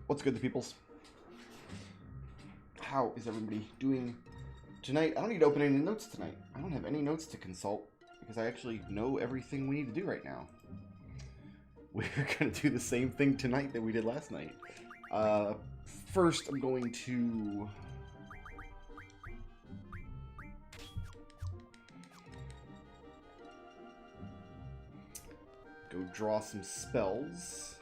What's good, the peoples? How is everybody doing tonight? I don't need to open any notes tonight. I don't have any notes to consult because I actually know everything we need to do right now. We're going to do the same thing tonight that we did last night. First, I'm going to... go draw some spells.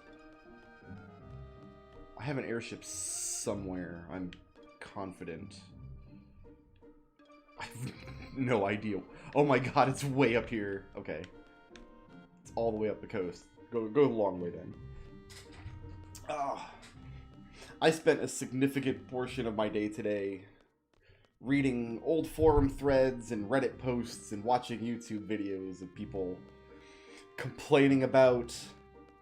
I have an airship somewhere, I'm confident. I have no idea. Oh my god, it's way up here. Okay. It's all the way up the coast. Go the long way then. I spent a significant portion of my day today reading old forum threads and Reddit posts and watching YouTube videos of people complaining about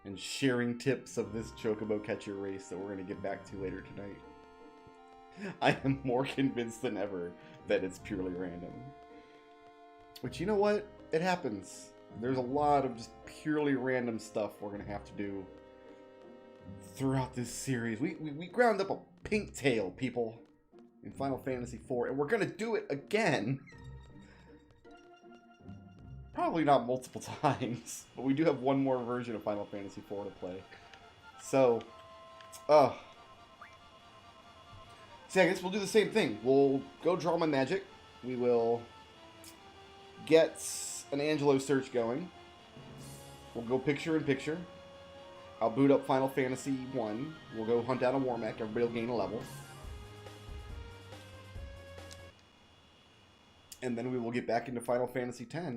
and sharing tips of this chocobo catcher race that we're going to get back to later tonight. I am more convinced than ever that it's purely random. Which, you know what? It happens. There's a lot of just purely random stuff we're going to have to do throughout this series. We ground up a pink tail, people, in Final Fantasy IV, and we're going to do it again. Probably not multiple times, but we do have one more version of Final Fantasy IV to play. So, I guess we'll do the same thing. We'll go draw my magic. We will get an Angelo search going. We'll go picture in picture. I'll boot up Final Fantasy I. We'll go hunt down a WarMech. Everybody will gain a level. And then we will get back into Final Fantasy X.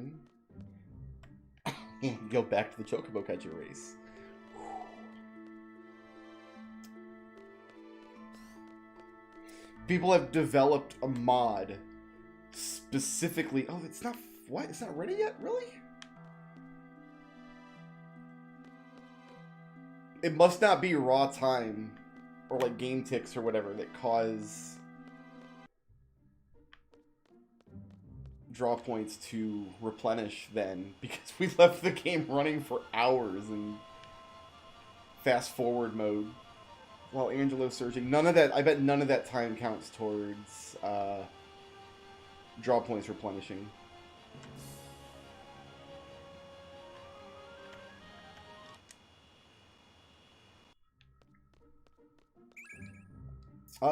And go back to the chocobo catcher race. People have developed a mod specifically. Oh, it's not. What? It's not ready yet? Really? It must not be raw time or like game ticks or whatever that cause draw points to replenish then, because we left the game running for hours in fast forward mode while Angelo's searching. None of that, I bet none of that time counts towards draw points replenishing.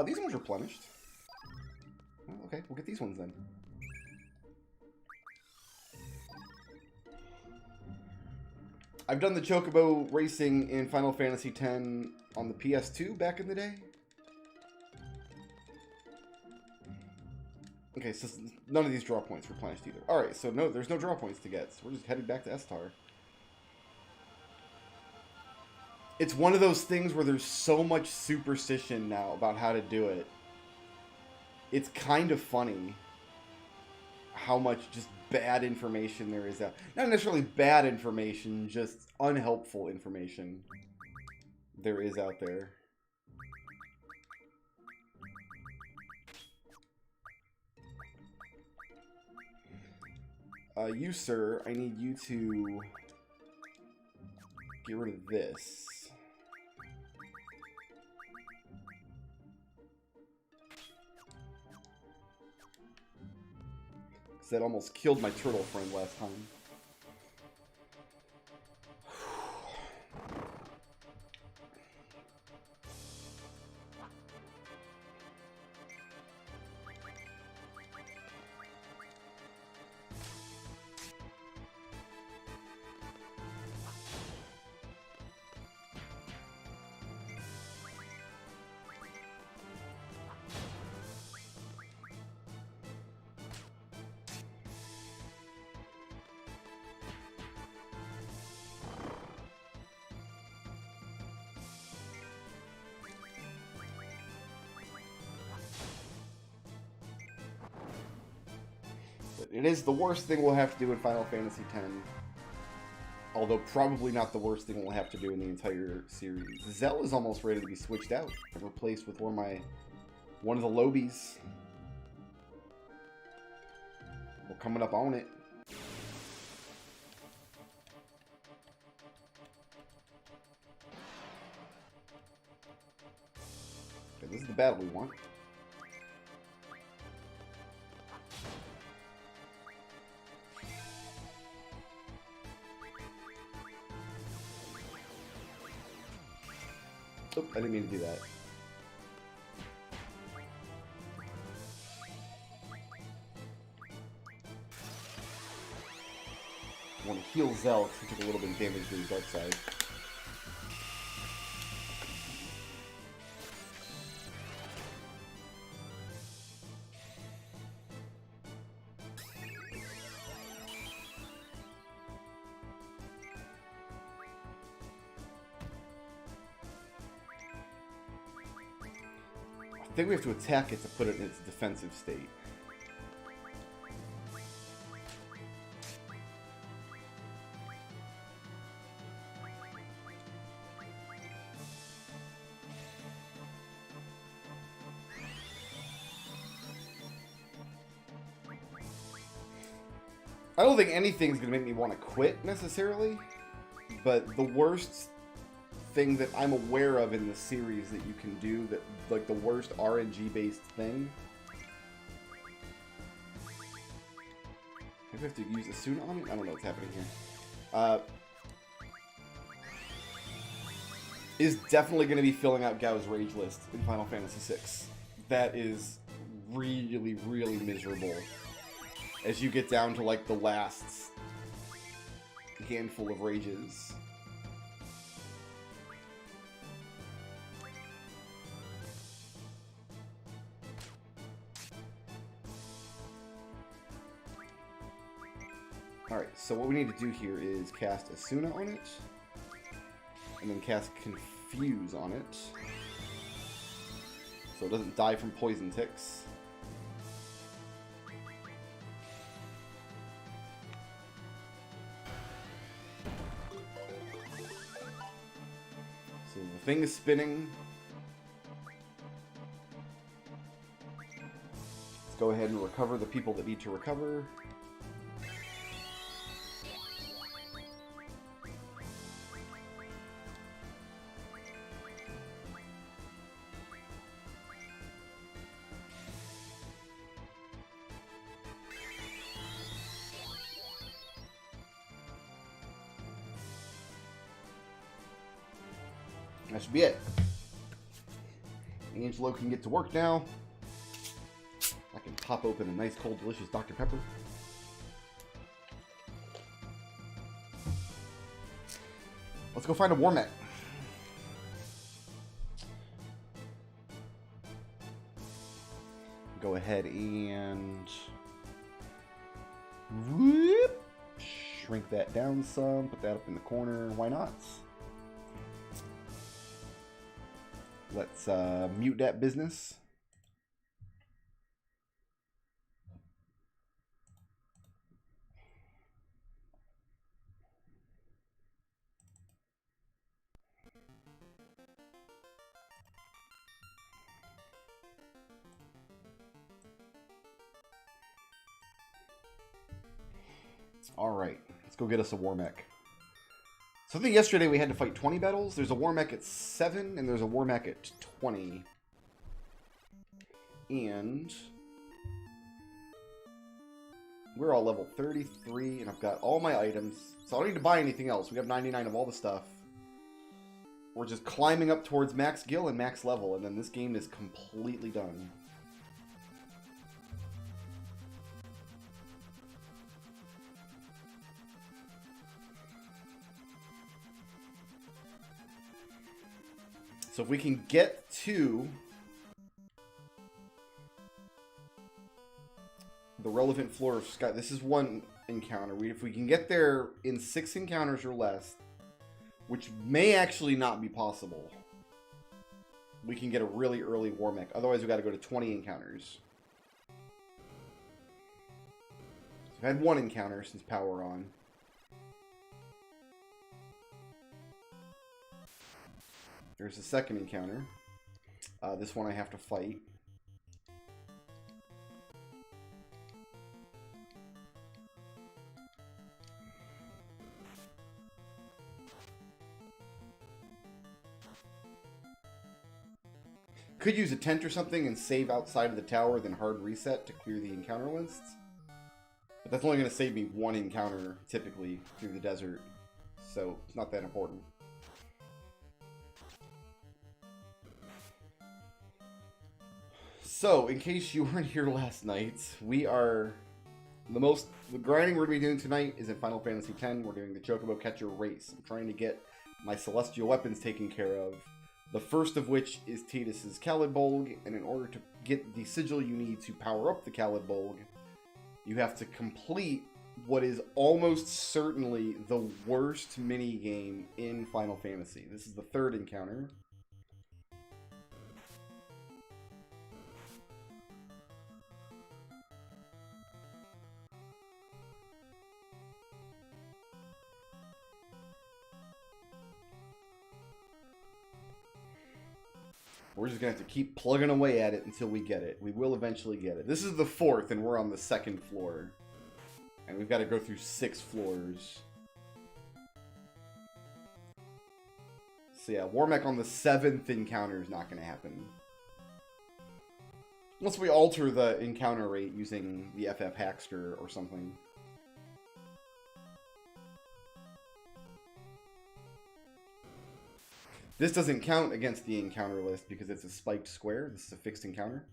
These ones replenished. Oh, okay, we'll get these ones then. I've done the chocobo racing in Final Fantasy X on the PS2 back in the day. Okay, so none of these draw points replenished either. Alright, so no, there's no draw points to get, so we're just heading back to Estar. It's one of those things where there's so much superstition now about how to do it. It's kind of funny how much just bad information there is out. Not necessarily bad information, just unhelpful information there is out there. You, sir, I need you to get rid of this. That almost killed my turtle friend last time. It is the worst thing we'll have to do in Final Fantasy X. Although probably not the worst thing we'll have to do in the entire series. Zell is almost ready to be switched out and replaced with one of the Lobies. We're coming up on it. this is the battle we want. Oh, I didn't mean to do that. I want to heal Zell because he took a little bit of damage to his dark side. I think we have to attack it to put it in its defensive state. I don't think anything's going to make me want to quit, necessarily, but the worst thing that I'm aware of in the series that you can do, that like the worst RNG-based thing... Maybe I have to use Asuna on it? I don't know what's happening here. Is definitely going to be filling out Gao's Rage list in Final Fantasy VI. That is really, really miserable. As you get down to, like, the last handful of rages. Alright, so what we need to do here is cast Asuna on it. And then cast Confuse on it. So it doesn't die from poison ticks. So the thing is spinning. Let's go ahead and recover the people that need to recover. That should be it. Angelo can get to work now. I can pop open a nice, cold, delicious Dr. Pepper. Let's go find a WarMech. Go ahead and whoop, shrink that down some. Put that up in the corner. Why not? Let's mute that business. All right, let's go get us a WarMech. So I think yesterday we had to fight 20 battles. There's a WarMech at 7, and there's a WarMech at 20. And we're all level 33, and I've got all my items. So I don't need to buy anything else. We have 99 of all the stuff. We're just climbing up towards max gil and max level, and then this game is completely done. So if we can get to the relevant floor of sky, this is one encounter. If we can get there in 6 encounters or less, which may actually not be possible, we can get a really early WarMech. Otherwise, we got to go to 20 encounters. So I've had 1 encounter since Power On. There's a second encounter. This one I have to fight. could use a tent or something and save outside of the tower, then hard reset to clear the encounter lists. But that's only going to save me one encounter, typically, through the desert. So, it's not that important. So, in case you weren't here last night, we are... The grinding we're going to be doing tonight is in Final Fantasy X. We're doing the Chocobo Catcher Race. I'm trying to get my celestial weapons taken care of. The first of which is Tidus's Calidbolg, and in order to get the sigil you need to power up the Calidbolg, you have to complete what is almost certainly the worst minigame in Final Fantasy. This is the third encounter. We're just going to have to keep plugging away at it until we get it. We will eventually get it. This is the fourth, and we're on the second floor. And we've got to go through 6 floors. So yeah, WarMech on the 7th encounter is not going to happen. Unless we alter the encounter rate using the FF Hackster or something. This doesn't count against the encounter list because it's a spiked square. This is a fixed encounter.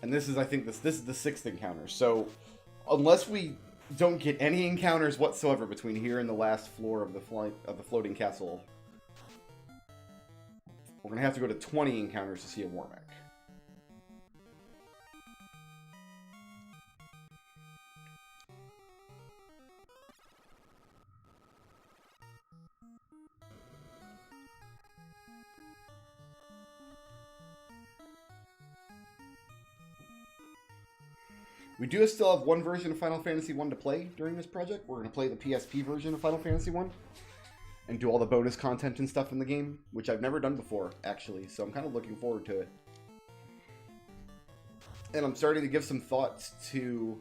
And this is, I think, this is the 6th encounter. So, unless we don't get any encounters whatsoever between here and the last floor of the floating castle, we're going to have to go to 20 encounters to see a WarMech. We do still have one version of Final Fantasy I to play during this project. We're going to play the PSP version of Final Fantasy I. And do all the bonus content and stuff in the game, which I've never done before, actually. So I'm kind of looking forward to it. And I'm starting to give some thoughts to...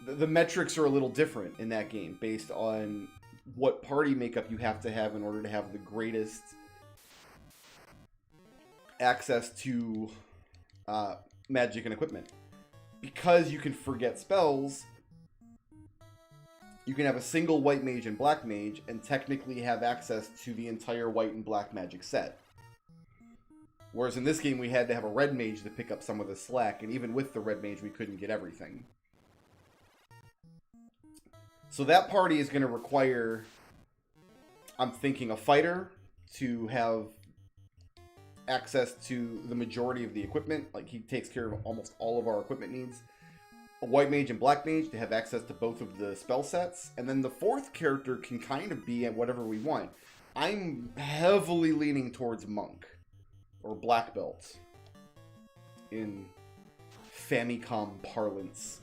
The metrics are a little different in that game, based on what party makeup you have to have in order to have the greatest access to magic and equipment. Because you can forget spells... You can have a single white mage and black mage, and technically have access to the entire white and black magic set. Whereas in this game, we had to have a red mage to pick up some of the slack, and even with the red mage, we couldn't get everything. So that party is going to require, I'm thinking, a fighter to have access to the majority of the equipment. Like, he takes care of almost all of our equipment needs. A white mage and black mage to have access to both of the spell sets. And then the fourth character can kind of be at whatever we want. I'm heavily leaning towards monk. Or black belt. In Famicom parlance.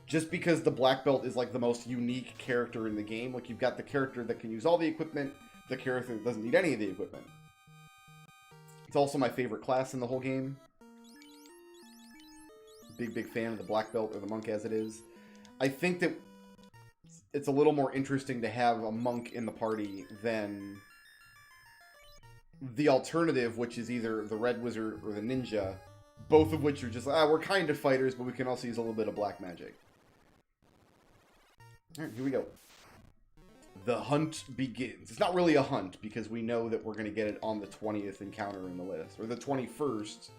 Just because the black belt is like the most unique character in the game. Like, you've got the character that can use all the equipment. The character that doesn't need any of the equipment. It's also my favorite class in the whole game. Big fan of the black belt or the monk as it is. I think that it's a little more interesting to have a monk in the party than the alternative, which is either the red wizard or the ninja, both of which are just, we're kind of fighters, but we can also use a little bit of black magic. Alright, here we go. The hunt begins. It's not really a hunt, because we know that we're going to get it on the 20th encounter in the list, or the 21st,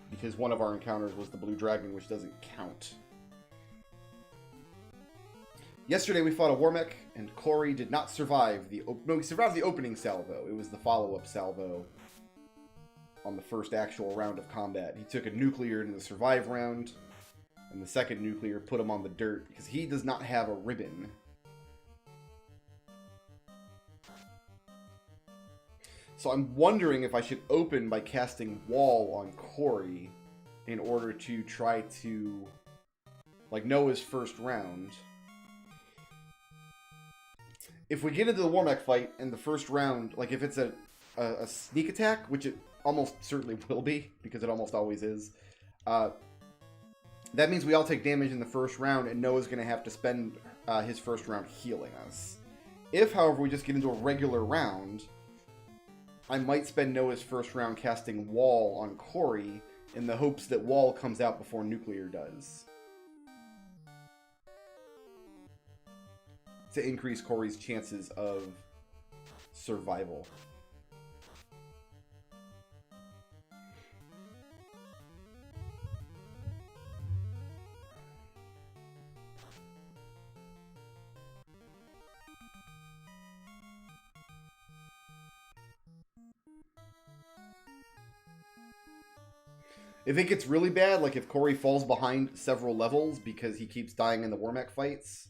because one of our encounters was the blue dragon, which doesn't count. Yesterday we fought a WarMech, and Corey did not survive the... No, he survived the opening salvo. It was the follow-up salvo on the first actual round of combat. He took a nuclear in the survive round, and the second nuclear put him on the dirt, because he does not have a ribbon. So I'm wondering if I should open by casting Wall on Corey in order to try to, like, know his first round. If we get into the WarMech fight in the first round, like, if it's a sneak attack, which almost certainly will be, because it almost always is. That means we all take damage in the first round, and Noah's going to have to spend his first round healing us. If, however, we just get into a regular round, I might spend Noah's first round casting Wall on Corey in the hopes that Wall comes out before Nuclear does, to increase Corey's chances of survival. If it gets really bad, like if Corey falls behind several levels because he keeps dying in the WarMech fights,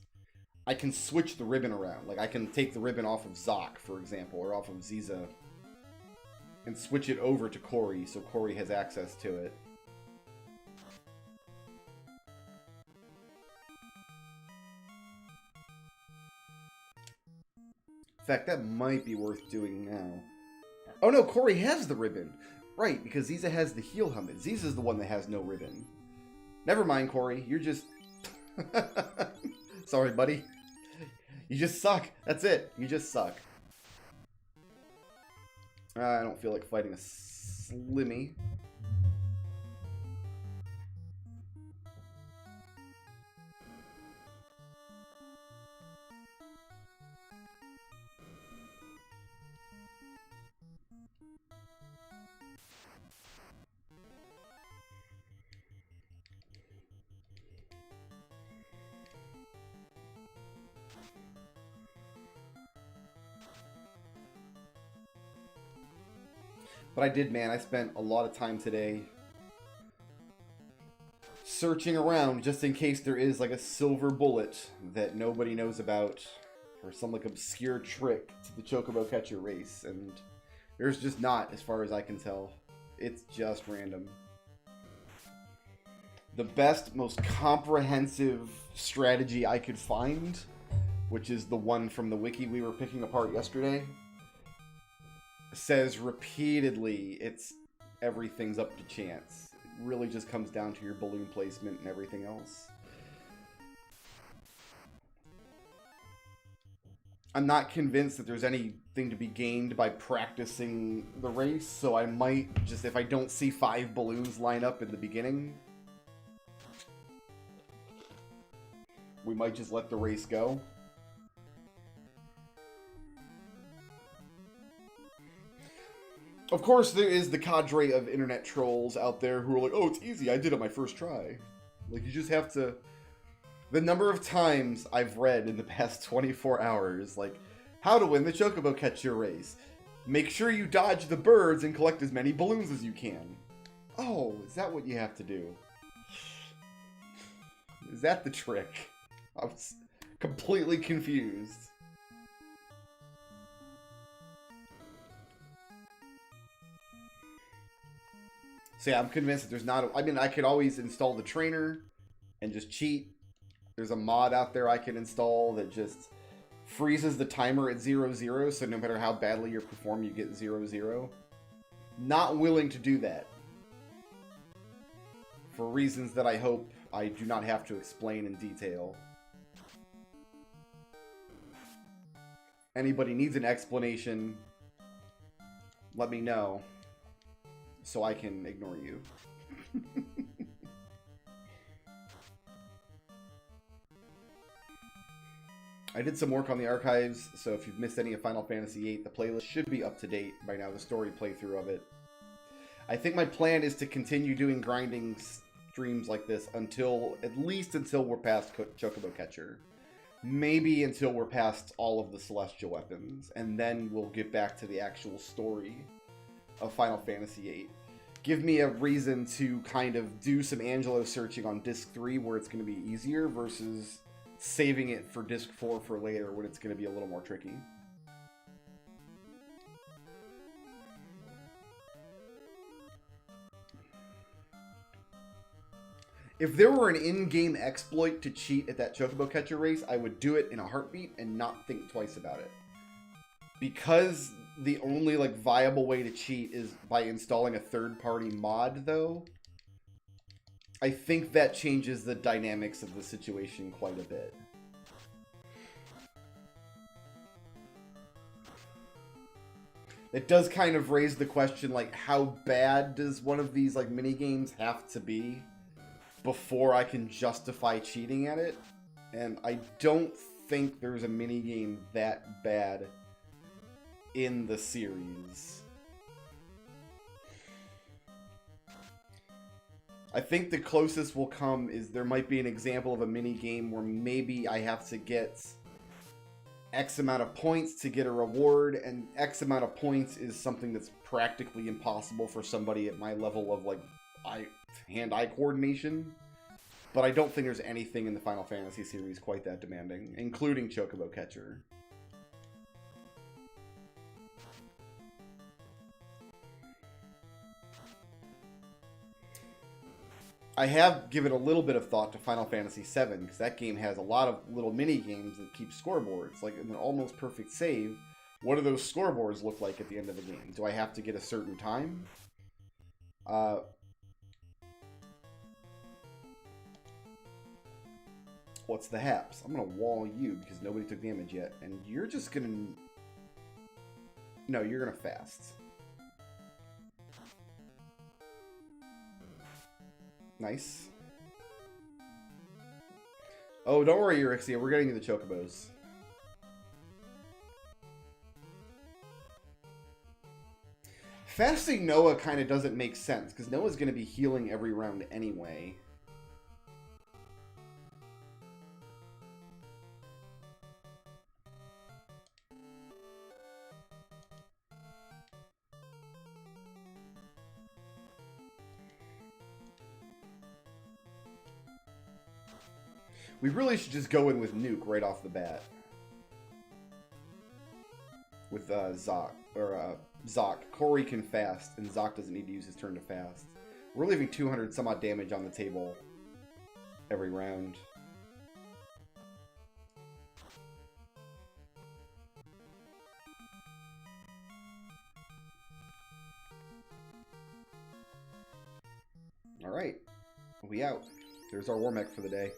I can switch the ribbon around. Like, I can take the ribbon off of Zoc, for example, or off of Ziza, and switch it over to Corey, so Corey has access to it. In fact, that might be worth doing now. Oh no, Corey has the ribbon! Right, because Ziza has the heal helmet. Ziza's the one that has no ribbon. Never mind, Corey. You're just... Sorry, buddy. You just suck. That's it. You just suck. I don't feel like fighting a Slimmy. But I did, man. I spent a lot of time today searching around just in case there is like a silver bullet that nobody knows about, or some like obscure trick to the chocobo catcher race, and there's just not, as far as I can tell. It's just random. The best, most comprehensive strategy I could find, which is the one from the wiki we were picking apart yesterday, says repeatedly everything's up to chance. It really just comes down to your balloon placement and everything else. I'm not convinced that there's anything to be gained by practicing the race, so I might just, if I don't see 5 balloons line up in the beginning, we might just let the race go. Of course, there is the cadre of internet trolls out there who are like, oh, it's easy, I did it my first try. Like, you just have to... The number of times I've read in the past 24 hours, like, how to win the chocobo catcher race. Make sure you dodge the birds and collect as many balloons as you can. Oh, is that what you have to do? Is that the trick? I was completely confused. So yeah, I'm convinced that there's not... I mean, I could always install the trainer and just cheat. There's a mod out there I can install that just freezes the timer at 0-0, so no matter how badly you perform, you get 0-0. Not willing to do that. For reasons that I hope I do not have to explain in detail. Anybody needs an explanation, let me know, so I can ignore you. I did some work on the archives, so if you've missed any of Final Fantasy VIII, the playlist should be up to date by now, the story playthrough of it. I think my plan is to continue doing grinding streams like this until, at least until we're past Chocobo Catcher. Maybe until we're past all of the Celestial weapons, and then we'll get back to the actual story of Final Fantasy VIII. Give me a reason to kind of do some Angelo searching on Disc 3 where it's going to be easier versus saving it for Disc 4 for later when it's going to be a little more tricky. If there were an in-game exploit to cheat at that Chocobo Catcher race, I would do it in a heartbeat and not think twice about it. Because the only like viable way to cheat is by installing a third-party mod, though, I think that changes the dynamics of the situation quite a bit. It does kind of raise the question, like, how bad does one of these like mini games have to be before I can justify cheating at it? And I don't think there's a mini game that bad in the series. I think the closest will come is there might be an example of a mini game where maybe I have to get X amount of points to get a reward, and X amount of points is something that's practically impossible for somebody at my level of like hand-eye coordination. But I don't think there's anything in the Final Fantasy series quite that demanding, including Chocobo Catcher. I have given a little bit of thought to Final Fantasy VII, because that game has a lot of little mini games that keep scoreboards, like an almost perfect save. What do those scoreboards look like at the end of the game? Do I have to get a certain time? What's the haps? I'm gonna wall you because nobody took damage yet, and you're just gonna... No, you're gonna fast. Nice. Oh, don't worry, Eurexia. We're getting to the chocobos. Fasting Noah kind of doesn't make sense, because Noah's going to be healing every round anyway. We really should just go in with Nuke right off the bat. With Zoc. Or Zoc. Corey can fast, and Zoc doesn't need to use his turn to fast. We're leaving 200 some odd damage on the table every round. Alright. We out. There's our WarMech for the day.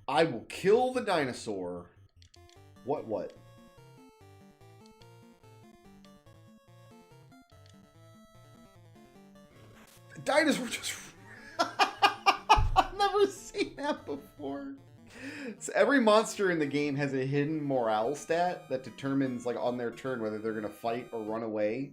I will kill the dinosaur. What? The dinosaur just... I've never seen that before. So every monster in the game has a hidden morale stat that determines, like, on their turn whether they're going to fight or run away.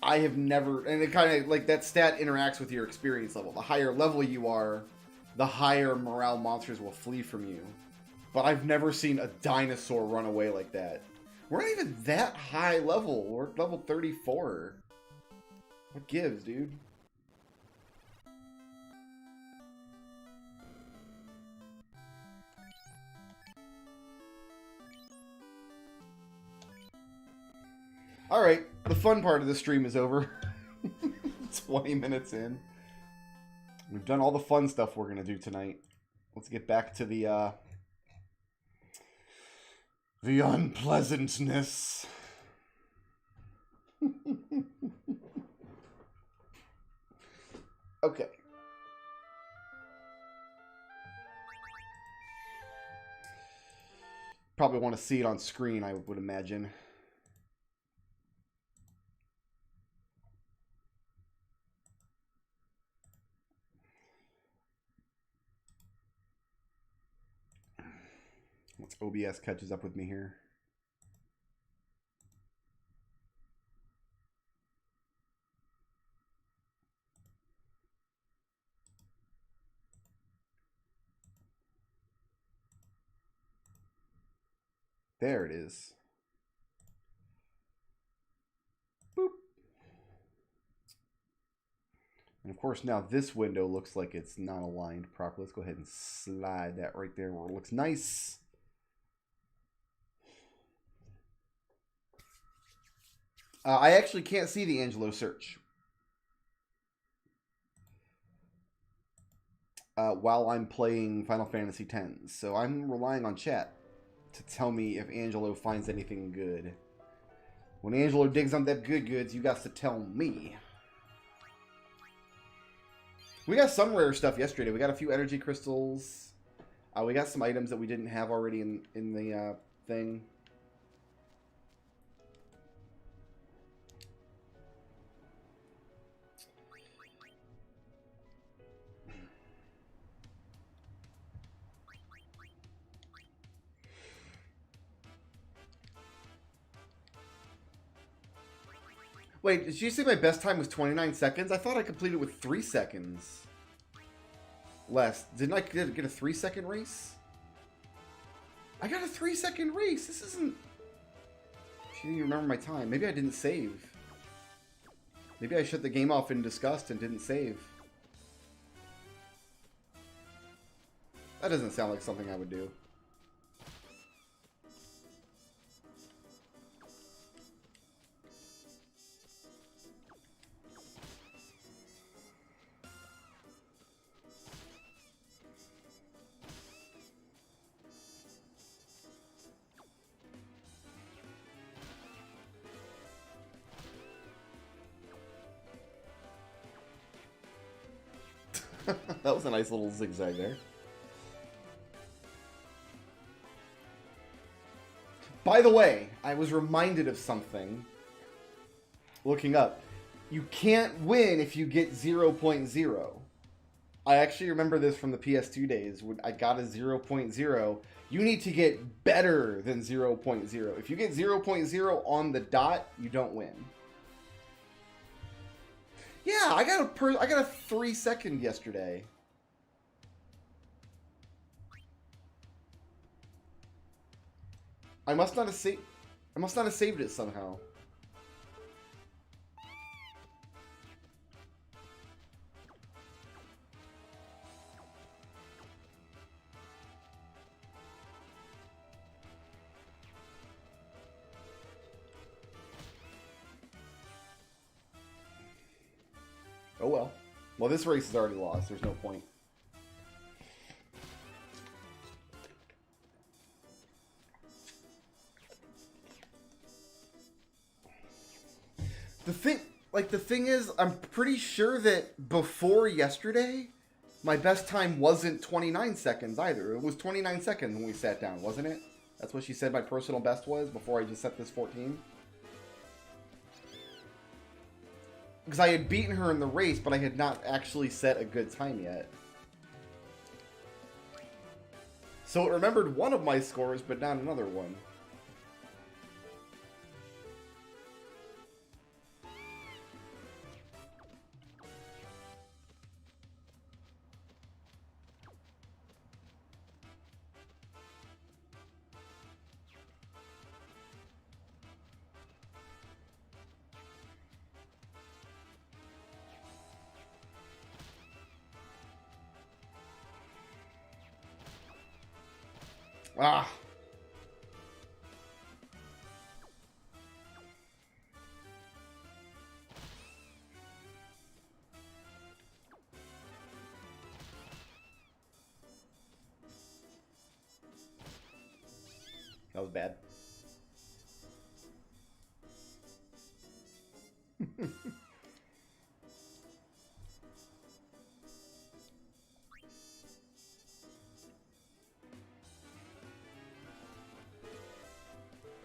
I have never, and it kind of, like, that stat interacts with your experience level. The higher level you are, the higher morale monsters will flee from you. But I've never seen a dinosaur run away like that. We're not even that high level. We're level 34. What gives, dude? Alright, the fun part of the stream is over. 20 minutes in. We've done all the fun stuff we're going to do tonight. Let's get back to the unpleasantness. Okay. Probably want to see it on screen, I would imagine. Once OBS catches up with me here. There it is. Boop. And of course now this window looks like it's not aligned properly. Let's go ahead and slide that right there where it looks nice. I actually can't see the Angelo search. while I'm playing Final Fantasy X. So I'm relying on chat to tell me if Angelo finds anything good. When Angelo digs on that good goods, you got to tell me. We got some rare stuff yesterday. We got a few energy crystals. We got some items that we didn't have already in the thing. Wait, did you say my best time was 29 seconds? I thought I completed with 3 seconds less. Didn't I get a 3-second race? I got a 3-second race. This isn't... She didn't even remember my time. Maybe I didn't save. Maybe I shut the game off in disgust and didn't save. That doesn't sound like something I would do. That was a nice little zigzag there. By the way, I was reminded of something looking up. You can't win if you get 0.0. I actually remember this from the PS2 days when I got a 0.0. You need to get better than 0.0. If you get 0.0 on the dot, you don't win. Yeah, I got a 3-second yesterday. I must not have saved it somehow. Oh well. Well, this race is already lost. There's no point. The thing is, I'm pretty sure that before yesterday, my best time wasn't 29 seconds either. It was 29 seconds when we sat down, wasn't it? That's what she said my personal best was before I just set this 14. Because I had beaten her in the race, but I had not actually set a good time yet. So it remembered one of my scores, but not another one. Ah. That was bad.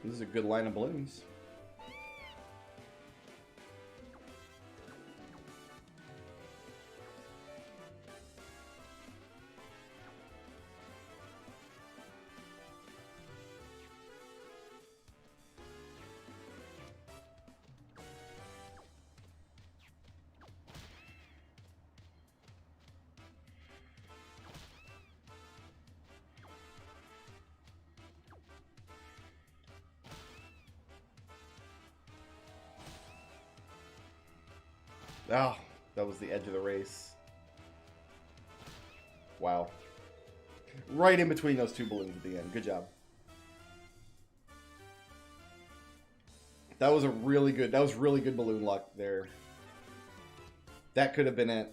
This is a good line of balloons. Oh, that was the edge of the race. Wow. Right in between those two balloons at the end. Good job. That was really good balloon luck there. That could have been it.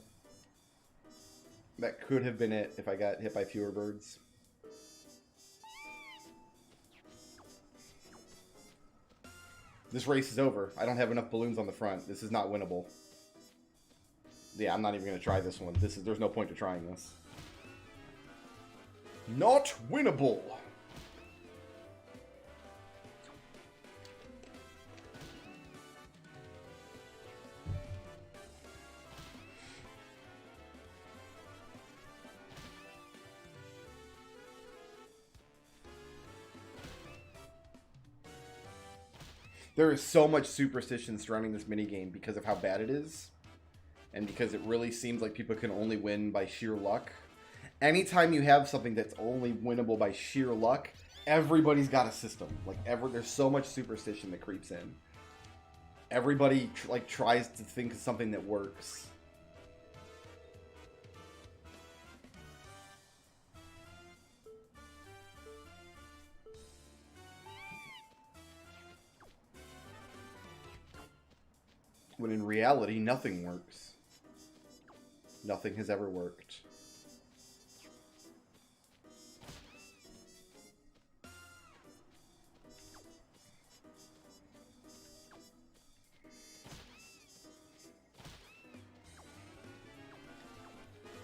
That could have been it if I got hit by fewer birds. This race is over. I don't have enough balloons on the front. This is not winnable. Yeah, I'm not even going to try this one. There's no point to trying this. Not winnable. There is so much superstition surrounding this minigame because of how bad it is. And because it really seems like people can only win by sheer luck. Anytime you have something that's only winnable by sheer luck, everybody's got a system. There's so much superstition that creeps in. Everybody tries to think of something that works. When in reality, nothing works. Nothing has ever worked.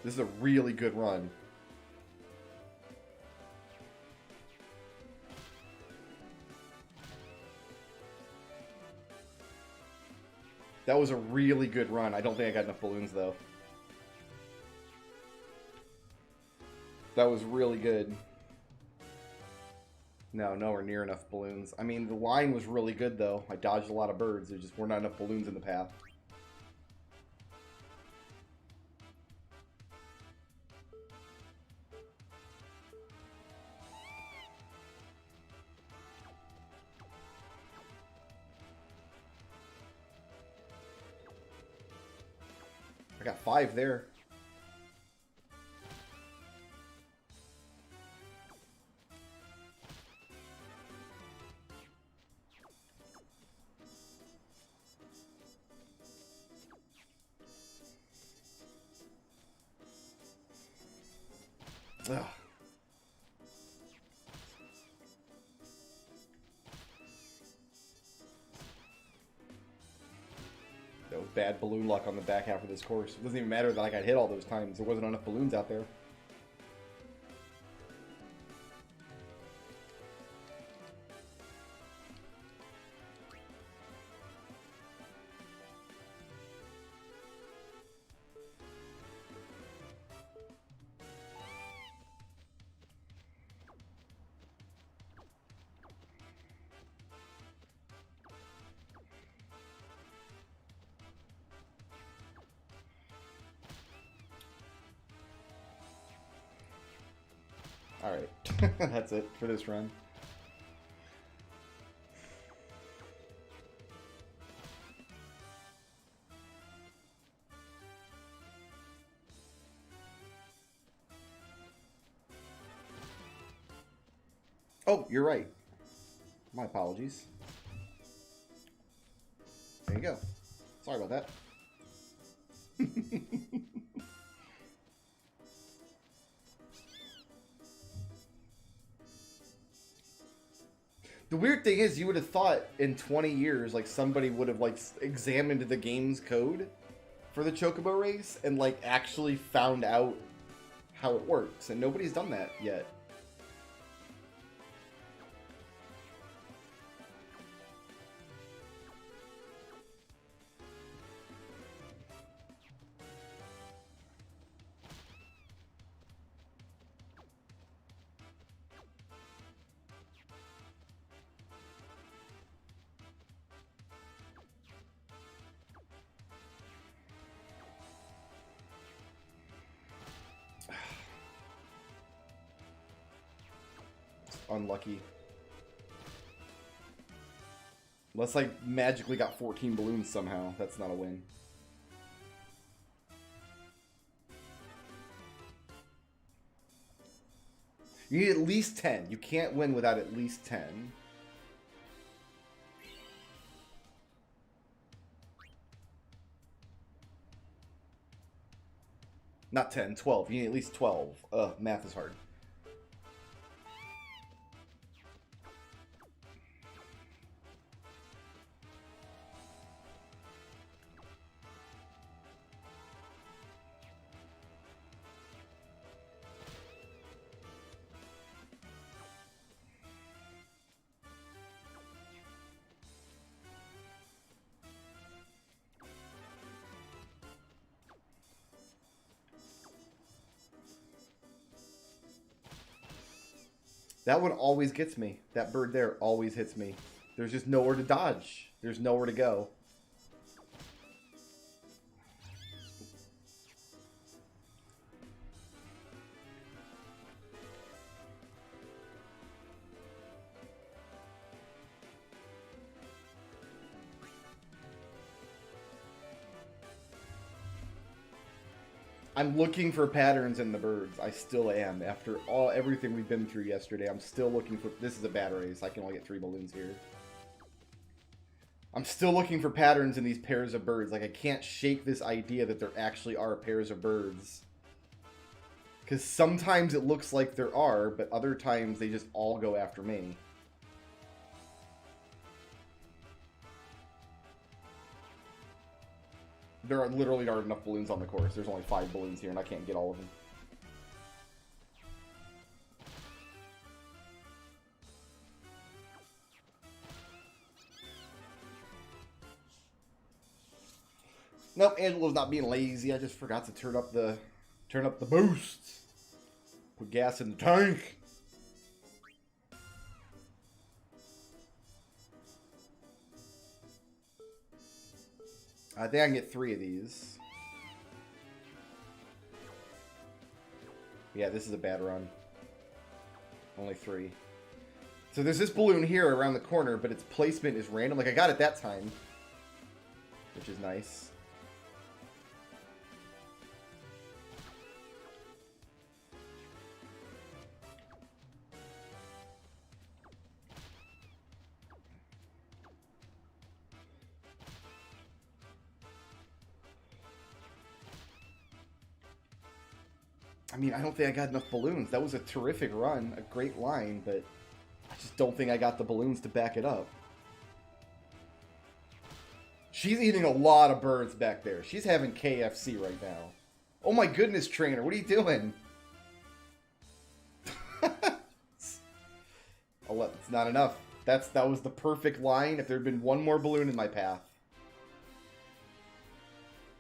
This is a really good run. That was a really good run. I don't think I got enough balloons, though. That was really good. No, nowhere near enough balloons. I mean, the line was really good, though. I dodged a lot of birds. There just weren't enough balloons in the path. I got 5 there. Ugh. That was bad balloon luck on the back half of this course. It doesn't even matter that I got hit all those times. There wasn't enough balloons out there. Alright, that's it for this run. Oh, you're right. My apologies. There you go. Sorry about that. The weird thing is, you would have thought in 20 years, somebody would have, examined the game's code for the chocobo race and, actually found out how it works. And nobody's done that yet. Unlucky. Unless I magically got 14 balloons somehow. That's not a win. You need at least 10. You can't win without at least 10. Not 10, 12. You need at least 12. Math is hard. That one always gets me. That bird there always hits me. There's just nowhere to dodge. There's nowhere to go. I'm looking for patterns in the birds. I still am. After everything we've been through yesterday, I'm still looking for... This is a bad race. I can only get 3 balloons here. I'm still looking for patterns in these pairs of birds. Like, I can't shake this idea that there actually are pairs of birds. Because sometimes it looks like there are, but other times they just all go after me. There are literally aren't enough balloons on the course. There's only 5 balloons here, and I can't get all of them. Nope, Angelo's not being lazy. I just forgot to turn up the boost. Put gas in the tank. I think I can get 3 of these. Yeah, this is a bad run. Only 3. So there's this balloon here around the corner, but its placement is random. Like, I got it that time, which is nice. I mean, I don't think I got enough balloons. That was a terrific run, a great line, but I just don't think I got the balloons to back it up. She's eating a lot of birds back there. She's having KFC right now. Oh my goodness, trainer, what are you doing? It's not enough. That was the perfect line if there had been one more balloon in my path.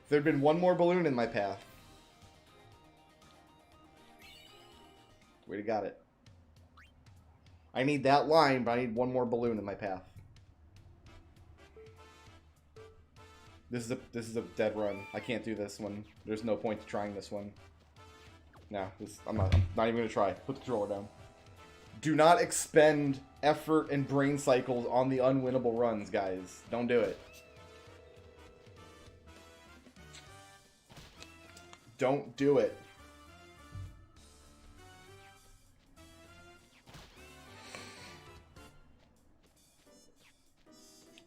If there had been one more balloon in my path. We'd have got it. I need that line, but I need one more balloon in my path. This is a dead run. I can't do this one. There's no point to trying this one. No, I'm not even gonna try. Put the controller down. Do not expend effort and brain cycles on the unwinnable runs, guys. Don't do it. Don't do it.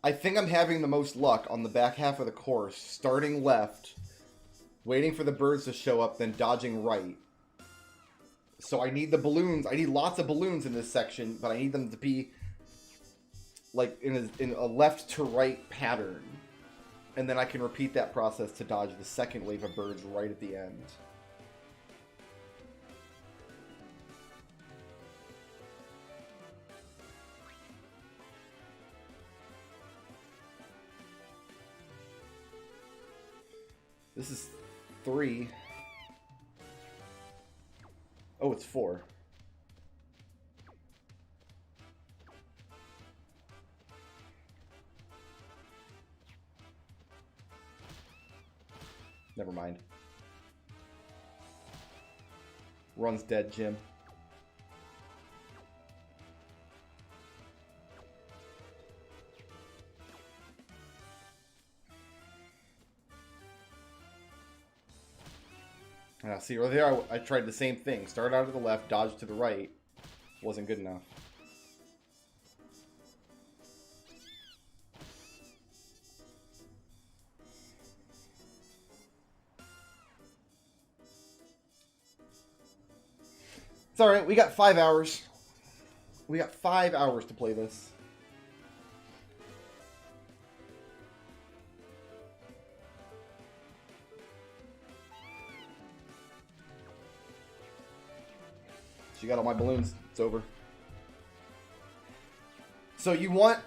I think I'm having the most luck on the back half of the course, starting left, waiting for the birds to show up, then dodging right. So I need the balloons. I need lots of balloons in this section, but I need them to be like in a left to right pattern. And then I can repeat that process to dodge the second wave of birds right at the end. This is 3. Oh, it's 4. Never mind. Run's dead, Jim. See, right there, I tried the same thing. Start out to the left, dodge to the right. Wasn't good enough. It's alright, we got 5 hours. We got 5 hours to play this. She got all my balloons. It's over. So you want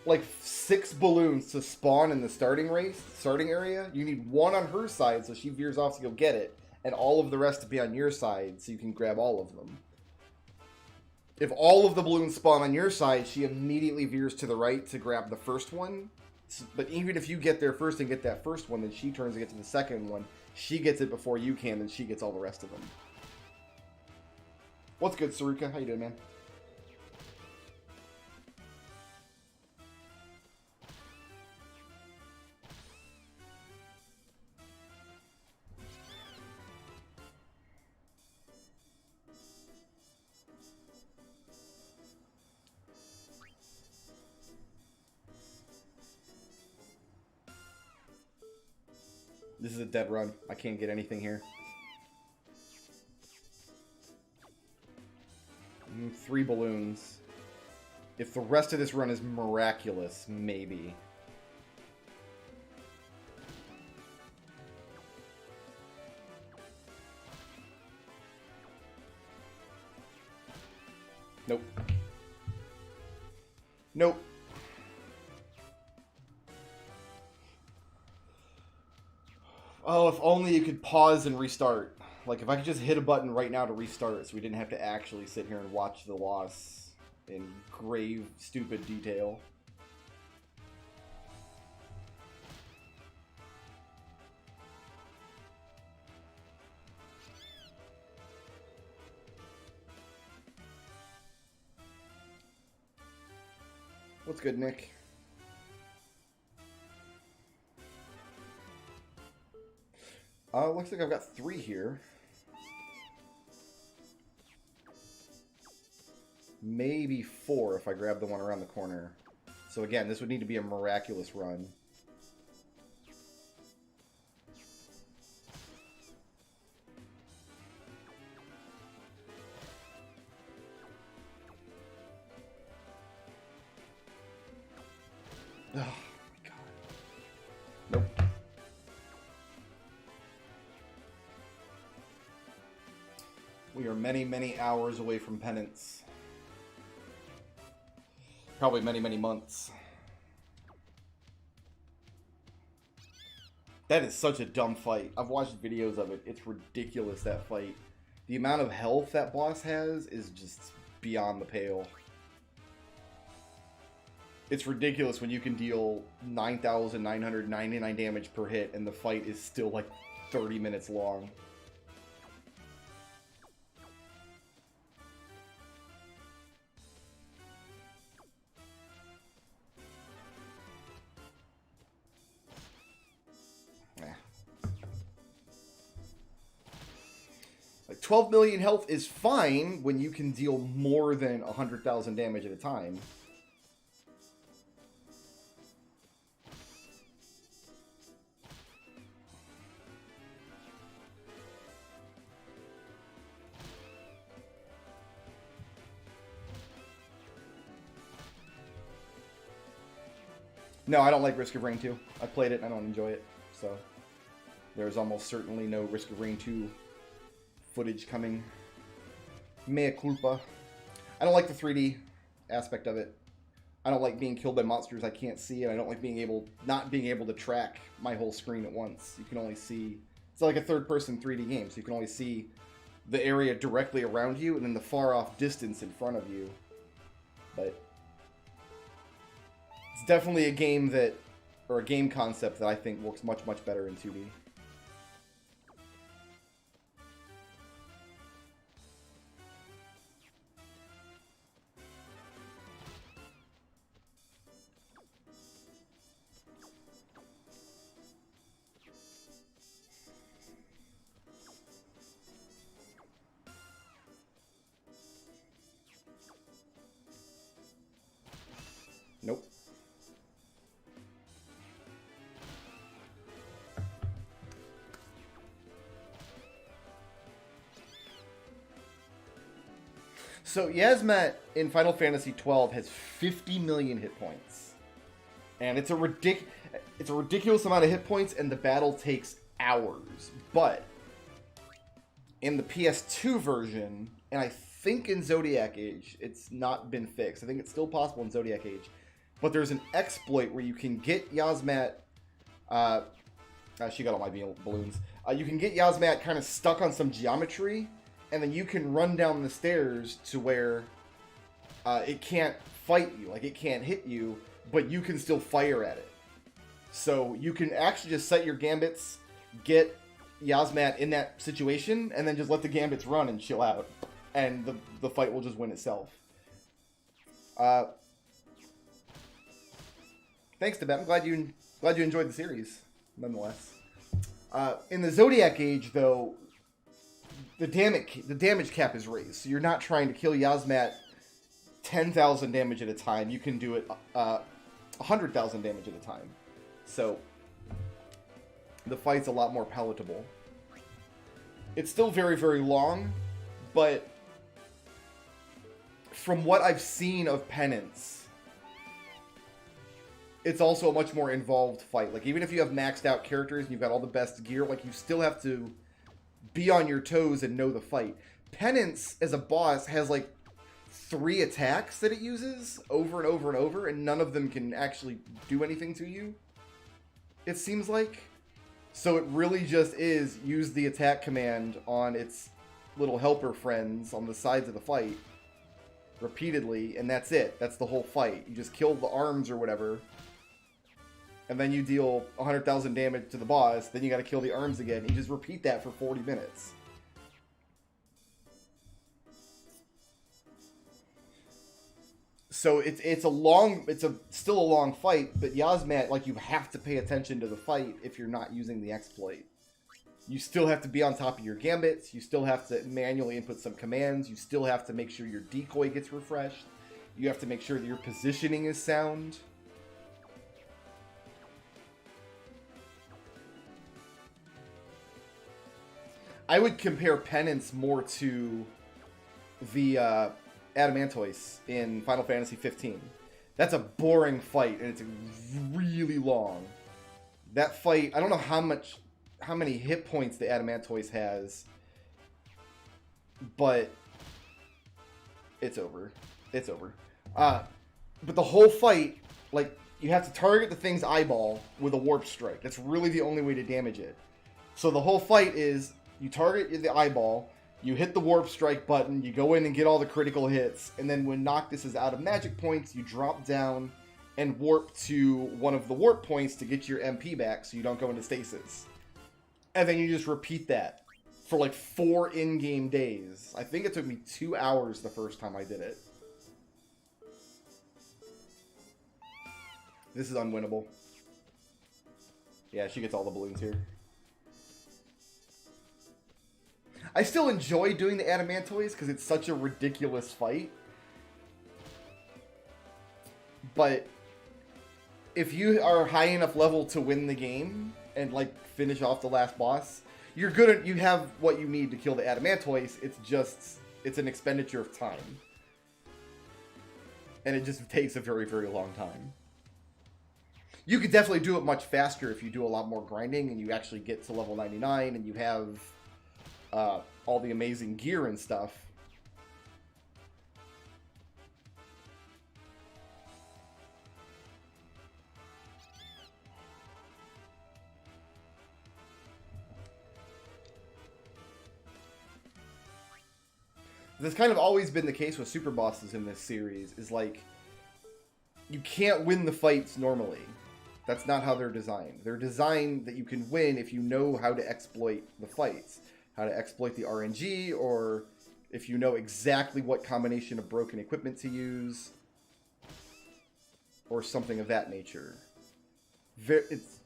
like 6 balloons to spawn in the starting area. You need 1 on her side so she veers off so you'll get it, and all of the rest to be on your side so you can grab all of them. If all of the balloons spawn on your side, she immediately veers to the right to grab the first one. But even if you get there first and get that first one, then she turns to get to the second one. She gets it before you can, and she gets all the rest of them. What's good, Saruka? How you doing, man? This is a dead run. I can't get anything here. 3 balloons. If the rest of this run is miraculous, maybe. Nope. Nope. Oh, if only you could pause and restart. Like, if I could just hit a button right now to restart so we didn't have to actually sit here and watch the loss in grave, stupid detail. What's good, Nick? Looks like I've got 3 here. Maybe 4 if I grab the one around the corner. So again, this would need to be a miraculous run. Oh my god. Nope. We are many, many hours away from penance. Probably many, many months. That is such a dumb fight. I've watched videos of it. It's ridiculous, that fight. The amount of health that boss has is just beyond the pale. It's ridiculous when you can deal 9,999 damage per hit and the fight is still like 30 minutes long. Like 12 million health is fine when you can deal more than 100,000 damage at a time. No, I don't like Risk of Rain 2. I played it and I don't enjoy it, so there's almost certainly no Risk of Rain 2 footage coming. Mea culpa. I don't like the 3D aspect of it. I don't like being killed by monsters I can't see, and I don't like not being able to track my whole screen at once. You can only see... It's like a third-person 3D game, so you can only see the area directly around you and then the far-off distance in front of you. But it's definitely a game that, or a game concept that I think works much, much better in 2D. Nope. So Yasmet in Final Fantasy XII has 50 million hit points. And it's a ridiculous amount of hit points, and the battle takes hours. But in the PS2 version, and I think in Zodiac Age, it's not been fixed. I think it's still possible in Zodiac Age. But there's an exploit where you can get Yasmet... she got all my balloons. You can get Yasmet kind of stuck on some geometry, and then you can run down the stairs to where it can't fight you. Like, it can't hit you, but you can still fire at it. So you can actually just set your gambits, get Yasmet in that situation, and then just let the gambits run and chill out. And the fight will just win itself. Thanks, Tibet. I'm glad you enjoyed the series, nonetheless. In the Zodiac Age, though, the damage cap is raised. So you're not trying to kill Yasmet 10,000 damage at a time. You can do it 100,000 damage at a time. So the fight's a lot more palatable. It's still very, very long, but from what I've seen of Penance, it's also a much more involved fight. Like, even if you have maxed out characters and you've got all the best gear, like, you still have to be on your toes and know the fight. Penance, as a boss, has, like, 3 attacks that it uses over and over and over, and none of them can actually do anything to you, it seems like. So it really just is use the attack command on its little helper friends on the sides of the fight repeatedly, and that's it. That's the whole fight. You just kill the arms or whatever, and then you deal 100,000 damage to the boss, then you gotta kill the arms again. You just repeat that for 40 minutes. So it's still a long fight, but Yasmet, like, you have to pay attention to the fight if you're not using the exploit. You still have to be on top of your gambits, you still have to manually input some commands, you still have to make sure your decoy gets refreshed, you have to make sure that your positioning is sound. I would compare Penance more to the Adamantoise in Final Fantasy XV. That's a boring fight, and it's really long. That fight, I don't know how many hit points the Adamantoise has, but it's over. It's over. But the whole fight, like, you have to target the thing's eyeball with a warp strike. That's really the only way to damage it. So the whole fight is, you target the eyeball, you hit the warp strike button, you go in and get all the critical hits, and then when Noctis is out of magic points, you drop down and warp to one of the warp points to get your MP back so you don't go into stasis. And then you just repeat that for like 4 in-game days. I think it took me 2 hours the first time I did it. This is unwinnable. Yeah, she gets all the balloons here. I still enjoy doing the Adamantoise because it's such a ridiculous fight. But if you are high enough level to win the game and, like, finish off the last boss, you have what you need to kill the Adamantoise. It's an expenditure of time. And it just takes a very, very long time. You could definitely do it much faster if you do a lot more grinding and you actually get to level 99 and you have all the amazing gear and stuff. That's kind of always been the case with super bosses in this series, is like, you can't win the fights normally. That's not how they're designed. They're designed that you can win if you know how to exploit the fights. How to exploit the RNG, or if you know exactly what combination of broken equipment to use, or something of that nature. It's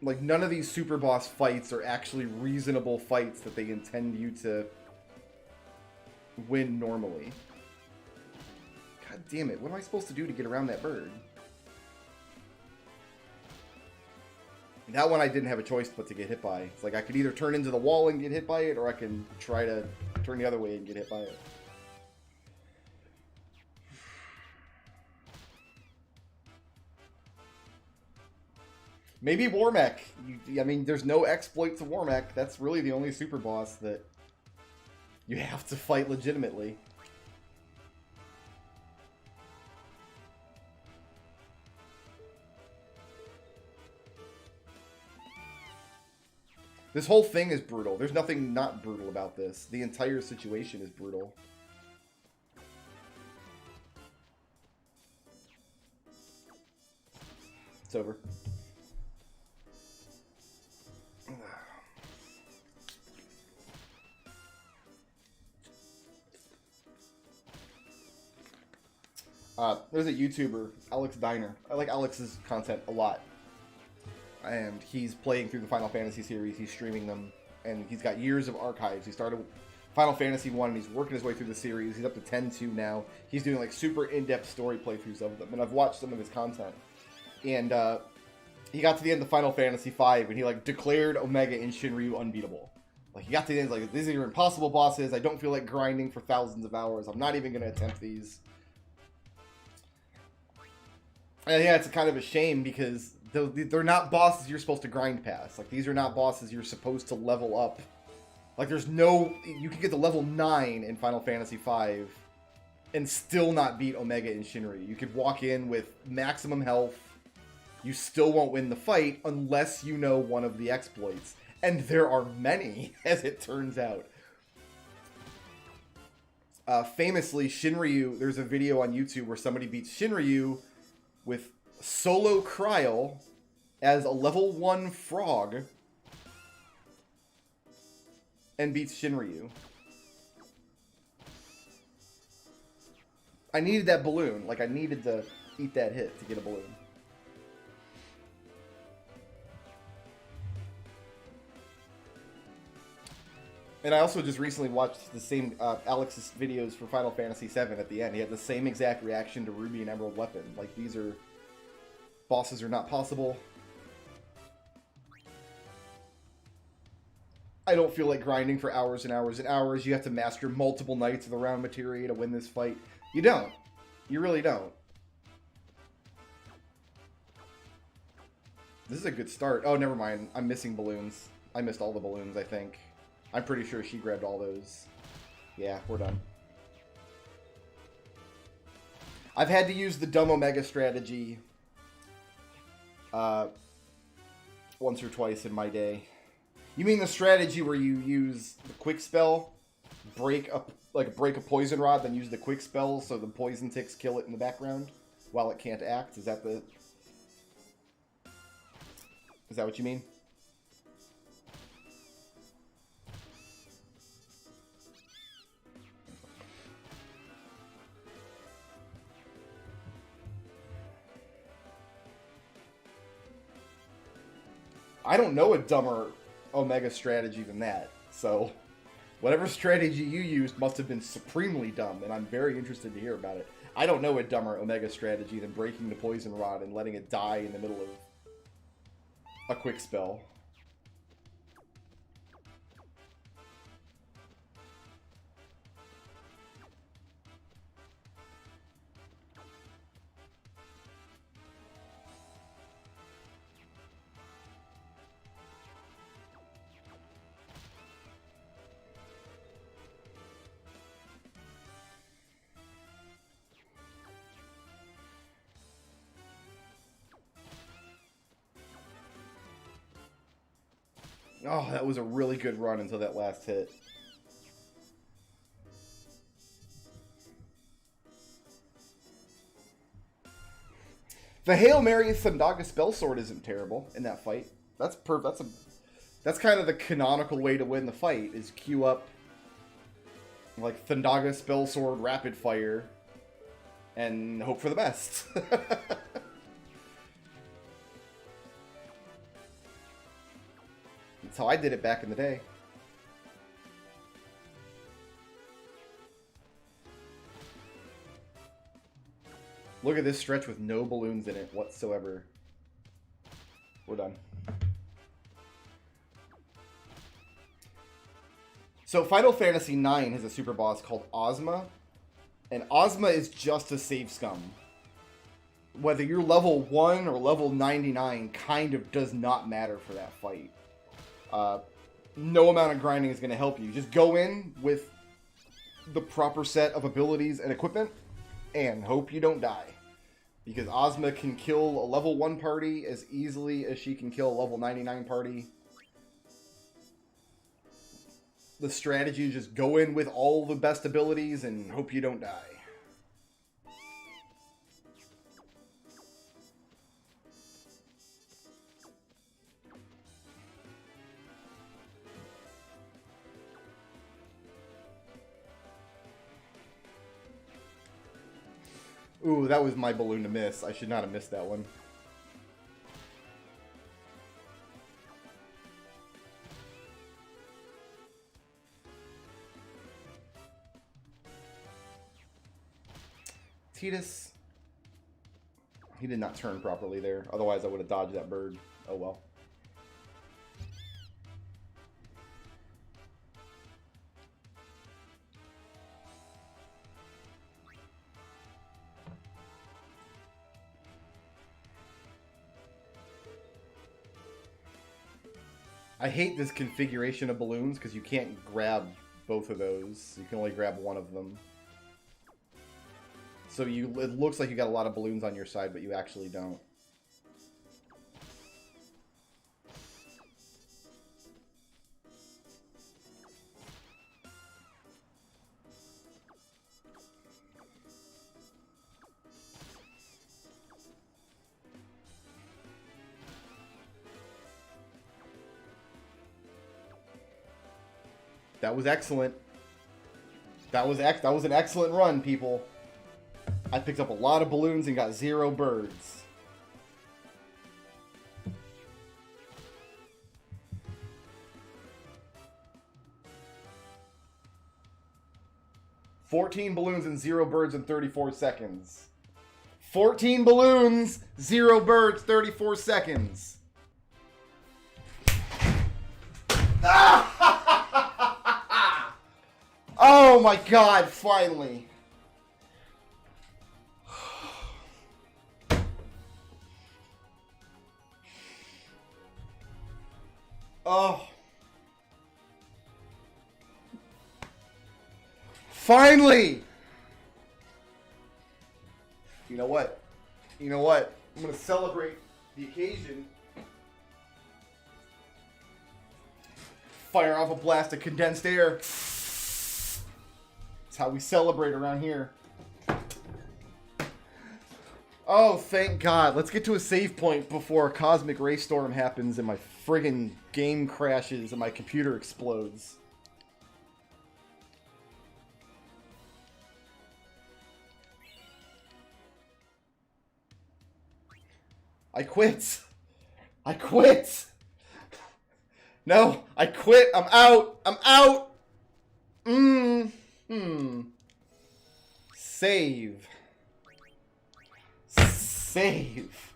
like, none of these super boss fights are actually reasonable fights that they intend you to win normally. God damn it, what am I supposed to do to get around that bird? That one I didn't have a choice but to get hit by. It's like, I could either turn into the wall and get hit by it, or I can try to turn the other way and get hit by it. Maybe WarMech. I mean, there's no exploit to WarMech. That's really the only super boss that you have to fight legitimately. This whole thing is brutal. There's nothing not brutal about this. The entire situation is brutal. It's over. There's a YouTuber, Alex Diner. I like Alex's content a lot. And he's playing through the Final Fantasy series. He's streaming them. And he's got years of archives. He started Final Fantasy 1 and he's working his way through the series. He's up to 10-2 now. He's doing like super in-depth story playthroughs of them. And I've watched some of his content. And he got to the end of Final Fantasy 5 and he like declared Omega and Shinryu unbeatable. Like he got to the end, like, these are impossible bosses. I don't feel like grinding for thousands of hours. I'm not even going to attempt these. And yeah, it's kind of a shame because they're not bosses you're supposed to grind past. Like, these are not bosses you're supposed to level up. Like, there's no... You can get to level 9 in Final Fantasy V and still not beat Omega and Shinryu. You could walk in with maximum health. You still won't win the fight unless you know one of the exploits. And there are many, as it turns out. Famously, Shinryu... There's a video on YouTube where somebody beats Shinryu with solo Kryl as a level 1 frog and beats Shinryu. I needed that balloon. Like, I needed to eat that hit to get a balloon. And I also just recently watched the same Alex's videos for Final Fantasy VII at the end. He had the same exact reaction to Ruby and Emerald Weapon. Like, these are... Bosses are not possible. I don't feel like grinding for hours and hours and hours. You have to master multiple Knights of the Round Materia to win this fight. You don't. You really don't. This is a good start. Oh, never mind. I'm missing balloons. I missed all the balloons, I think. I'm pretty sure she grabbed all those. Yeah, we're done. I've had to use the dumb Omega strategy once or twice in my day. You mean the strategy where you use the quick spell, break a poison rod, then use the quick spell so the poison ticks kill it in the background while it can't act? Is that what you mean? I don't know a dumber Omega strategy than that, so whatever strategy you used must have been supremely dumb, and I'm very interested to hear about it. I don't know a dumber Omega strategy than breaking the poison rod and letting it die in the middle of a quick spell. Oh, that was a really good run until that last hit. The Hail Mary Thundaga Spellsword isn't terrible in that fight. That's kind of the canonical way to win the fight, is queue up like Thundaga Spellsword Rapid Fire and hope for the best. That's how I did it back in the day. Look at this stretch with no balloons in it whatsoever. We're done. So Final Fantasy IX has a super boss called Ozma, and Ozma is just a save scum. Whether you're level 1 or level 99 kind of does not matter for that fight. No amount of grinding is going to help you. Just go in with the proper set of abilities and equipment and hope you don't die. Because Ozma can kill a level 1 party as easily as she can kill a level 99 party. The strategy is just go in with all the best abilities and hope you don't die. Ooh, that was my balloon to miss. I should not have missed that one. Titus. He did not turn properly there. Otherwise, I would have dodged that bird. Oh well. I hate this configuration of balloons because you can't grab both of those. You can only grab one of them. So it looks like you got a lot of balloons on your side, but you actually don't. That was excellent. That was an excellent run, people. I picked up a lot of balloons and got 0 birds. $14 balloons and 0 birds in 34 seconds. 14 balloons, 0 birds, 34 seconds. Oh my god, finally. Oh. Finally! You know what? You know what? I'm gonna celebrate the occasion. Fire off a blast of condensed air. That's how we celebrate around here. Oh, thank God. Let's get to a save point before a cosmic ray storm happens and my friggin' game crashes and my computer explodes. I quit. I quit. No, I quit. I'm out. I'm out. Save. Save.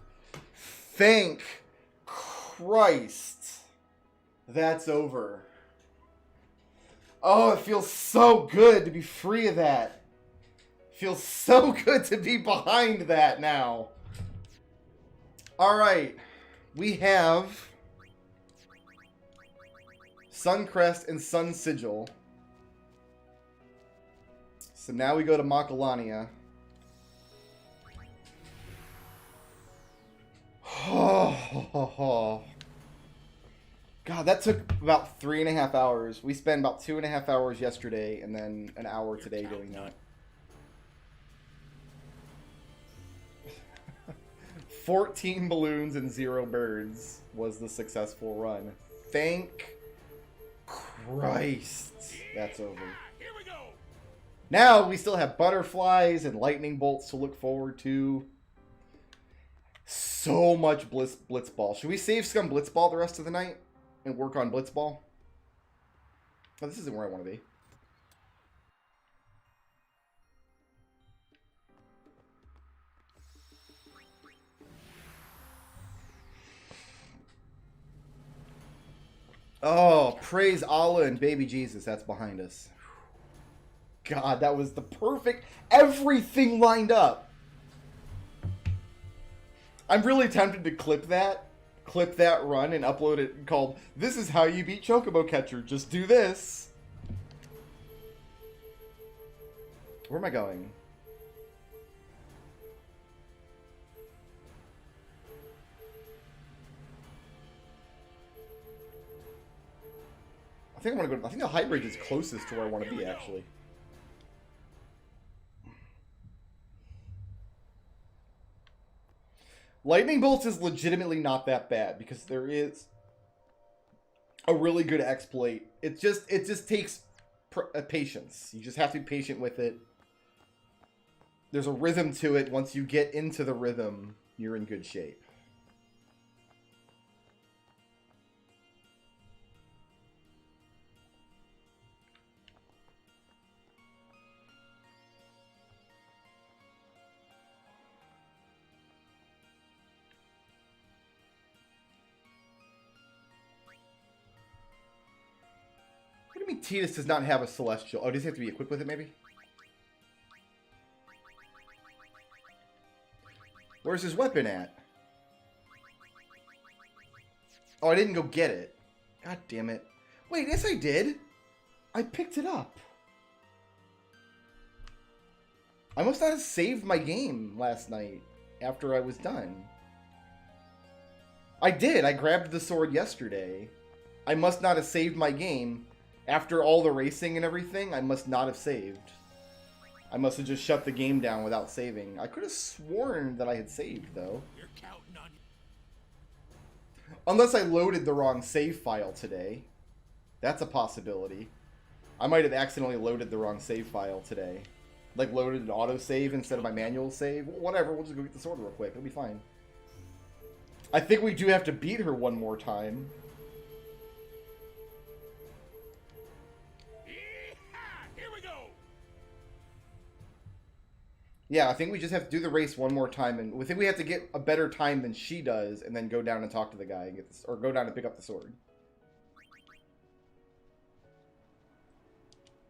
Thank Christ. That's over. Oh, it feels so good to be free of that. It feels so good to be behind that now. Alright. We have Suncrest and Sun Sigil. So now we go to Macalania. Oh, God, that took about 3.5 hours. We spent about 2.5 hours yesterday and then an hour today doing that. 14 balloons and 0 birds was the successful run. Thank Christ. That's over. Here we go. Now we still have butterflies and lightning bolts to look forward to. So much blitzball. Should we save scum blitzball the rest of the night and work on blitzball? Oh, this isn't where I want to be. Oh, praise Allah and baby Jesus. That's behind us. God, that was the perfect... Everything lined up. I'm really tempted to clip that run and upload it called, "This is how you beat Chocobo Catcher. Just do this." Where am I going? I think I'm gonna go. I think the high bridge is closest to where I want to be, actually. Lightning Bolts is legitimately not that bad because there is a really good exploit. It just takes patience. You just have to be patient with it. There's a rhythm to it. Once you get into the rhythm, you're in good shape. What do you mean Tidus does not have a Celestial? Oh, does he have to be equipped with it, maybe? Where's his weapon at? Oh, I didn't go get it. God damn it. Wait, yes I did. I picked it up. I must not have saved my game last night after I was done. I did. I grabbed the sword yesterday. I must not have saved my game. After all the racing and everything, I must not have saved. I must have just shut the game down without saving. I could have sworn that I had saved, though. You're counting on... Unless I loaded the wrong save file today. That's a possibility. I might have accidentally loaded the wrong save file today. Like, loaded an autosave instead of my manual save. Whatever, we'll just go get the sword real quick. It'll be fine. I think we do have to beat her one more time. Yeah, I think we just have to do the race one more time, and we think we have to get a better time than she does, and then go down and talk to the guy and get this, or go down and pick up the sword.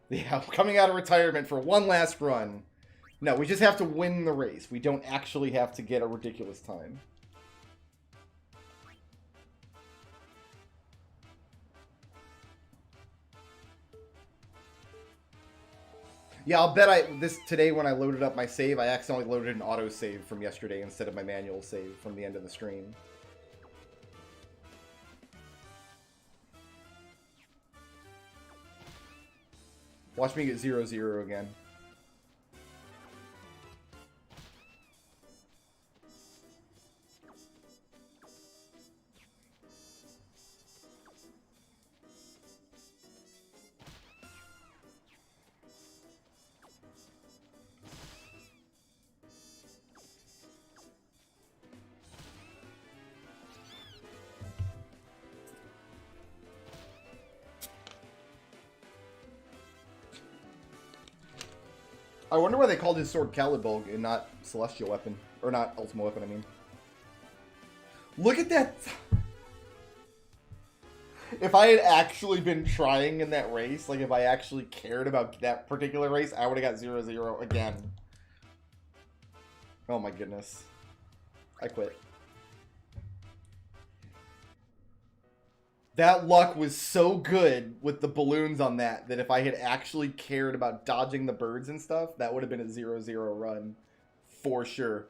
Yeah, coming out of retirement for one last run. No, we just have to win the race. We don't actually have to get a ridiculous time. Yeah, I'll bet today when I loaded up my save, I accidentally loaded an autosave from yesterday instead of my manual save from the end of the stream. Watch me get 0-0 again. I wonder why they called his sword Calibulg and not Celestial Weapon. Or not Ultimate Weapon, I mean. Look at that! If I had actually been trying in that race, like if I actually cared about that particular race, I would have got 0-0 again. Oh my goodness. I quit. That luck was so good with the balloons on that if I had actually cared about dodging the birds and stuff, that would have been a 0-0 run. For sure.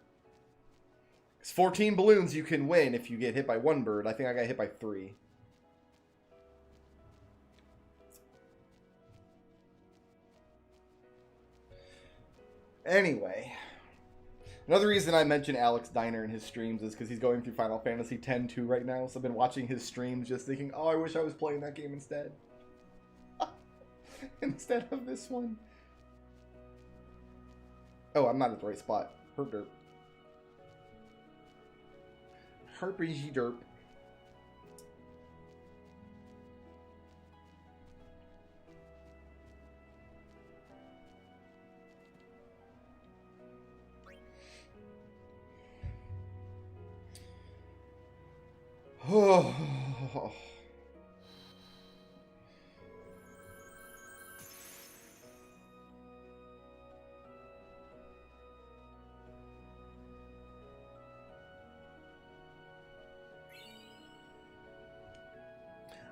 It's 14 balloons you can win if you get hit by one bird. I think I got hit by 3. Anyway. Another reason I mention Alex Diner in his streams is because he's going through Final Fantasy X-2 right now, so I've been watching his streams just thinking, oh, I wish I was playing that game instead. Instead of this one. Oh, I'm not at the right spot. Herp derp. Herpy derp.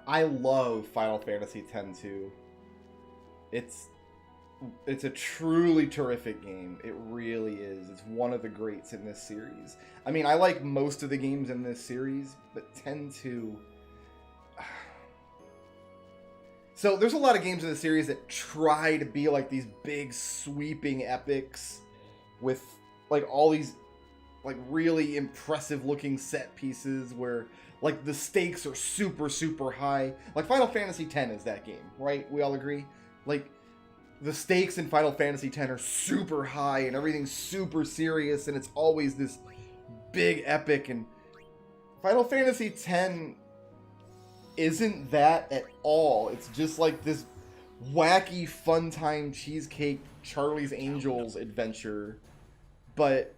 I love Final Fantasy X too. It's a truly terrific game. It really is. It's one of the greats in this series. I mean, I like most of the games in this series, but X-2... So, there's a lot of games in the series that try to be like these big, sweeping epics with, like, all these, like, really impressive-looking set pieces where, like, the stakes are super, super high. Like, Final Fantasy X is that game, right? We all agree? Like, the stakes in Final Fantasy X are super high and everything's super serious and it's always this big epic, and Final Fantasy X isn't that at all. It's just like this wacky fun time cheesecake Charlie's Angels adventure, but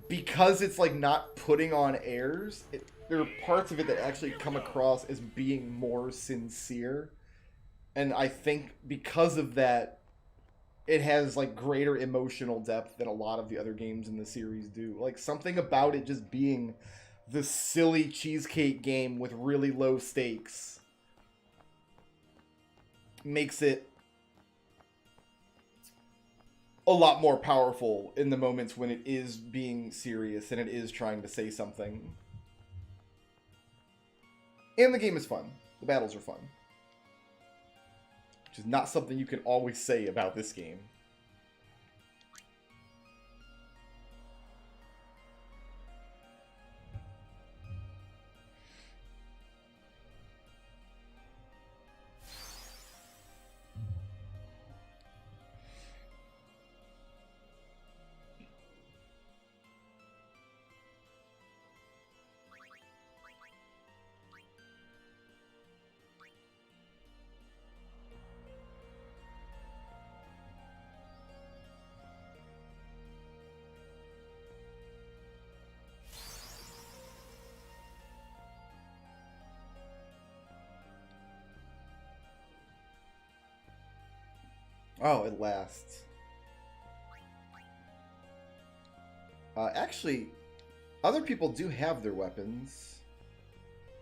because it's like not putting on airs, there are parts of it that actually come across as being more sincere. And I think because of that, it has, like, greater emotional depth than a lot of the other games in the series do. Like, something about it just being the silly cheesecake game with really low stakes makes it a lot more powerful in the moments when it is being serious and it is trying to say something. And the game is fun. The battles are fun. Which is not something you can always say about this game. Oh, it lasts. Actually, other people do have their weapons.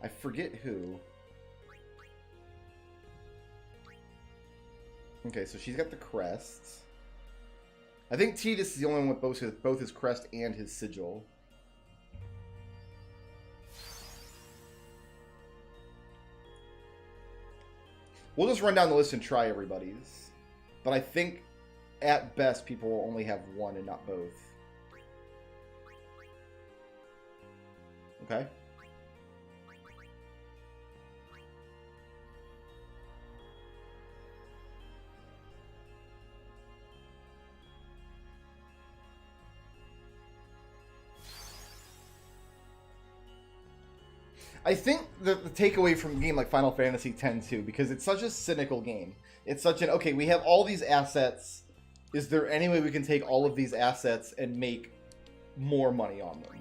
I forget who. Okay, so she's got the crest. I think Tidus is the only one with both his crest and his sigil. We'll just run down the list and try everybody's. But I think, at best, people will only have one and not both. Okay. I think the takeaway from a game like Final Fantasy X too, because it's such a cynical game. It's such an, okay, we have all these assets. Is there any way we can take all of these assets and make more money on them?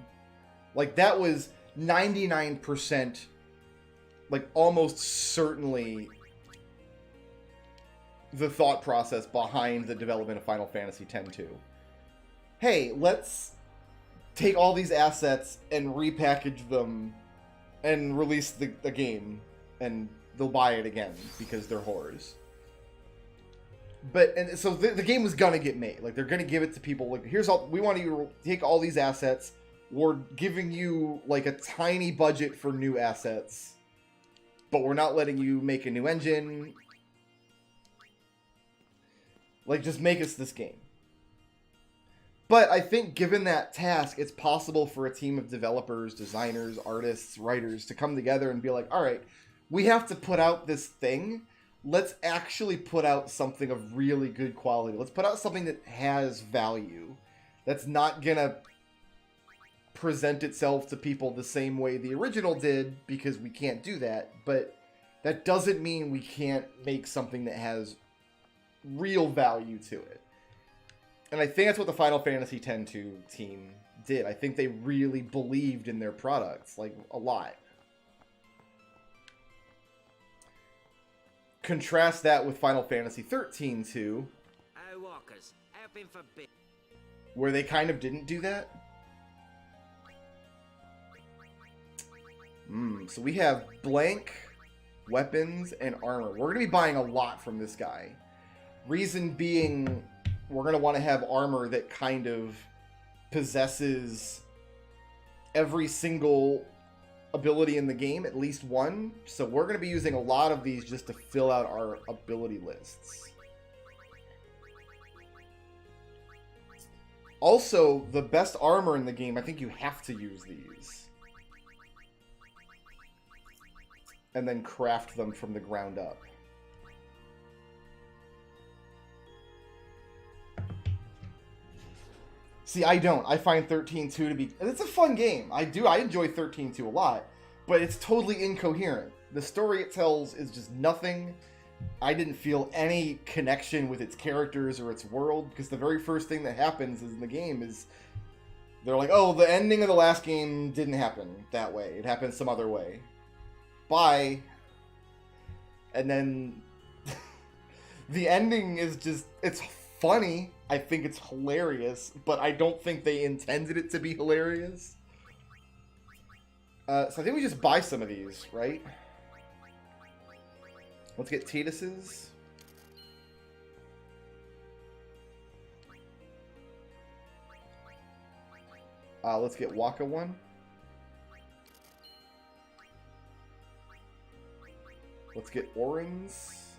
Like, that was 99%, like, almost certainly the thought process behind the development of Final Fantasy X too. Hey, let's take all these assets and repackage them and release the game, and they'll buy it again because they're whores. And so the game was gonna get made. Like, they're gonna give it to people. Like, here's all we want you to take all these assets. We're giving you like a tiny budget for new assets, but we're not letting you make a new engine. Like, just make us this game. But I think given that task, it's possible for a team of developers, designers, artists, writers to come together and be like, all right, we have to put out this thing. Let's actually put out something of really good quality. Let's put out something that has value. That's not going to present itself to people the same way the original did, because we can't do that. But that doesn't mean we can't make something that has real value to it. And I think that's what the Final Fantasy X-2 team did. I think they really believed in their products, like, a lot. Contrast that with Final Fantasy XIII too, where they kind of didn't do that. So we have blank, weapons, and armor. We're going to be buying a lot from this guy. Reason being, we're going to want to have armor that kind of possesses every single ability in the game, at least one. So we're going to be using a lot of these just to fill out our ability lists. Also, the best armor in the game, I think you have to use these. And then craft them from the ground up. See, I don't. I find 13.2 to be... It's a fun game. I enjoy 13.2 a lot. But it's totally incoherent. The story it tells is just nothing. I didn't feel any connection with its characters or its world. Because the very first thing that happens in the game is... They're like, oh, the ending of the last game didn't happen that way. It happened some other way. Bye. And then... the ending is just... It's funny. I think it's hilarious, but I don't think they intended it to be hilarious. So I think we just buy some of these, right? Let's get Titus's. Let's get Waka one. Let's get Orin's.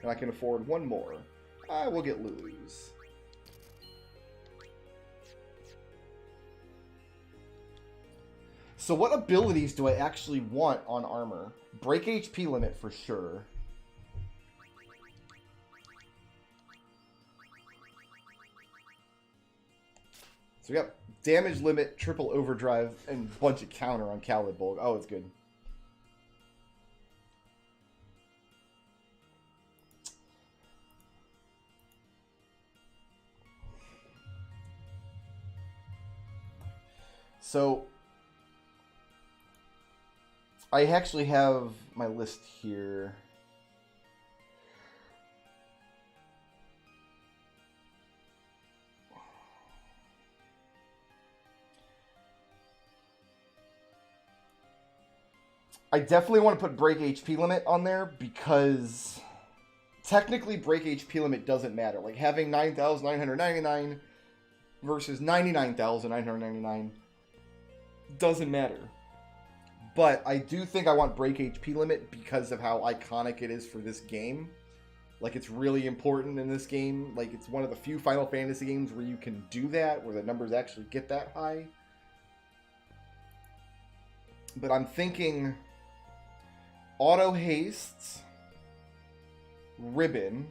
And I can afford one more. We'll get Lulu's. So what abilities do I actually want on armor? Break HP limit for sure. So we got damage limit, triple overdrive, and a bunch of counter on Khalid Bulg. Oh, it's good. So, I actually have my list here. I definitely want to put break HP limit on there because technically break HP limit doesn't matter. Like having 9,999 versus 99,999 doesn't matter. But I do think I want break HP limit because of how iconic it is for this game. Like, it's really important in this game. Like, it's one of the few Final Fantasy games where you can do that, where the numbers actually get that high. But I'm thinking auto haste, ribbon,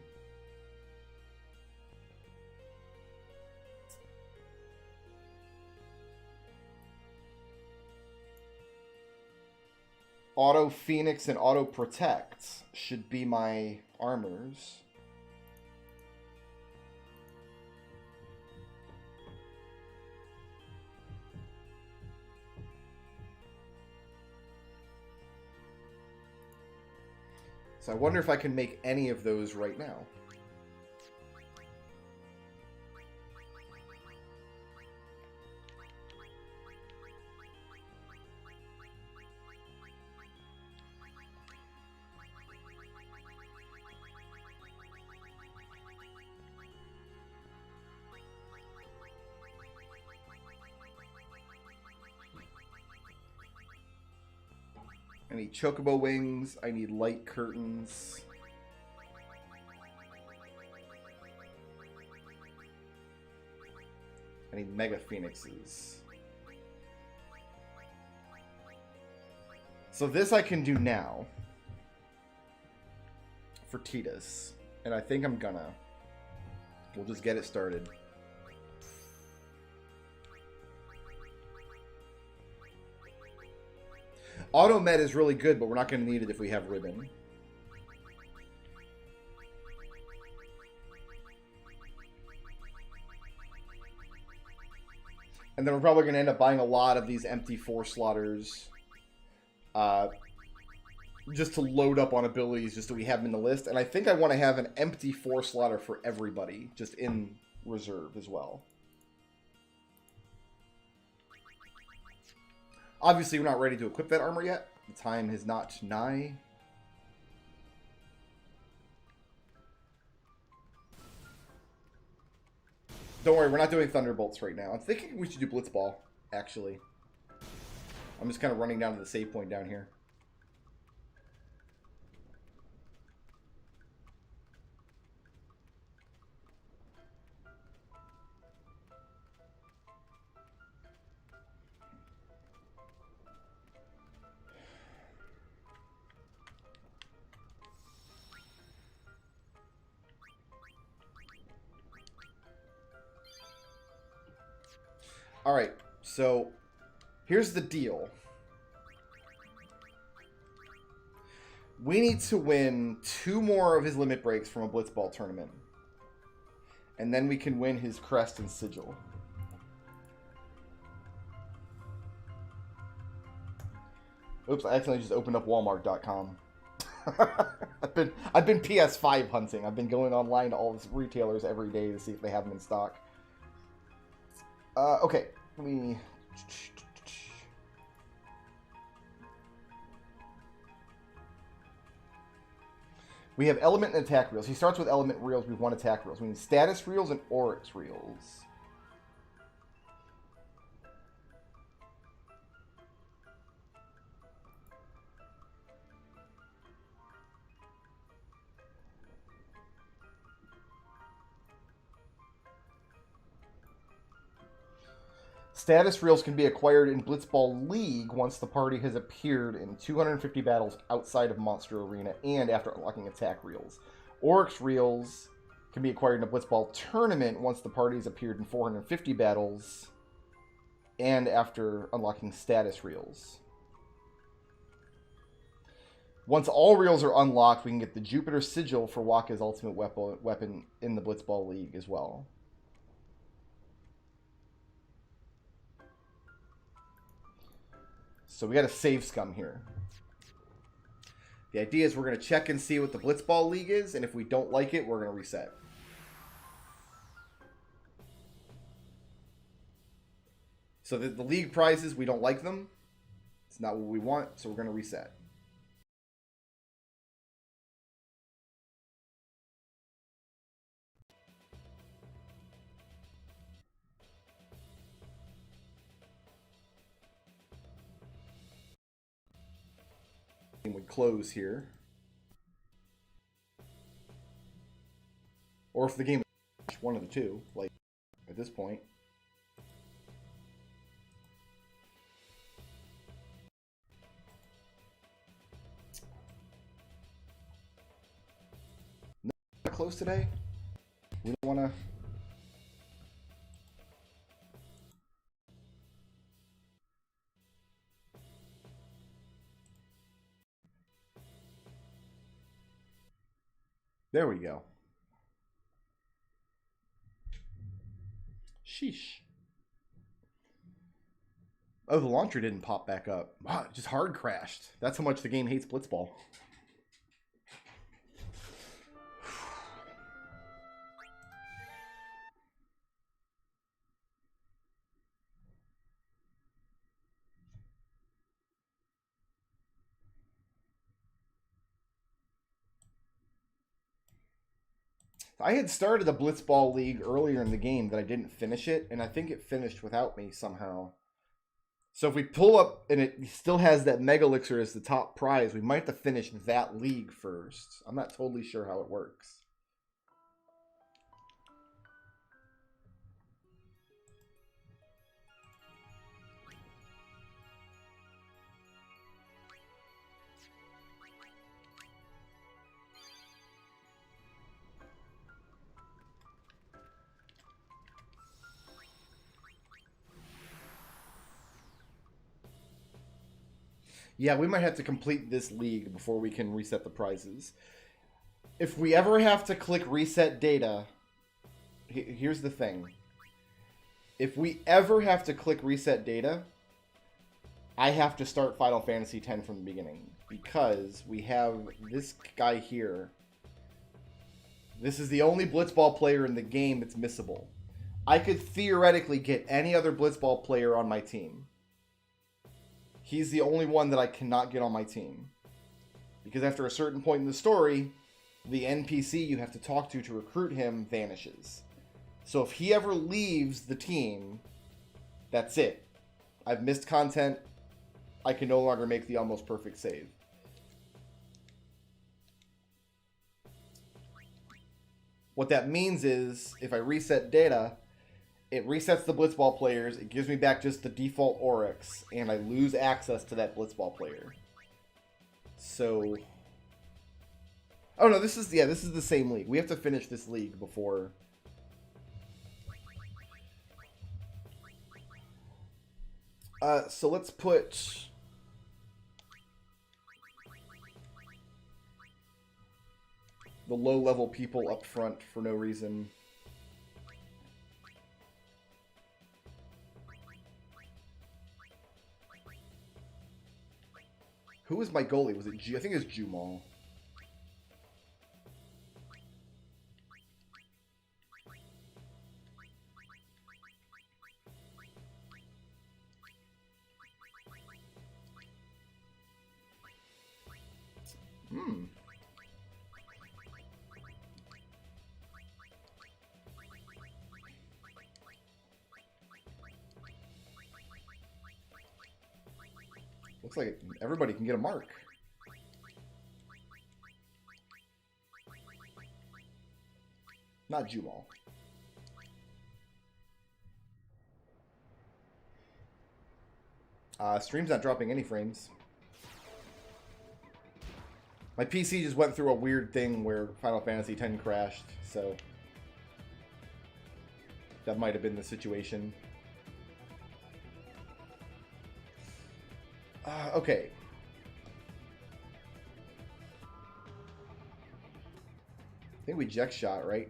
auto Phoenix and auto protect should be my armors. So I wonder if I can make any of those right now. I need chocobo wings. I need light curtains. I need mega phoenixes. So this I can do now for Titus. And I think I'm gonna. We'll just get it started. Auto med is really good, but we're not going to need it if we have ribbon. And then we're probably going to end up buying a lot of these empty 4-slotters. Just to load up on abilities, just so we have them in the list. And I think I want to have an empty 4-slotter for everybody, just in reserve as well. Obviously, we're not ready to equip that armor yet. The time is not nigh. Don't worry, we're not doing Thunderbolts right now. I'm thinking we should do Blitzball, actually. I'm just kind of running down to the save point down here. Alright, so here's the deal. We need to win 2 more of his limit breaks from a Blitzball tournament. And then we can win his crest and sigil. Oops, I accidentally just opened up Walmart.com. I've been PS5 hunting. I've been going online to all these retailers every day to see if they have them in stock. Okay, let me... We have element and attack reels. He starts with element reels. We have 1 attack reels. We need status reels and oryx reels. Status reels can be acquired in Blitzball League once the party has appeared in 250 battles outside of Monster Arena and after unlocking attack reels. Oryx reels can be acquired in a Blitzball tournament once the party has appeared in 450 battles and after unlocking status reels. Once all reels are unlocked, we can get the Jupiter Sigil for Waka's ultimate weapon in the Blitzball League as well. So we got a save scum here. The idea is we're going to check and see what the Blitzball League is, and if we don't like it, we're going to reset. So the league prizes, we don't like them. It's not what we want, so we're going to reset. Would close here, or if the game is one of the two, like at this point. Not close today. We don't want to. There we go. Sheesh. Oh, the launcher didn't pop back up. Wow, it just hard crashed. That's how much the game hates Blitzball. I had started a Blitzball League earlier in the game that I didn't finish it, and I think it finished without me somehow. So if we pull up and it still has that Mega Elixir as the top prize, we might have to finish that league first. I'm not totally sure how it works. Yeah, we might have to complete this league before we can reset the prizes. If we ever have to click reset data, here's the thing. If we ever have to click reset data, I have to start Final Fantasy X from the beginning. Because we have this guy here. This is the only Blitzball player in the game that's missable. I could theoretically get any other Blitzball player on my team. he's the only one that I cannot get on my team. Because after a certain point in the story, the NPC you have to talk to recruit him vanishes. So if he ever leaves the team, that's it. I've missed content. I can no longer make the almost perfect save. What that means is, if I reset data, it resets the blitzball players, it gives me back just the default Oryx, and I lose access to that blitzball player. So... Oh no, this is the same league. We have to finish this league before... so let's put... the low-level people up front for no reason. Who was my goalie? Was it I think it was Jumal. Looks like everybody can get a mark. Not Jumal. Stream's not dropping any frames. My PC just went through a weird thing where Final Fantasy X crashed, so that might have been the situation. Okay. I think we Jex shot, right?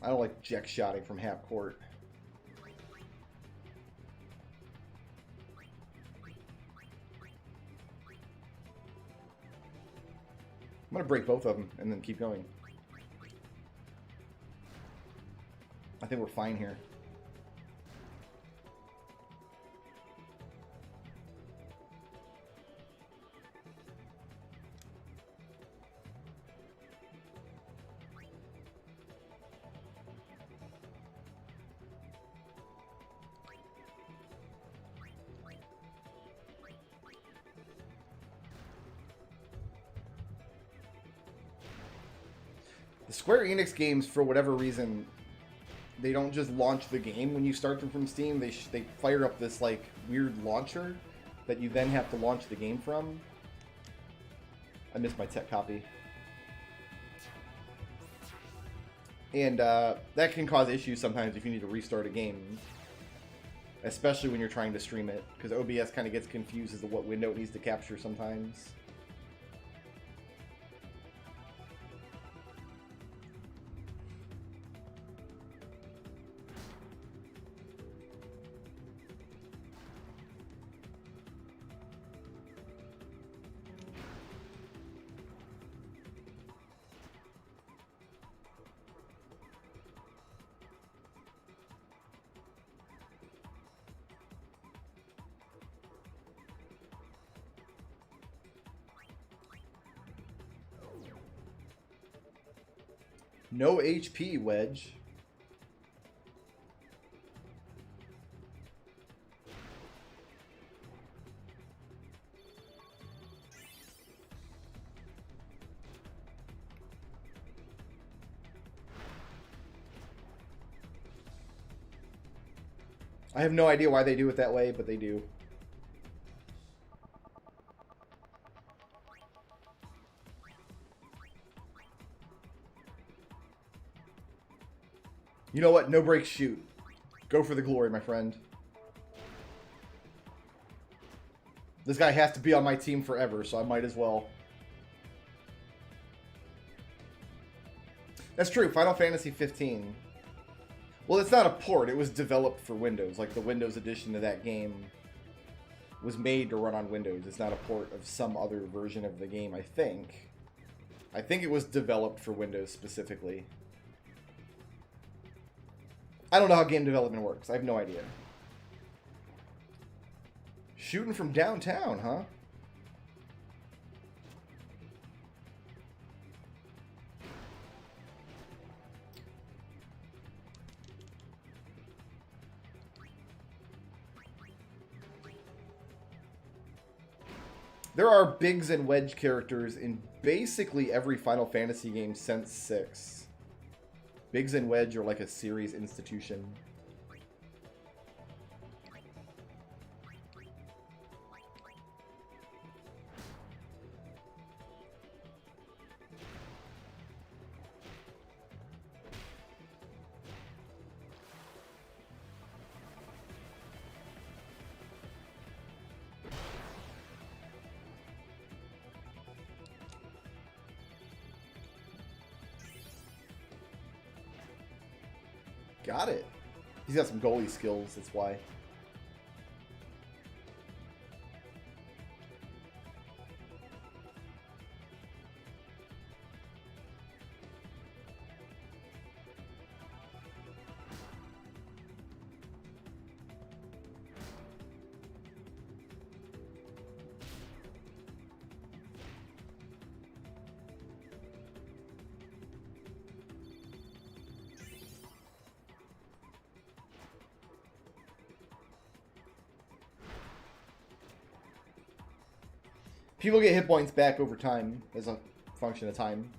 I don't like Jex shotting from half court. I'm gonna break both of them and then keep going. I think we're fine here. The Square Enix games, for whatever reason, they don't just launch the game when you start them from Steam. They fire up this like weird launcher that you then have to launch the game from. I missed my tech copy. And that can cause issues sometimes if you need to restart a game. Especially when you're trying to stream it, because OBS kind of gets confused as to what window it needs to capture sometimes. No HP, Wedge. I have no idea why they do it that way, but they do. You know what? No break, shoot. Go for the glory, my friend. This guy has to be on my team forever, so I might as well. That's true. Final Fantasy 15. Well, it's not a port. It was developed for Windows. Like, the Windows edition of that game was made to run on Windows. It's not a port of some other version of the game, I think. I think it was developed for Windows specifically. I don't know how game development works. I have no idea. Shooting from downtown, huh? There are Biggs and Wedge characters in basically every Final Fantasy game since 6. Biggs and Wedge are like a series institution. Got it. He's got some goalie skills, that's why. People get hit points back over time as a function of time.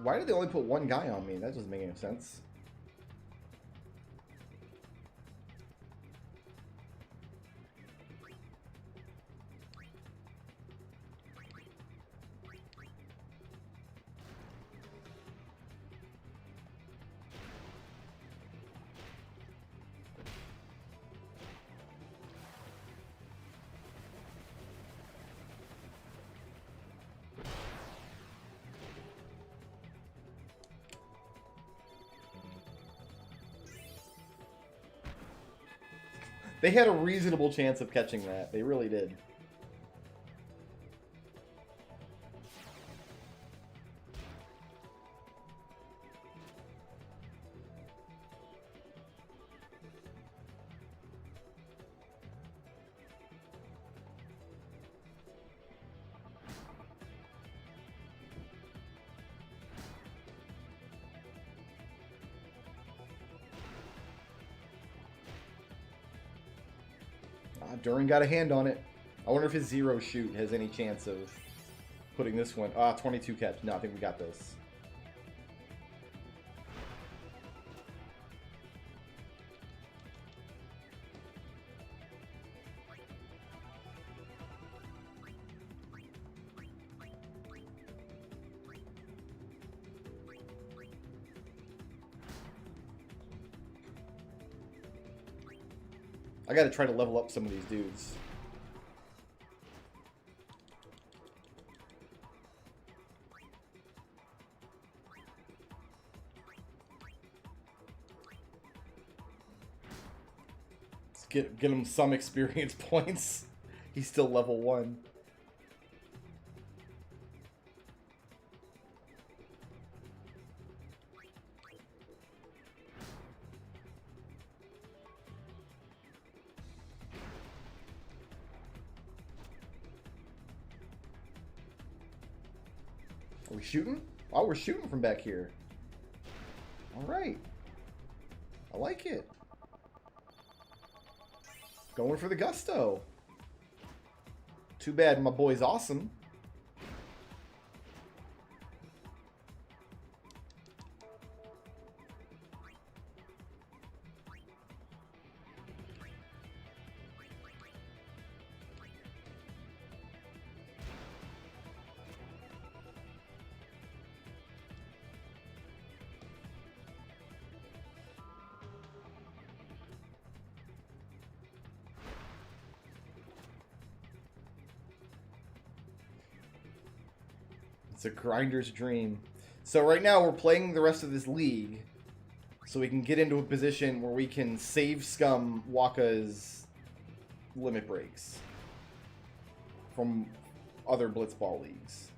Why did they only put one guy on me? That doesn't make any sense. They had a reasonable chance of catching that. They really did. Durin got a hand on it. I wonder if his zero shoot has any chance of putting this one. 22 catch. No, I think we got this. I gotta try to level up some of these dudes. Let's get him some experience points. He's still level 1. Are we shooting? Oh, we're shooting from back here. Alright. I like it. Going for the gusto. Too bad my boy's awesome. It's a grinder's dream. So right now we're playing the rest of this league so we can get into a position where we can save scum Waka's limit breaks from other blitzball leagues.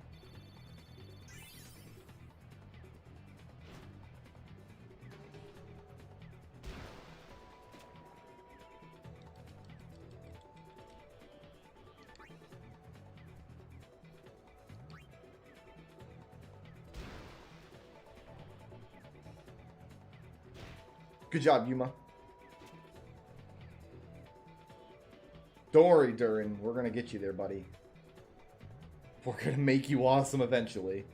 Good job, Yuma. Don't worry, Durin. We're gonna get you there, buddy. We're gonna make you awesome eventually.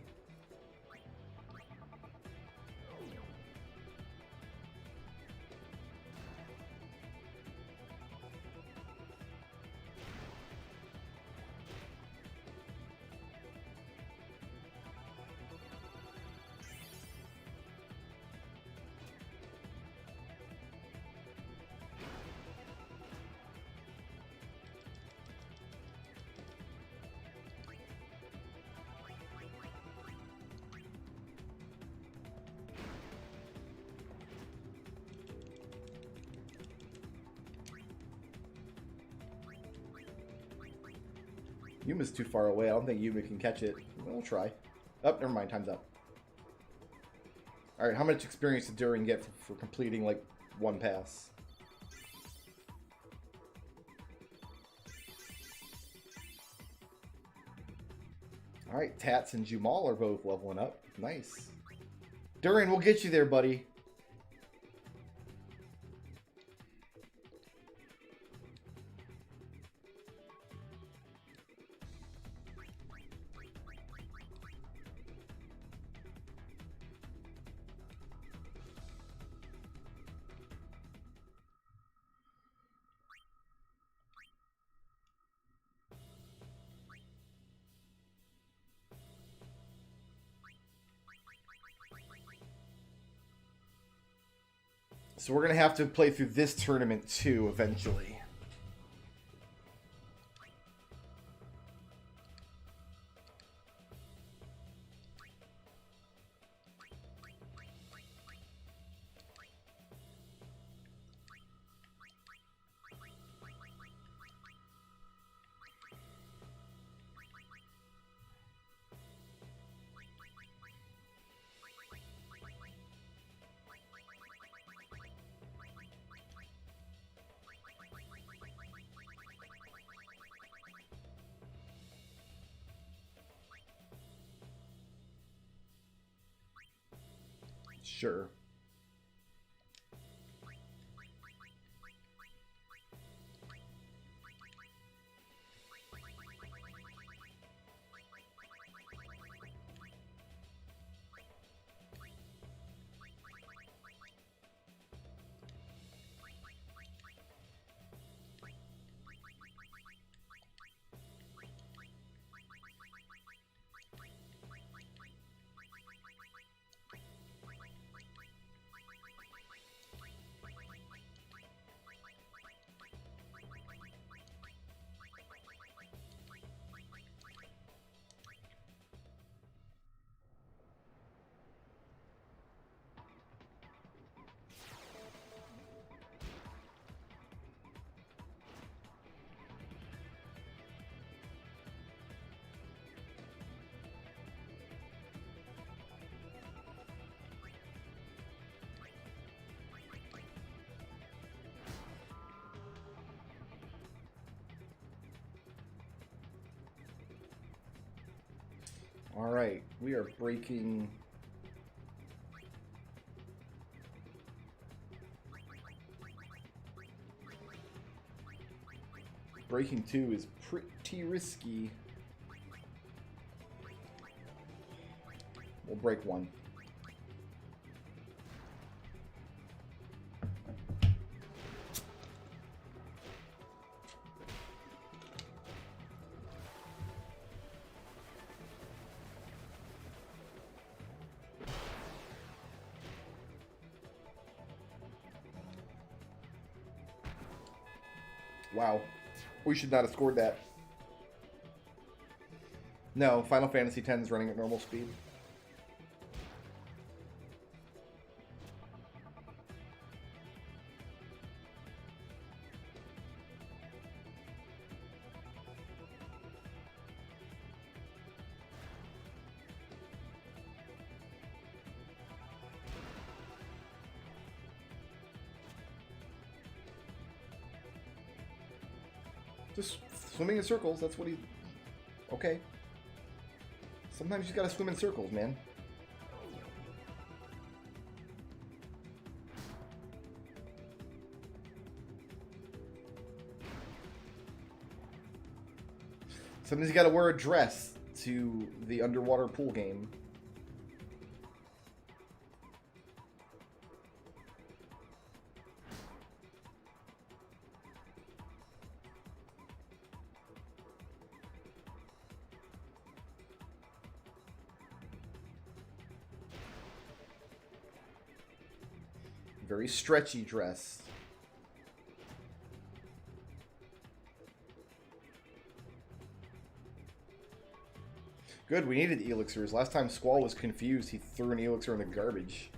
Yuma's too far away. I don't think Yuma can catch it. We'll try. Oh, never mind. Time's up. Alright, how much experience did Durin get for completing, like, one pass? Alright, Tats and Jumal are both leveling up. Nice. Durin, we'll get you there, buddy. So we're going to have to play through this tournament too, eventually. Sure. All right, we are breaking. Breaking 2 is pretty risky. We'll break 1. Wow. We should not have scored that. No, Final Fantasy X is running at normal speed. Just swimming in circles, that's what he... Okay. Sometimes you gotta swim in circles, man. Sometimes you gotta wear a dress to the underwater pool game. Very stretchy dress. Good, we needed elixirs. Last time Squall was confused, he threw an elixir in the garbage.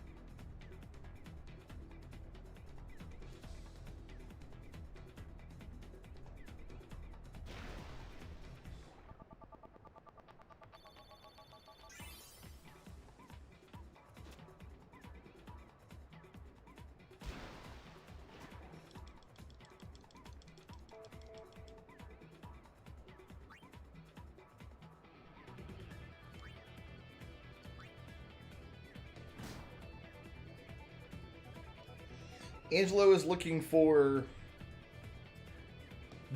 Angelo is looking for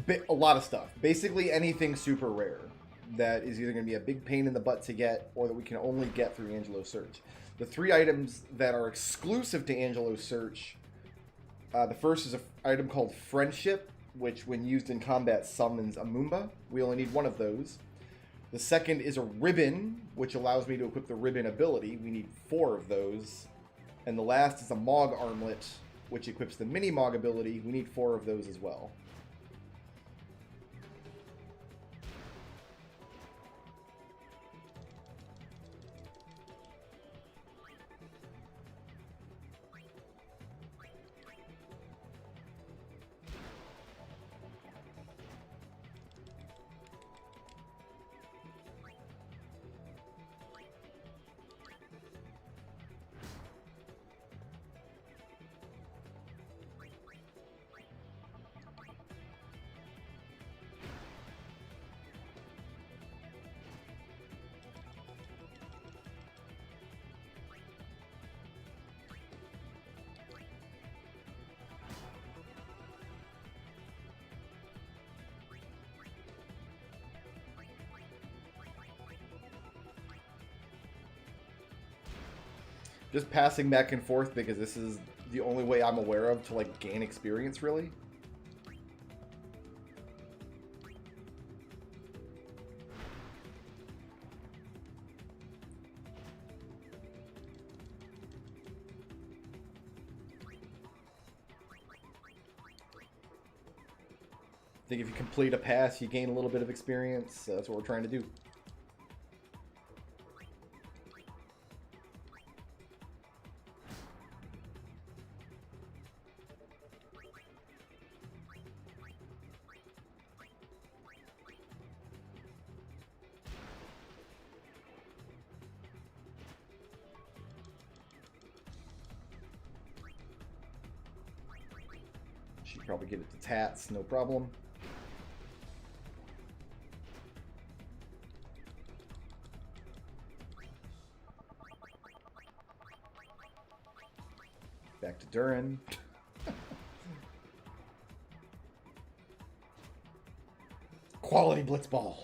a lot of stuff. Basically anything super rare that is either going to be a big pain in the butt to get or that we can only get through Angelo's search. The 3 items that are exclusive to Angelo's search, the first is an item called Friendship, which when used in combat summons a Moomba. We only need 1 of those. The second is a Ribbon, which allows me to equip the Ribbon ability. We need 4 of those. And the last is a Mog Armlet, which equips the Mini-Mog ability. We need 4 of those as well. Just passing back and forth because this is the only way I'm aware of to, like, gain experience, really. I think if you complete a pass, you gain a little bit of experience. So that's what we're trying to do. She'd probably give it to Tats, no problem. Back to Durin. Quality blitzball.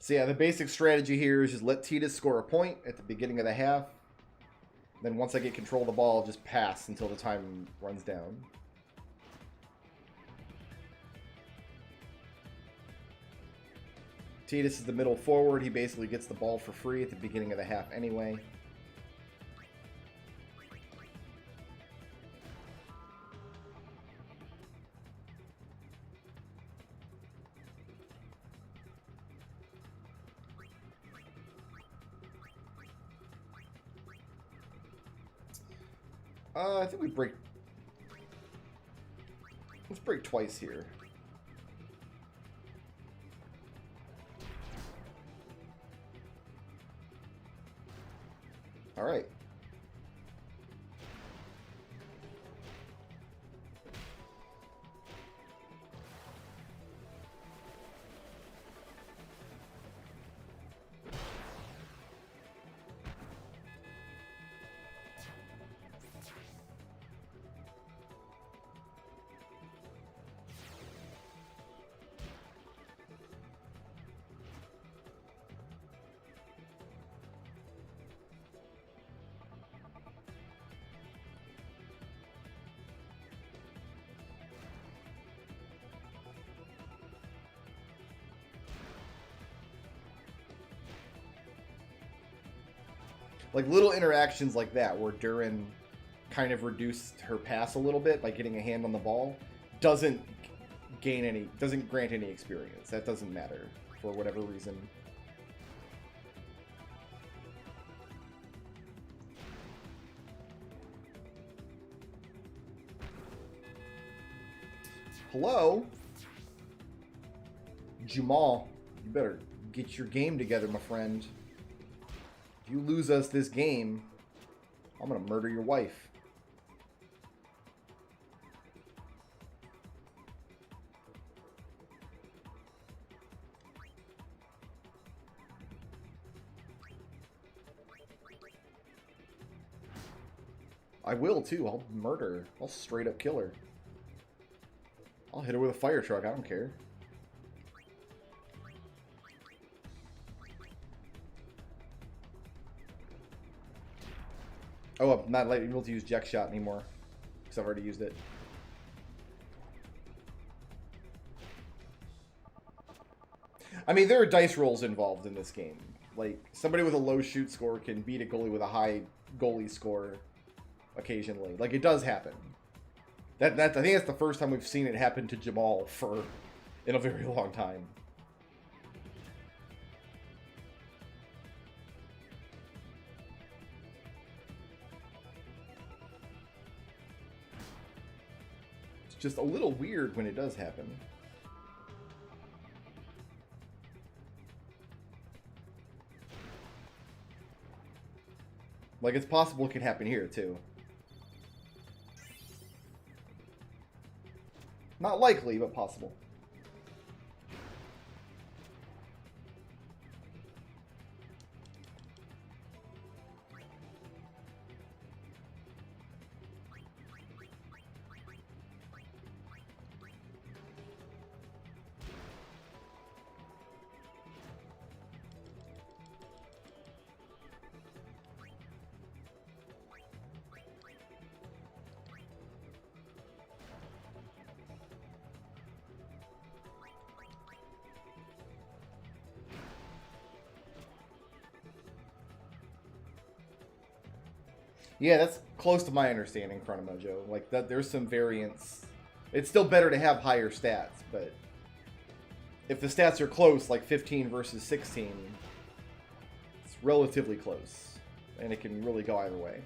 So yeah, the basic strategy here is just let Titus score a point at the beginning of the half. Then once I get control of the ball, just pass until the time runs down. Titus is the middle forward. He basically gets the ball for free at the beginning of the half anyway. I think we break... Let's break twice here. All right. Like little interactions like that where Duran kind of reduced her pass a little bit by getting a hand on the ball doesn't grant any experience. That doesn't matter for whatever reason. Hello? Jamal, you better get your game together, my friend. If you lose us this game, I'm gonna murder your wife. I will too. I'll murder her. I'll straight up kill her. I'll hit her with a fire truck. I don't care. Oh, I'm not able to use Jack Shot anymore because I've already used it. I mean, there are dice rolls involved in this game. Like, somebody with a low shoot score can beat a goalie with a high goalie score occasionally. Like, it does happen. I think that's the first time we've seen it happen to Jamal in a very long time. It's just a little weird when it does happen. Like, it's possible it could happen here, too. Not likely, but possible. Yeah, that's close to my understanding, Chronomojo. Like, that, there's some variance. It's still better to have higher stats, but if the stats are close, like 15 versus 16, it's relatively close, and it can really go either way.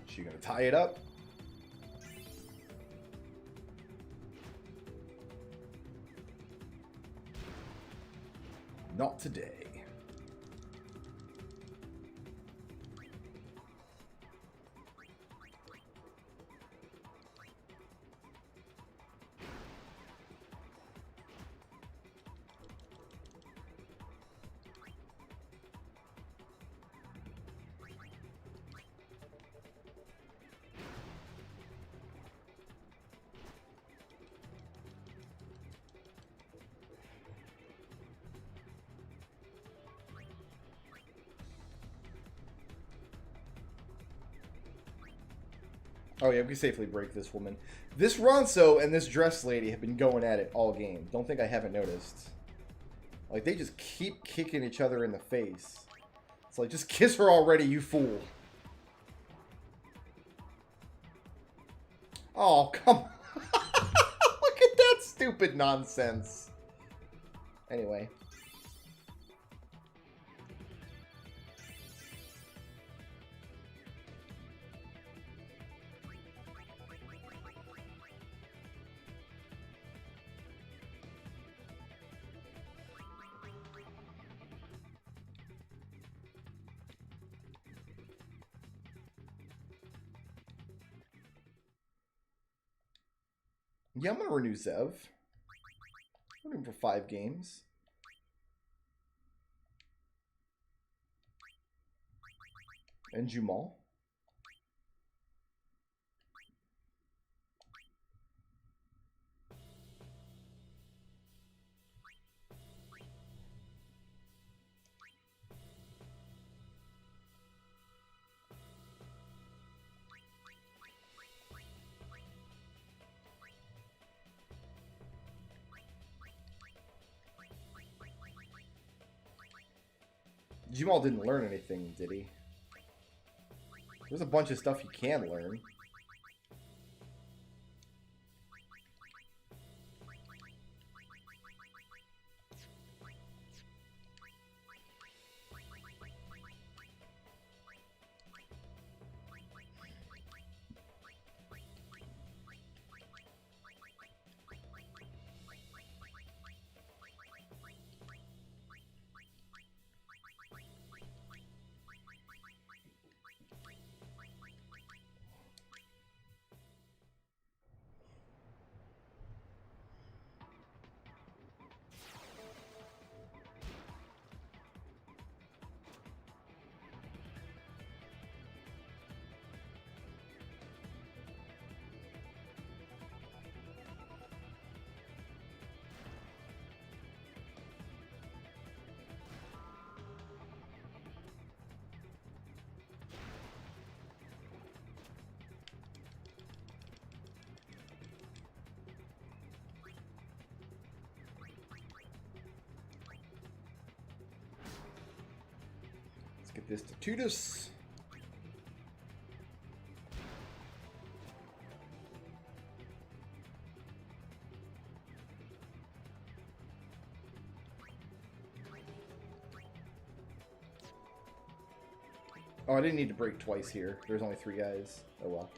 She gonna tie it up? Not today. Oh yeah, we can safely break this woman. This Ronso and this dress lady have been going at it all game. Don't think I haven't noticed. Like, they just keep kicking each other in the face. It's like, just kiss her already, you fool. Oh, come on. Look at that stupid nonsense. Anyway. Yeah, I'm going to renew Zev. I'm renew for 5 games. And Jumal. Jumal didn't learn anything, did he? There's a bunch of stuff you can learn. Get this to Tutus. Oh, I didn't need to break twice here. There's only 3 guys. Oh well.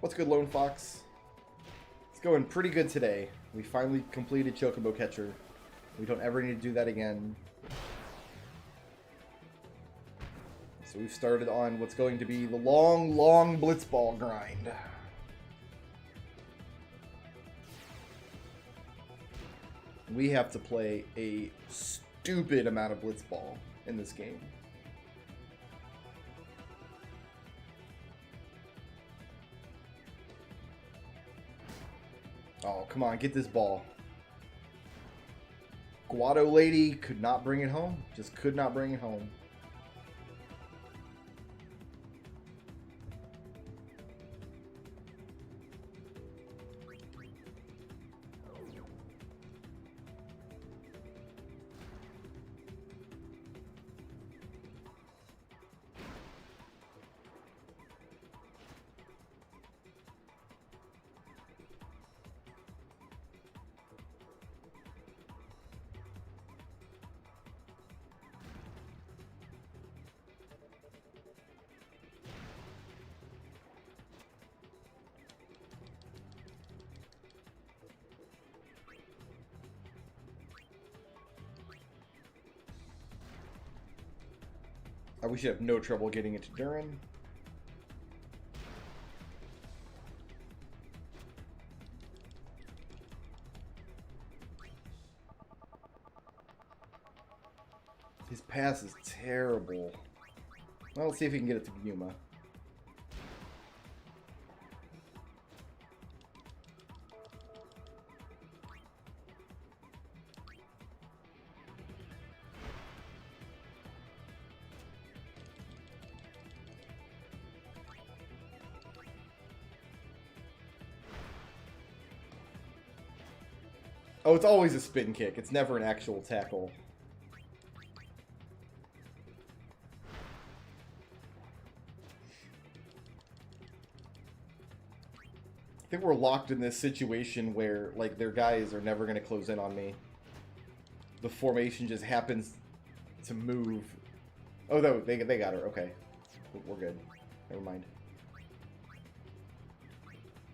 What's good, Lone Fox? Going pretty good today. We finally completed Chocobo Catcher. We don't ever need to do that again. So we've started on what's going to be the long, long blitzball grind. We have to play a stupid amount of blitzball in this game. Oh, come on, get this ball. Guado lady could not bring it home. Just could not bring it home. We should have no trouble getting into Durin. His pass is terrible. Well, let's see if we can get it to Yuma. Oh, it's always a spin kick. It's never an actual tackle. I think we're locked in this situation where, like, their guys are never going to close in on me. The formation just happens to move. Oh, no, they got her. Okay. We're good. Never mind.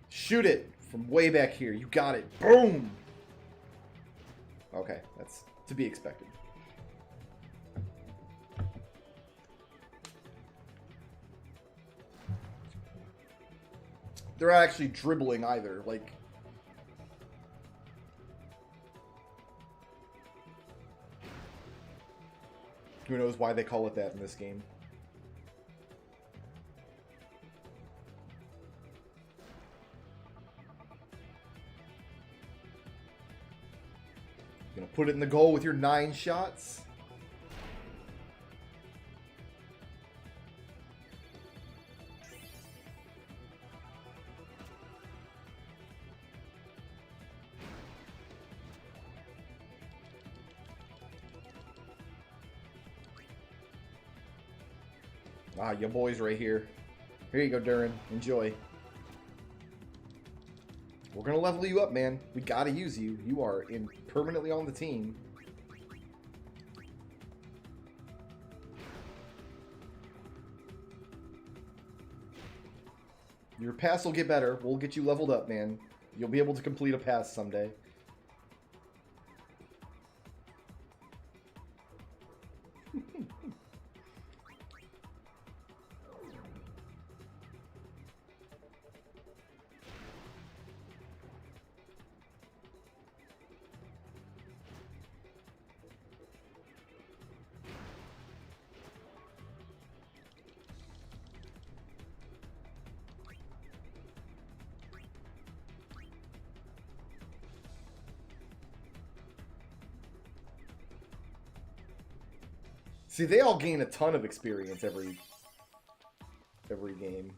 Shoot it from way back here. You got it. Boom! Okay, that's to be expected. They're not actually dribbling either. Like, who knows why they call it that in this game? Gonna put it in the goal with your 9 shots? Ah, your boy's right here. Here you go, Durin. Enjoy. We're gonna level you up, man. We gotta use you. You are permanently on the team. Your pass will get better. We'll get you leveled up, man. You'll be able to complete a pass someday. See, they all gain a ton of experience every game.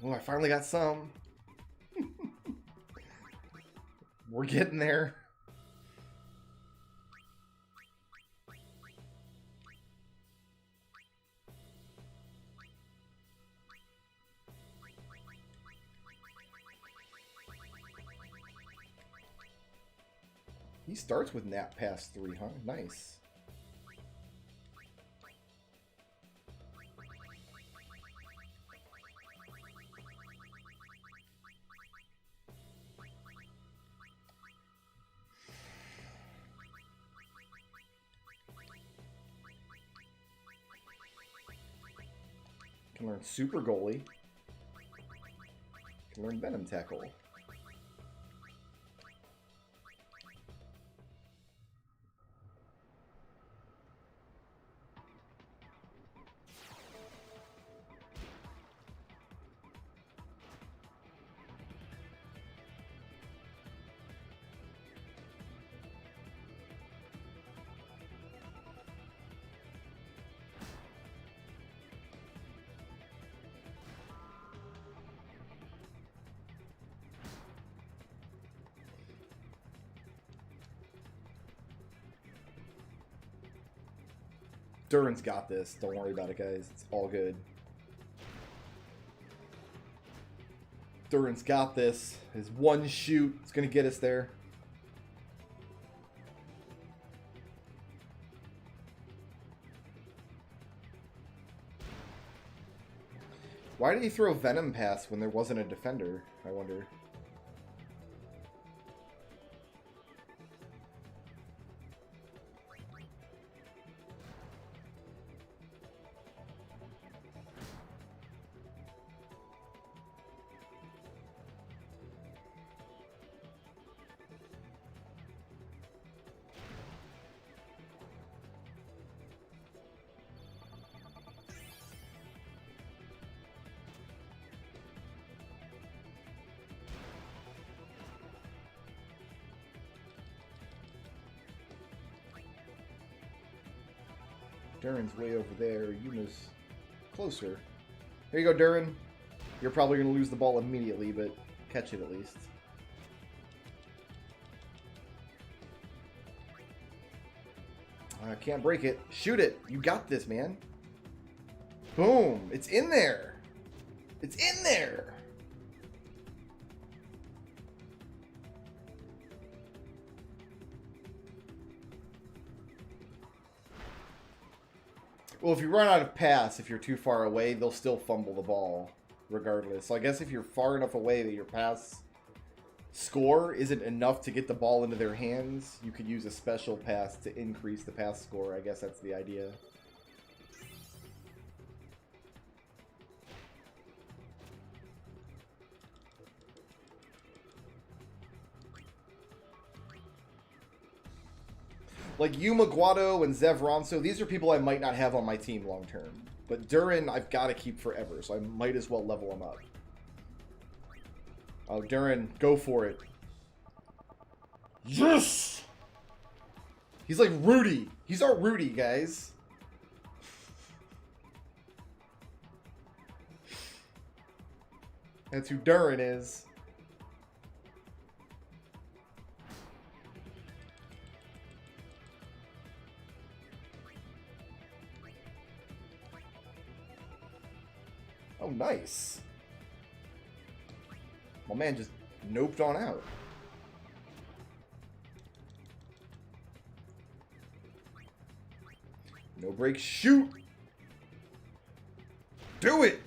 Oh, I finally got some. We're getting there. He starts with nap past 3, huh? Nice. Can learn Super Goalie. Can learn Venom Tackle. Durin's got this. Don't worry about it, guys. It's all good. Durin's got this. His one shoot is going to get us there. Why did he throw Venom Pass when there wasn't a defender, I wonder? Durin's way over there. Yuma's closer. Here you go, Durin. You're probably going to lose the ball immediately, but catch it at least. I can't break it. Shoot it. You got this, man. Boom. It's in there. It's in there. Well, if you run out of pass, if you're too far away, they'll still fumble the ball regardless. So I guess if you're far enough away that your pass score isn't enough to get the ball into their hands, you could use a special pass to increase the pass score. I guess that's the idea. Like Yuma Guado and Zev Ronso, these are people I might not have on my team long term. But Durin, I've got to keep forever, so I might as well level him up. Oh, Durin, go for it. Yes! He's like Rudy. He's our Rudy, guys. That's who Durin is. Oh, nice. My man just noped on out. No break, shoot! Do it!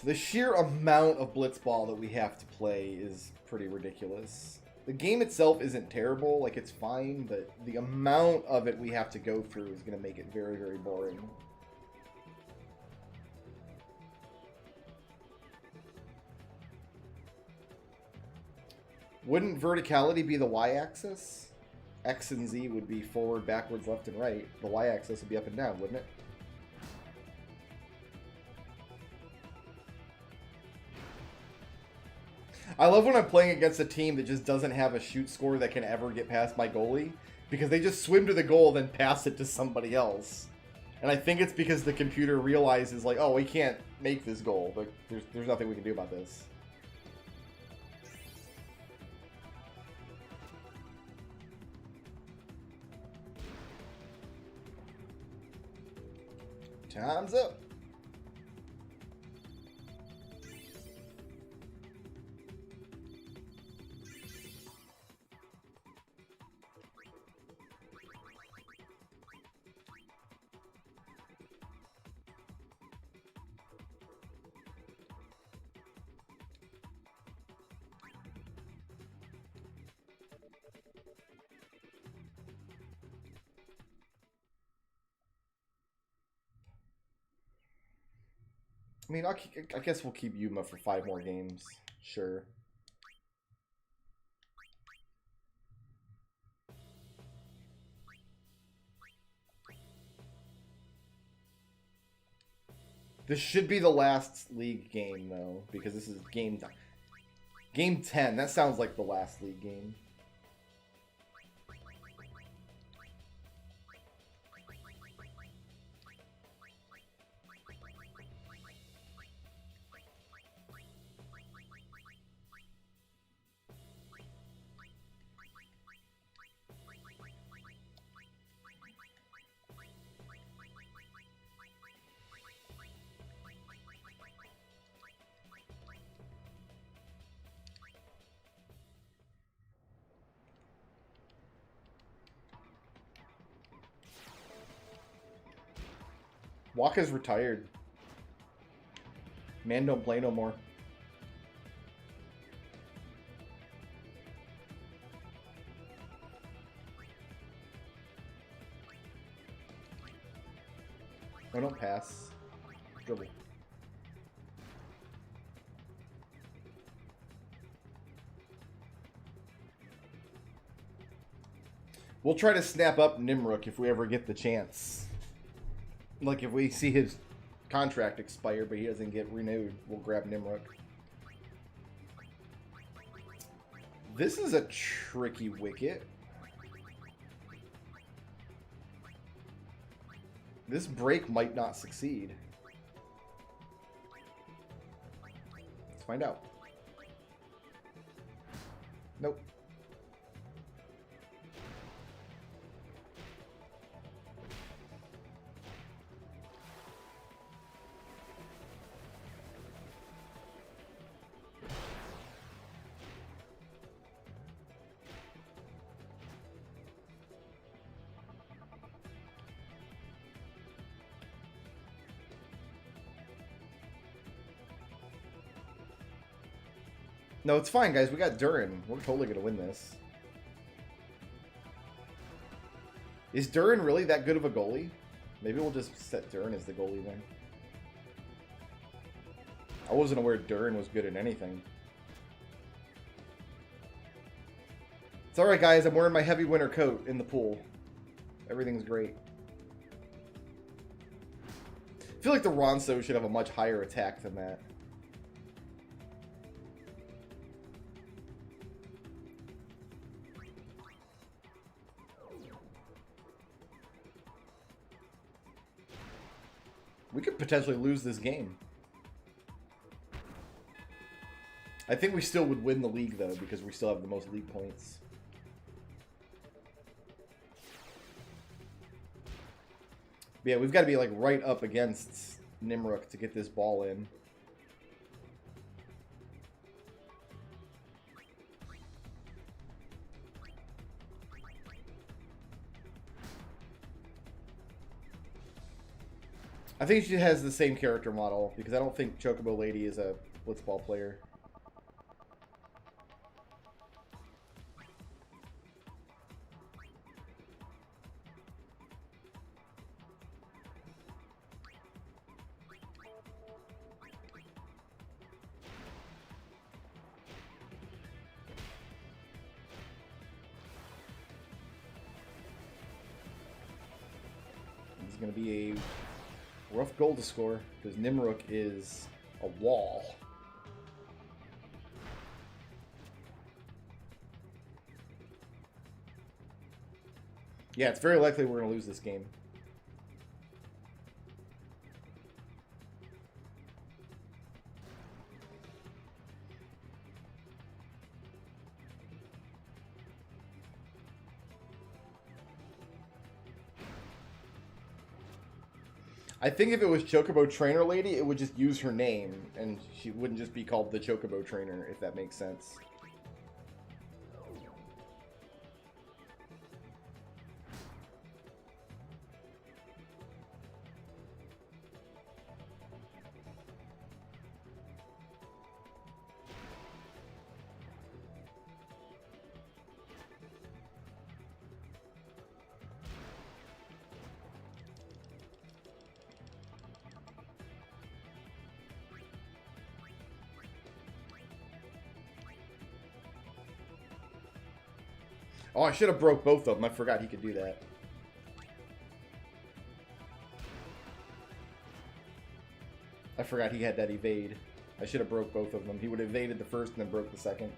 The sheer amount of blitzball that we have to play is pretty ridiculous. The game itself isn't terrible, like it's fine, but the amount of it we have to go through is going to make it very, very boring. Wouldn't verticality be the y-axis? X and Z would be forward, backwards, left, and right. The y-axis would be up and down, wouldn't it? I love when I'm playing against a team that just doesn't have a shoot score that can ever get past my goalie, because they just swim to the goal, then pass it to somebody else. And I think it's because the computer realizes, like, oh, we can't make this goal, but there's nothing we can do about this. Time's up. I mean, I guess we'll keep Yuma for 5 more games. Sure. This should be the last league game, though, because this is game 10. That sounds like the last league game. Waka's retired. Man don't play no more. Oh, don't pass. Dribble. We'll try to snap up Nimruk if we ever get the chance. Like, if we see his contract expire, but he doesn't get renewed, we'll grab Nimruk. This is a tricky wicket. This break might not succeed. Let's find out. Nope. No, it's fine, guys. We got Duran. We're totally going to win this. Is Duran really that good of a goalie? Maybe we'll just set Duran as the goalie then. I wasn't aware Duran was good at anything. It's alright, guys. I'm wearing my heavy winter coat in the pool. Everything's great. I feel like the Ronso should have a much higher attack than that. We could potentially lose this game. I think we still would win the league, though, because we still have the most league points. But yeah, we've got to be like right up against Nimruk to get this ball in. I think she has the same character model, because I don't think Chocobo Lady is a blitzball player. This is going to be a rough goal to score, because Nimruk is a wall. Yeah, it's very likely we're going to lose this game. I think if it was Chocobo Trainer Lady, it would just use her name, and she wouldn't just be called the Chocobo Trainer, if that makes sense. Oh, I should have broke both of them. I forgot he could do that. I forgot he had that evade. I should have broke both of them. He would have evaded the first and then broke the second.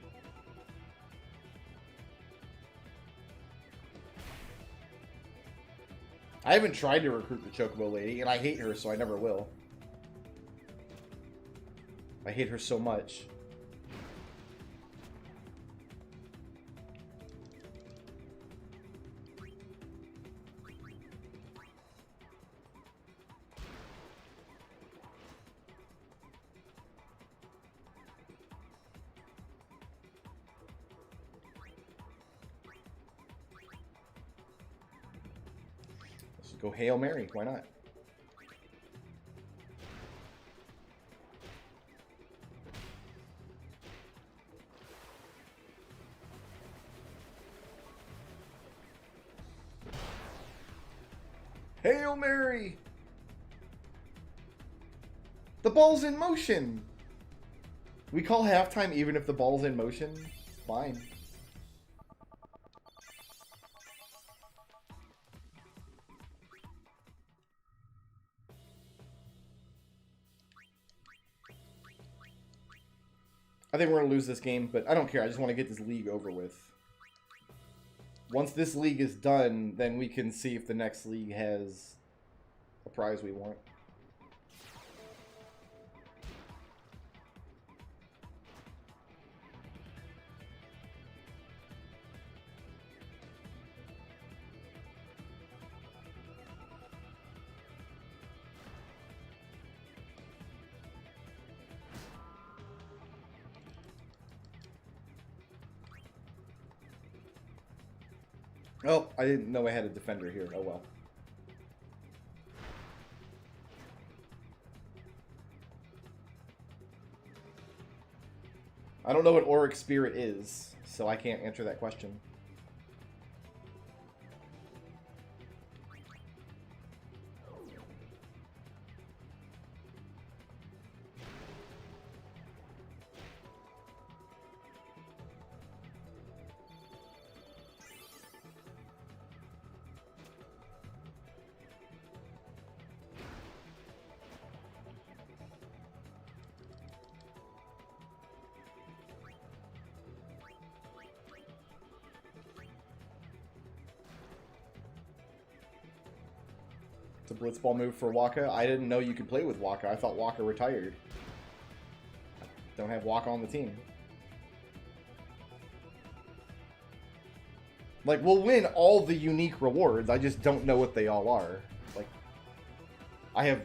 I haven't tried to recruit the Chocobo Lady, and I hate her, so I never will. I hate her so much. Go Hail Mary, why not? Hail Mary! The ball's in motion! We call halftime even if the ball's in motion? Fine. I think we're going to lose this game, but I don't care. I just want to get this league over with. Once this league is done, then we can see if the next league has a prize we want. Oh, I didn't know I had a defender here. Oh well. I don't know what Auric Spirit is, so I can't answer that question. It's a blitzball move for Waka. I didn't know you could play with Waka. I thought Waka retired. Don't have Waka on the team. Like, we'll win all the unique rewards. I just don't know what they all are. Like, I have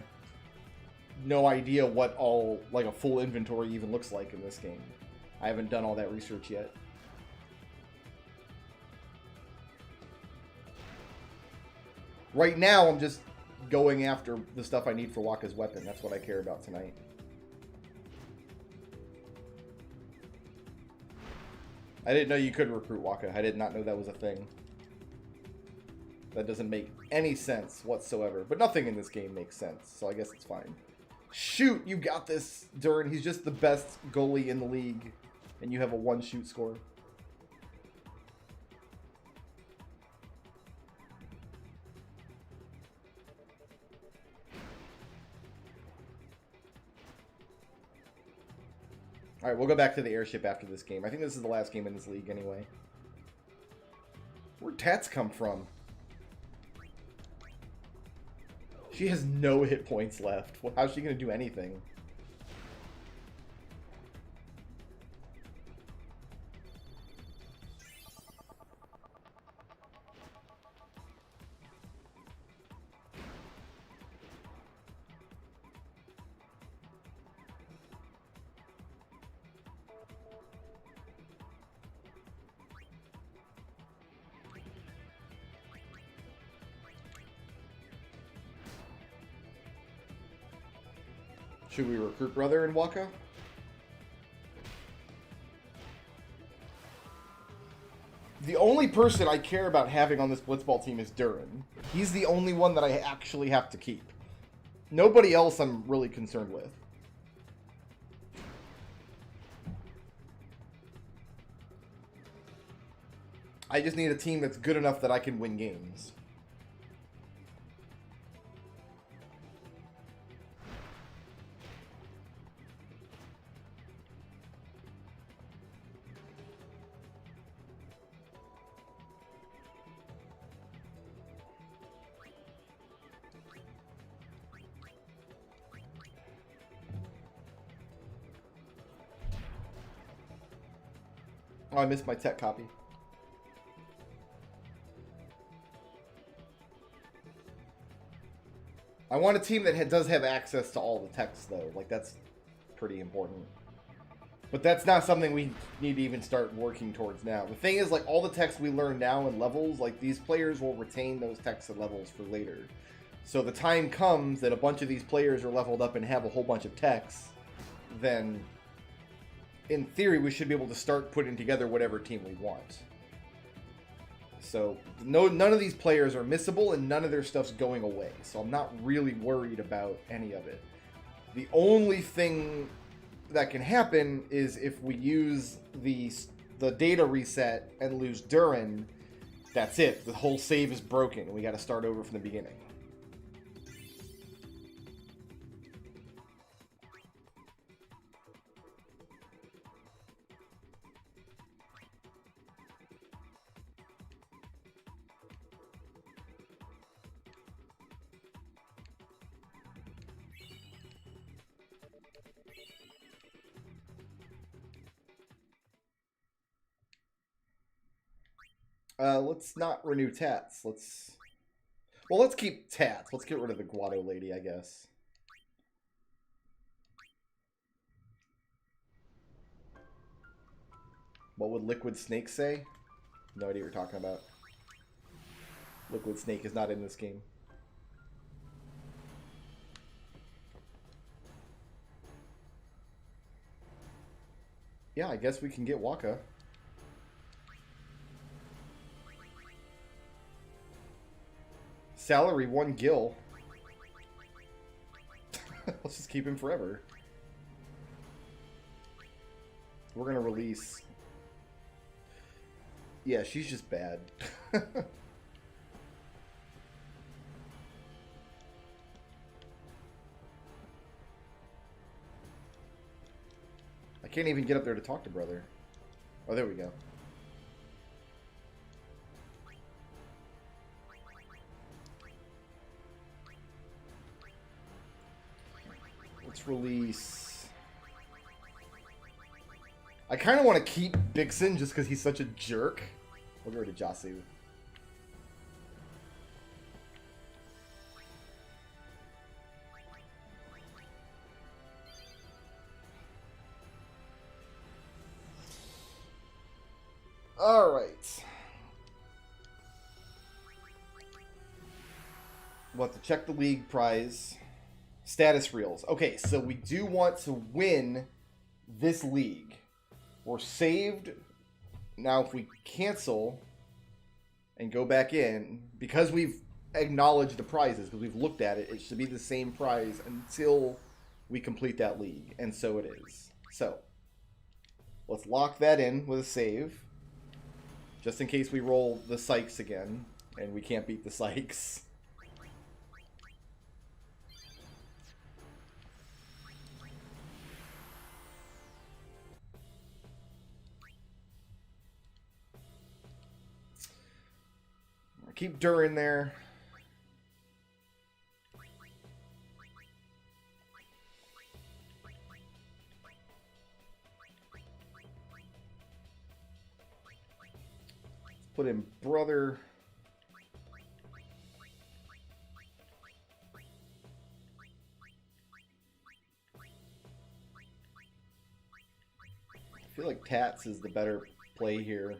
no idea what all, like, a full inventory even looks like in this game. I haven't done all that research yet. Right now, I'm just going after the stuff I need for Waka's weapon. That's what I care about tonight. I didn't know you could recruit Waka. I did not know that was a thing. That doesn't make any sense whatsoever. But nothing in this game makes sense, so I guess it's fine. Shoot, you got this, Durin. He's just the best goalie in the league, and you have a 1-shoot score. Alright, we'll go back to the airship after this game. I think this is the last game in this league anyway. Where'd Tats come from? She has no hit points left. How's she going to do anything? Should we recruit Brother and Waka? The only person I care about having on this blitzball team is Durin. He's the only one that I actually have to keep. Nobody else I'm really concerned with. I just need a team that's good enough that I can win games. Oh, I missed my tech copy. I want a team that does have access to all the text, though. Like, that's pretty important. But that's not something we need to even start working towards now. The thing is, like, all the text we learn now in levels, like, these players will retain those texts and levels for later. So the time comes that a bunch of these players are leveled up and have a whole bunch of texts, then in theory, we should be able to start putting together whatever team we want. So, none of these players are missable, and none of their stuff's going away. So I'm not really worried about any of it. The only thing that can happen is if we use the data reset and lose Durin, that's it. The whole save is broken. We got to start over from the beginning. Let's not renew Tats. Well, let's keep Tats. Let's get rid of the Guado lady, I guess. What would Liquid Snake say? No idea what you're talking about. Liquid Snake is not in this game. Yeah, I guess we can get Waka. Salary 1 gil. Let's just keep him forever. We're gonna release. Yeah, she's just bad. I can't even get up there to talk to brother. Oh, there we go. Let's release... I kind of want to keep Bixen just because he's such a jerk. We'll get rid of Jasu. Alright. We'll have to check the league prize. Status reels. Okay, so we do want to win this league. We're saved. Now if we cancel and go back in, because we've acknowledged the prizes, because we've looked at it, it should be the same prize until we complete that league. And so it is. So, let's lock that in with a save. Just in case we roll the Sykes again, and we can't beat the Sykes. Keep Dur in there. Let's put in brother. I feel like Tats is the better play here.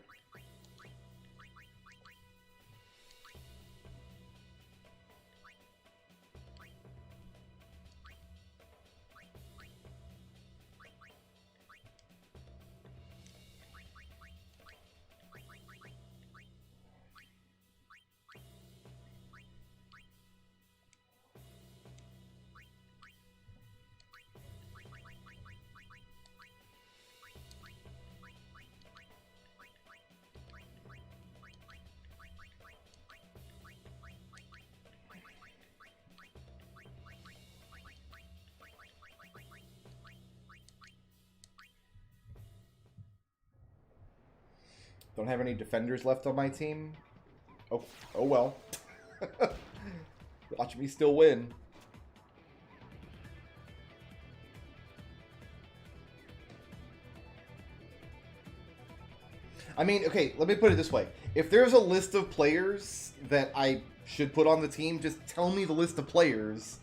Don't have any defenders left on my team. Oh well. Watch me still win. I mean, okay, let me put it this way. If there's a list of players that I should put on the team, just tell me the list of players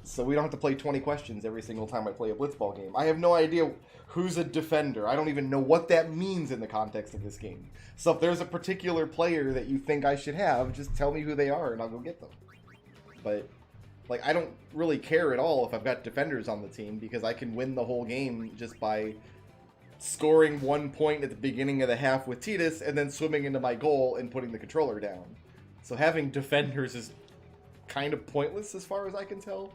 so we don't have to play 20 questions every single time I play a blitzball game. I have no idea who's a defender. I don't even know what that means in the context of this game. So if there's a particular player that you think I should have, just tell me who they are and I'll go get them. But, like, I don't really care at all if I've got defenders on the team because I can win the whole game just by scoring 1 point at the beginning of the half with Titus and then swimming into my goal and putting the controller down. So having defenders is kind of pointless as far as I can tell.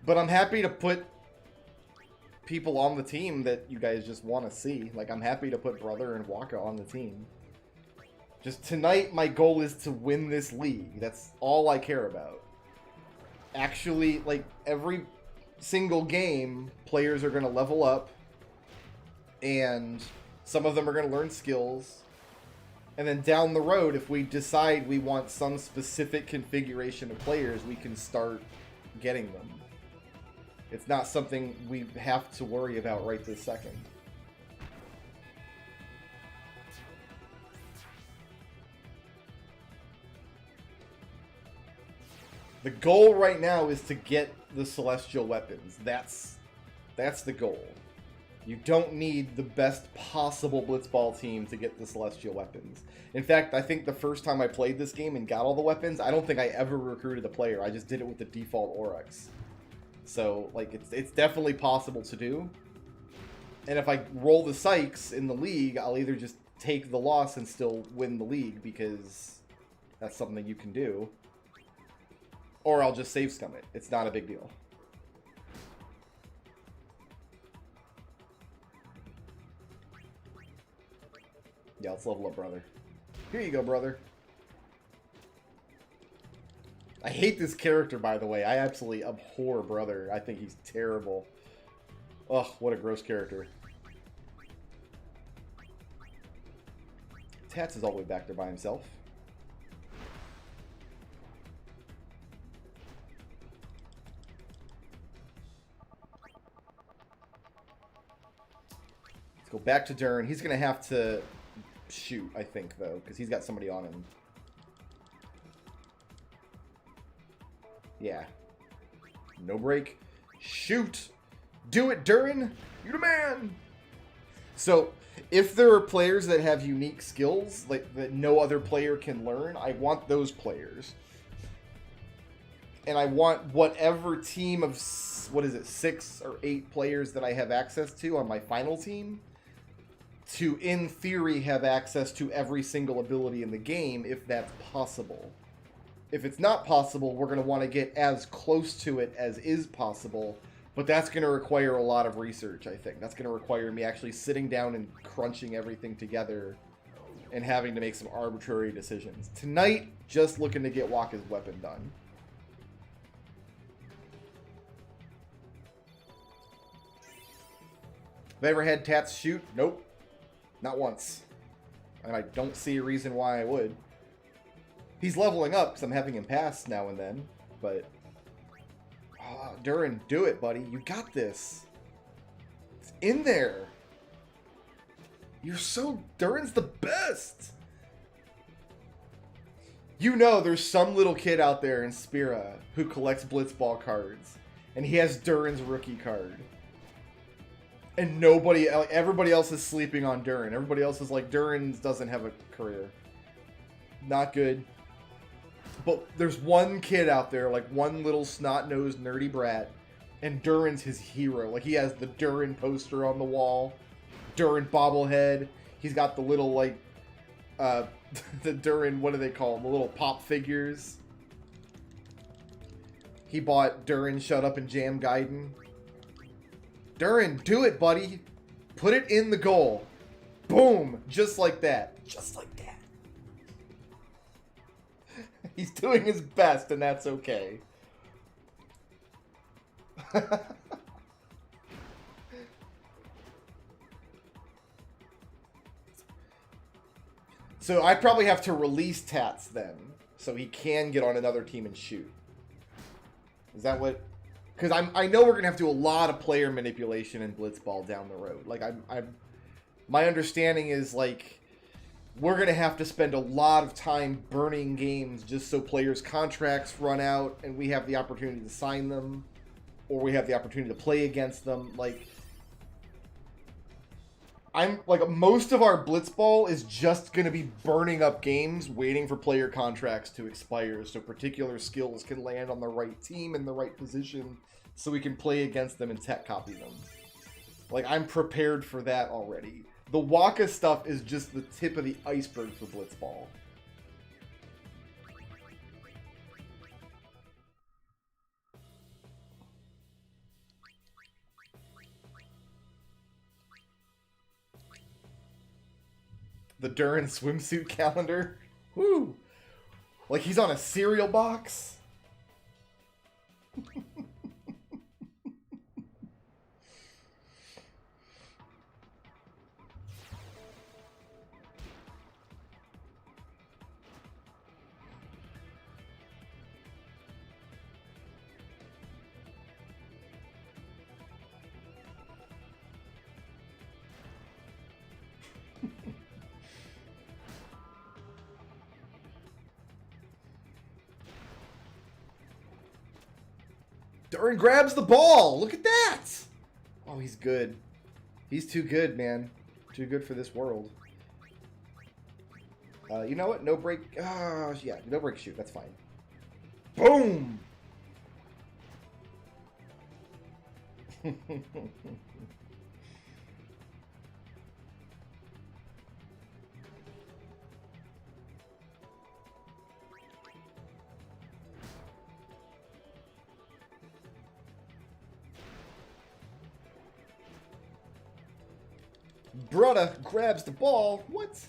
But I'm happy to put people on the team that you guys just want to see. Like, I'm happy to put Brother and Waka on the team. Just tonight, my goal is to win this league. That's all I care about. Actually, like, every single game, players are going to level up. And some of them are going to learn skills. And then down the road, if we decide we want some specific configuration of players, we can start getting them. It's not something we have to worry about right this second. The goal right now is to get the celestial weapons. That's the goal. You don't need the best possible blitzball team to get the celestial weapons. In fact, I think the first time I played this game and got all the weapons, I don't think I ever recruited a player. I just did it with the default Oryx. So, like, it's definitely possible to do. And if I roll the Sykes in the league, I'll either just take the loss and still win the league, because that's something that you can do. Or I'll just save scum it. It's not a big deal. Yeah, let's level up, brother. Here you go, brother. I hate this character, by the way. I absolutely abhor brother. I think he's terrible. Ugh, what a gross character. Tats is all the way back there by himself. Let's go back to Dern. He's going to have to shoot, I think, though, because he's got somebody on him. Yeah. No break. Shoot! Do it, Durin! You're the man! So, if there are players that have unique skills like that no other player can learn, I want those players. And I want whatever team of, what is it, 6 or 8 players that I have access to on my final team to, in theory, have access to every single ability in the game, if that's possible. If it's not possible, we're going to want to get as close to it as is possible, but that's going to require a lot of research, I think. That's going to require me actually sitting down and crunching everything together and having to make some arbitrary decisions. Tonight, just looking to get Waka's weapon done. Have I ever had Tats shoot? Nope. Not once. And I don't see a reason why I would. He's leveling up because I'm having him pass now and then, but... Oh, Durin, do it, buddy. You got this. It's in there. You're so... Durin's the best! You know there's some little kid out there in Spira who collects blitzball cards, and he has Durin's rookie card. And nobody, everybody else is sleeping on Durin. Everybody else is like, Durin doesn't have a career. Not good. But there's one kid out there, like one little snot-nosed nerdy brat, and Durin's his hero. Like, he has the Durin poster on the wall, Durin bobblehead. He's got the little, like, the Durin, what do they call them? The little pop figures. He bought Durin Shut Up and Jam Gaiden. Durin, do it, buddy. Put it in the goal. Boom. Just like that. Just like that. He's doing his best, and that's okay. So I probably have to release Tats then, so he can get on another team and shoot. Is that what... Because I know we're going to have to do a lot of player manipulation in blitzball down the road. Like, my understanding is, like, we're going to have to spend a lot of time burning games just so players' contracts run out and we have the opportunity to sign them, or we have the opportunity to play against them. Like, most of our blitzball is just going to be burning up games, waiting for player contracts to expire so particular skills can land on the right team in the right position so we can play against them and tech copy them. Like, I'm prepared for that already. The Waka stuff is just the tip of the iceberg for blitzball. The Durin swimsuit calendar. Woo! Like he's on a cereal box. Durin grabs the ball. Look at that. Oh, he's good. He's too good, man. Too good for this world. You know what? No break. Yeah, no break shoot. That's fine. Boom. Brother grabs the ball. What?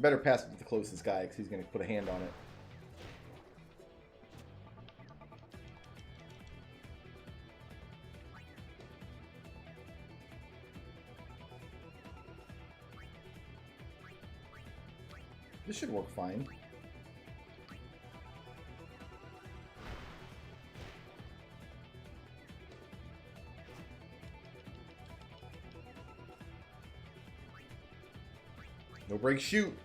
Better pass it to the closest guy because he's going to put a hand on it. This should work fine. No break shoot.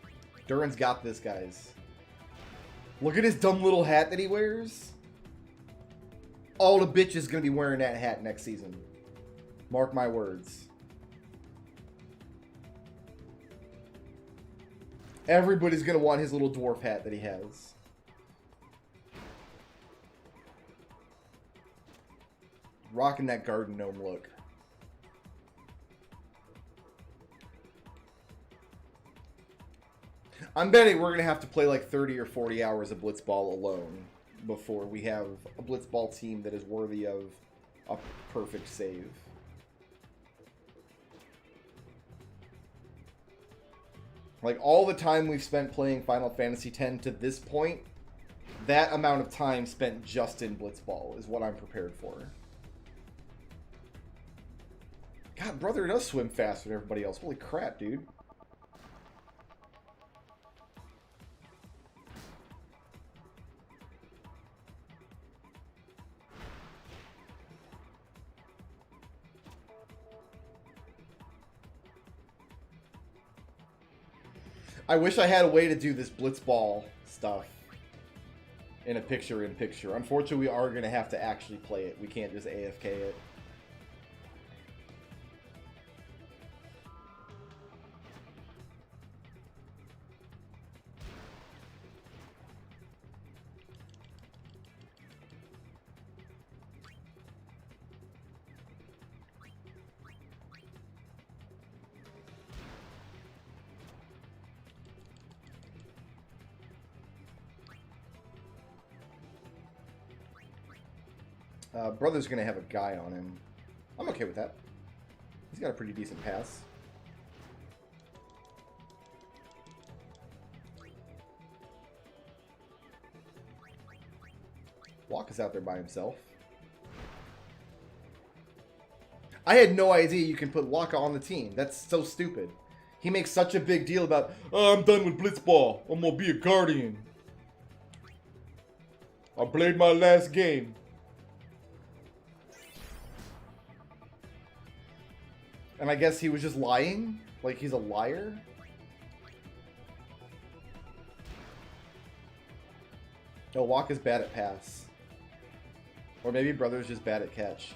Durin's got this, guys. Look at his dumb little hat that he wears. All the bitches gonna be wearing that hat next season. Mark my words. Everybody's gonna want his little dwarf hat that he has. Rocking that garden gnome look. I'm betting we're going to have to play like 30 or 40 hours of blitzball alone before we have a blitzball team that is worthy of a perfect save. Like, all the time we've spent playing Final Fantasy X to this point, that amount of time spent just in blitzball is what I'm prepared for. God, brother does swim faster than everybody else. Holy crap, dude. I wish I had a way to do this blitzball stuff in a picture-in-picture. Unfortunately, we are going to have to actually play it. We can't just AFK it. Brother's going to have a guy on him. I'm okay with that. He's got a pretty decent pass. Walk is out there by himself. I had no idea you can put Waka on the team. That's so stupid. He makes such a big deal about, oh, I'm done with blitzball. I'm going to be a guardian. I played my last game. And I guess he was just lying? Like he's a liar? No, Waka's bad at pass. Or maybe Brother's just bad at catch.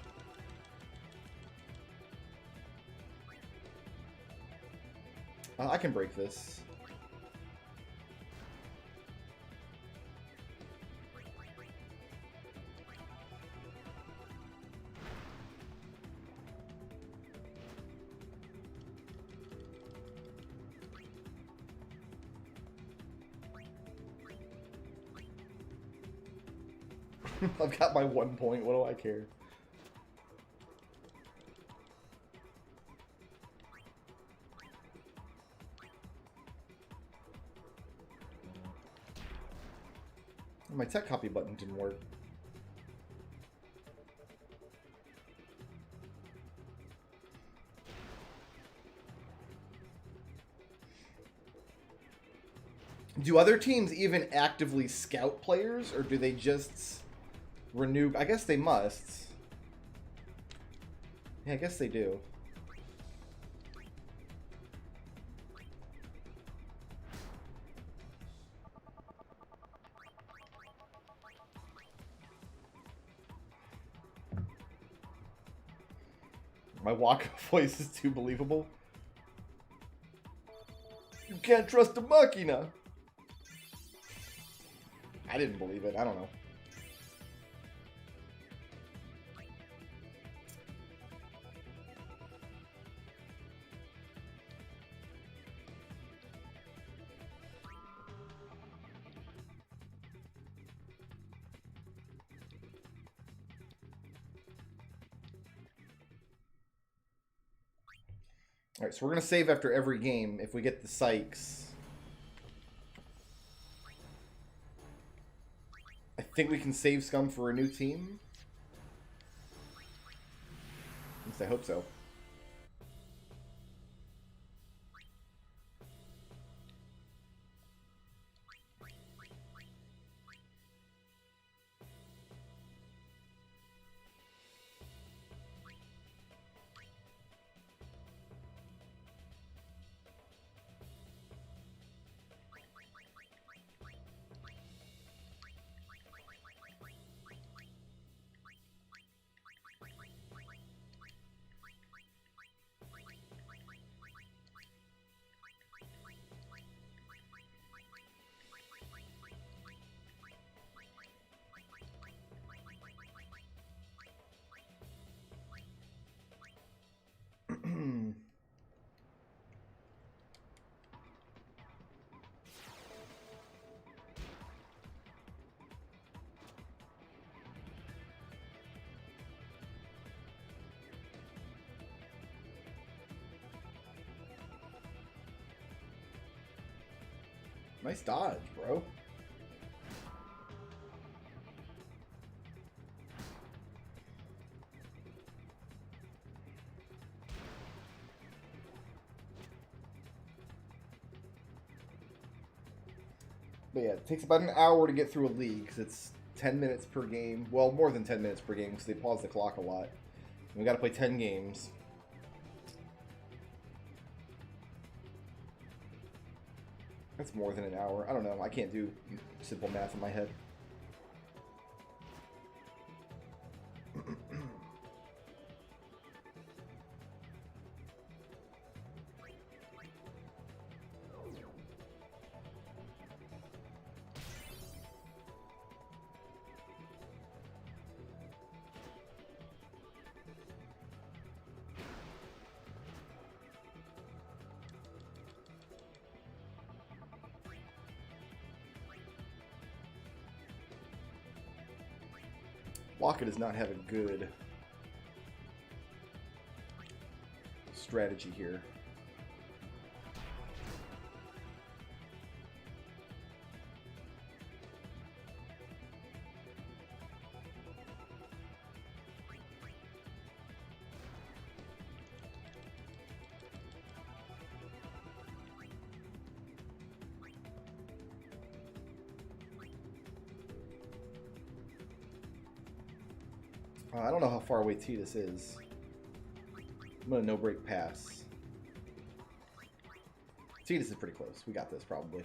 I can break this. I've got my 1 point. What do I care? My tech copy button didn't work. Do other teams even actively scout players, or do they just renew? I guess they must. Yeah, I guess they do. My Waka voice is too believable. You can't trust the Machina. I didn't believe it. I don't know. Alright, so we're going to save after every game if we get the Sykes. I think we can save Scum for a new team. At least I hope so. Nice dodge, bro. But yeah, it takes about an hour to get through a league because it's 10 minutes per game. Well, more than 10 minutes per game because they pause the clock a lot. And we got to play 10 games. That's more than an hour. I don't know. I can't do simple math in my head. Waka does not have a good strategy here. I don't know how far away Tidus is. I'm gonna no-break pass. Tidus is pretty close. We got this, probably.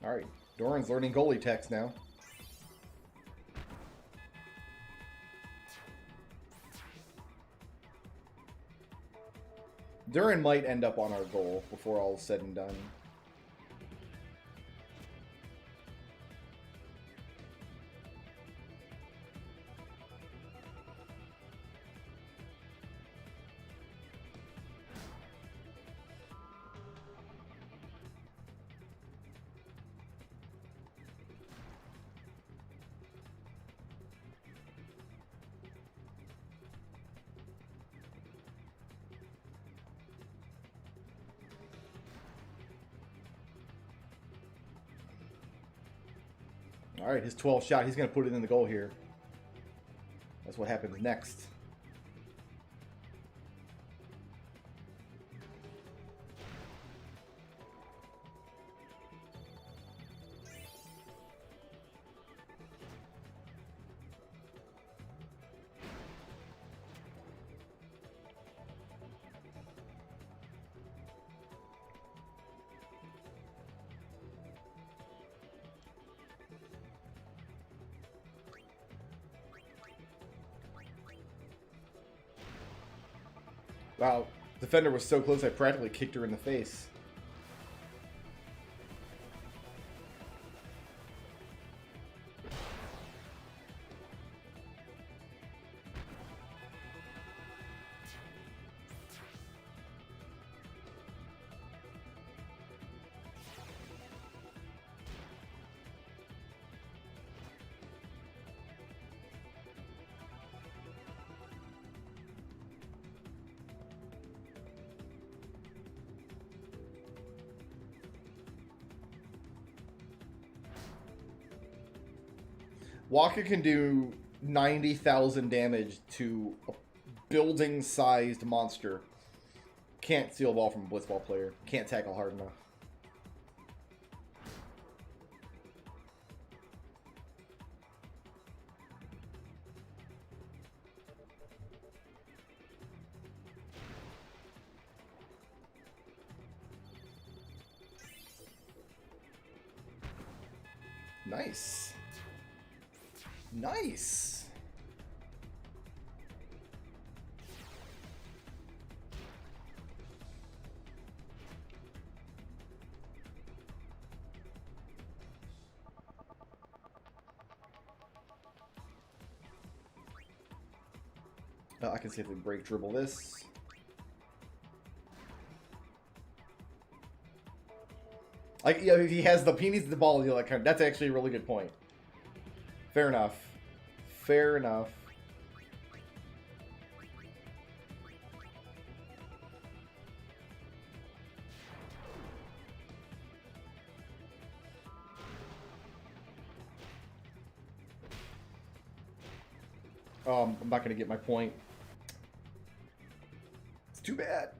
Alright, Doran's learning goalie techs now. Duran might end up on our goal before all is said and done. All right, his 12th shot. He's going to put it in the goal here. That's what happens next. Wow, defender was so close I practically kicked her in the face. Waka can do 90,000 damage to a building-sized monster. Can't steal a ball from a blitzball player. Can't tackle hard enough. Nice. Nice. I can safely break dribble this. Like, yeah, if he has the he needs the ball, you know, like, that's actually a really good point. Fair enough. Fair enough. I'm not going to get my point. It's too bad.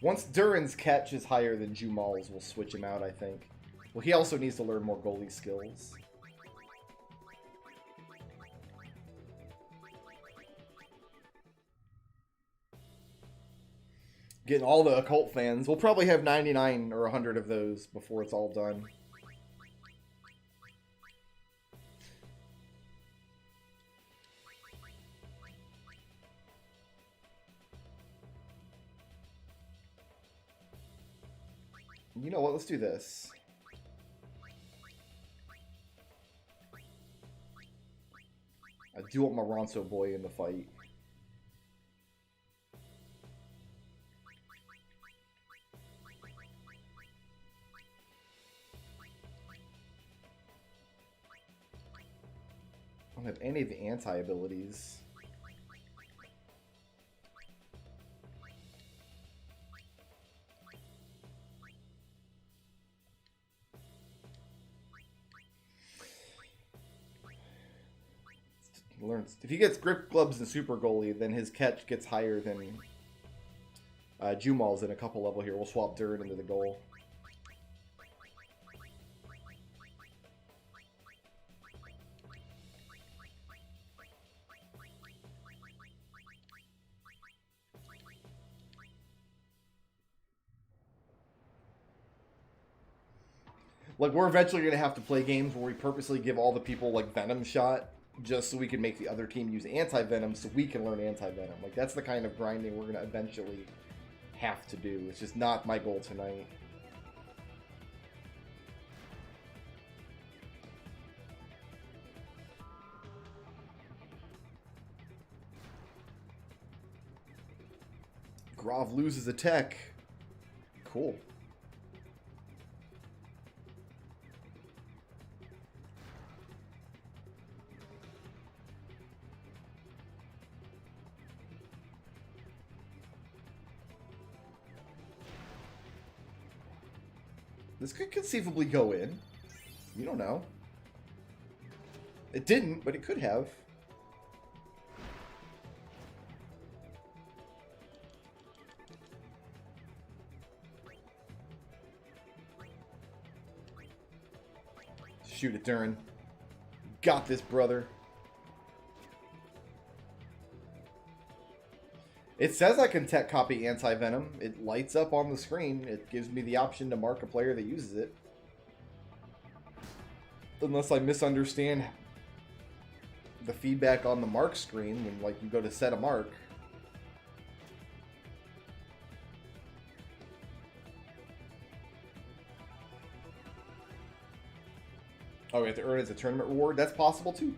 Once Duran's catch is higher than Jumal's, we'll switch him out, I think. Well, he also needs to learn more goalie skills. Getting all the occult fans. We'll probably have 99 or 100 of those before it's all done. You know what? Let's do this. I do want my Ronso boy in the fight. I don't have any of the anti-abilities. Learns if he gets grip gloves and super goalie, then his catch gets higher than Jumal's in a couple level here. We'll swap Duran into the goal. Like, we're eventually going to have to play games where we purposely give all the people, like, Venom shot, just so we can make the other team use anti-venom so we can learn anti-venom. Like, that's the kind of grinding we're going to eventually have to do. It's just not my goal tonight. Grov loses a tech. Cool. This could conceivably go in. You don't know. It didn't, but it could have. Shoot it, Durin. Got this, brother. It says I can tech copy anti-venom. It lights up on the screen. It gives me the option to mark a player that uses it. Unless I misunderstand the feedback on the mark screen when, like, you go to set a mark. Oh, we have to earn it as a tournament reward? That's possible, too.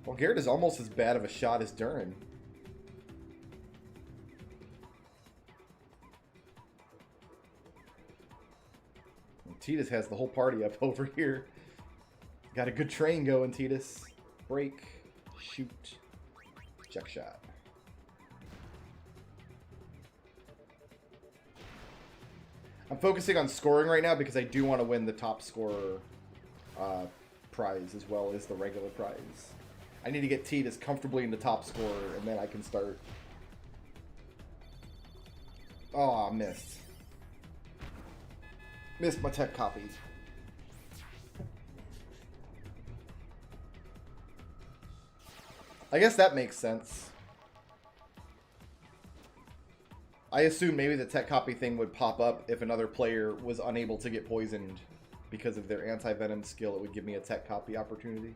Well, Garrett is almost as bad of a shot as Durin. Titus has the whole party up over here. Got a good train going, Titus. Break, shoot, check shot. I'm focusing on scoring right now because I do want to win the top scorer prize as well as the regular prize. I need to get Titus comfortably in the top scorer, and then I can start. Oh, I missed. Missed my tech copies. I guess that makes sense. I assume maybe the tech copy thing would pop up if another player was unable to get poisoned because of their anti-venom skill. It would give me a tech copy opportunity.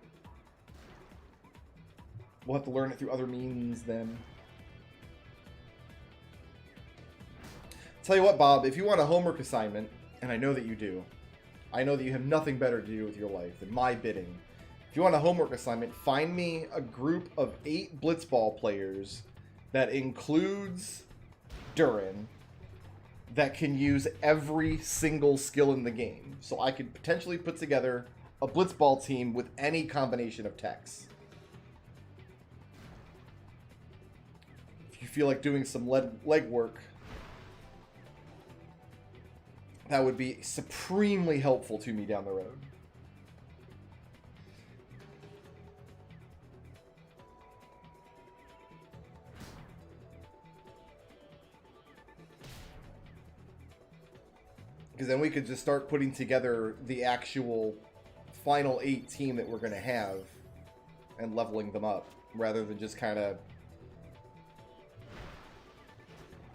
We'll have to learn it through other means then. Tell you what, Bob, if you want a homework assignment, and I know that you do, I know that you have nothing better to do with your life than my bidding. If you want a homework assignment, find me a group of 8 blitzball players that includes Durin that can use every single skill in the game. So I could potentially put together a blitzball team with any combination of techs. If you feel like doing some leg work, that would be supremely helpful to me down the road. Because then we could just start putting together the actual final 8 team that we're going to have and leveling them up, rather than just kind of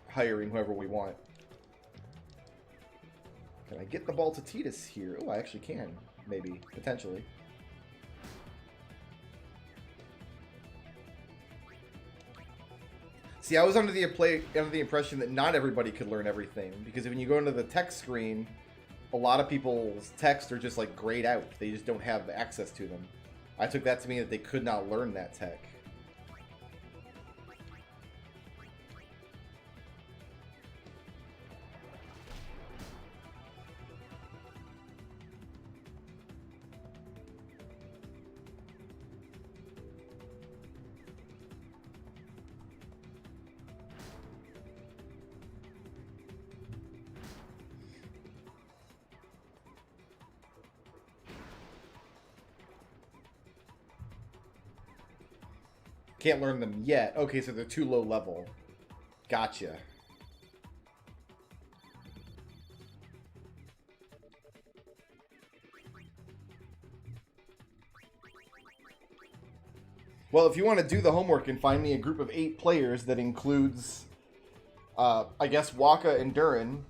hiring whoever we want. Can I get the ball to Titus here? Oh, I actually can. Maybe. Potentially. See, I was under the impression that not everybody could learn everything, because when you go into the text screen, a lot of people's texts are just like grayed out. They just don't have access to them. I took that to mean that they could not learn that tech. Can't learn them yet. Okay, so they're too low level. Gotcha. Well, if you want to do the homework and find me a group of 8 players that includes, I guess, Waka and Durin,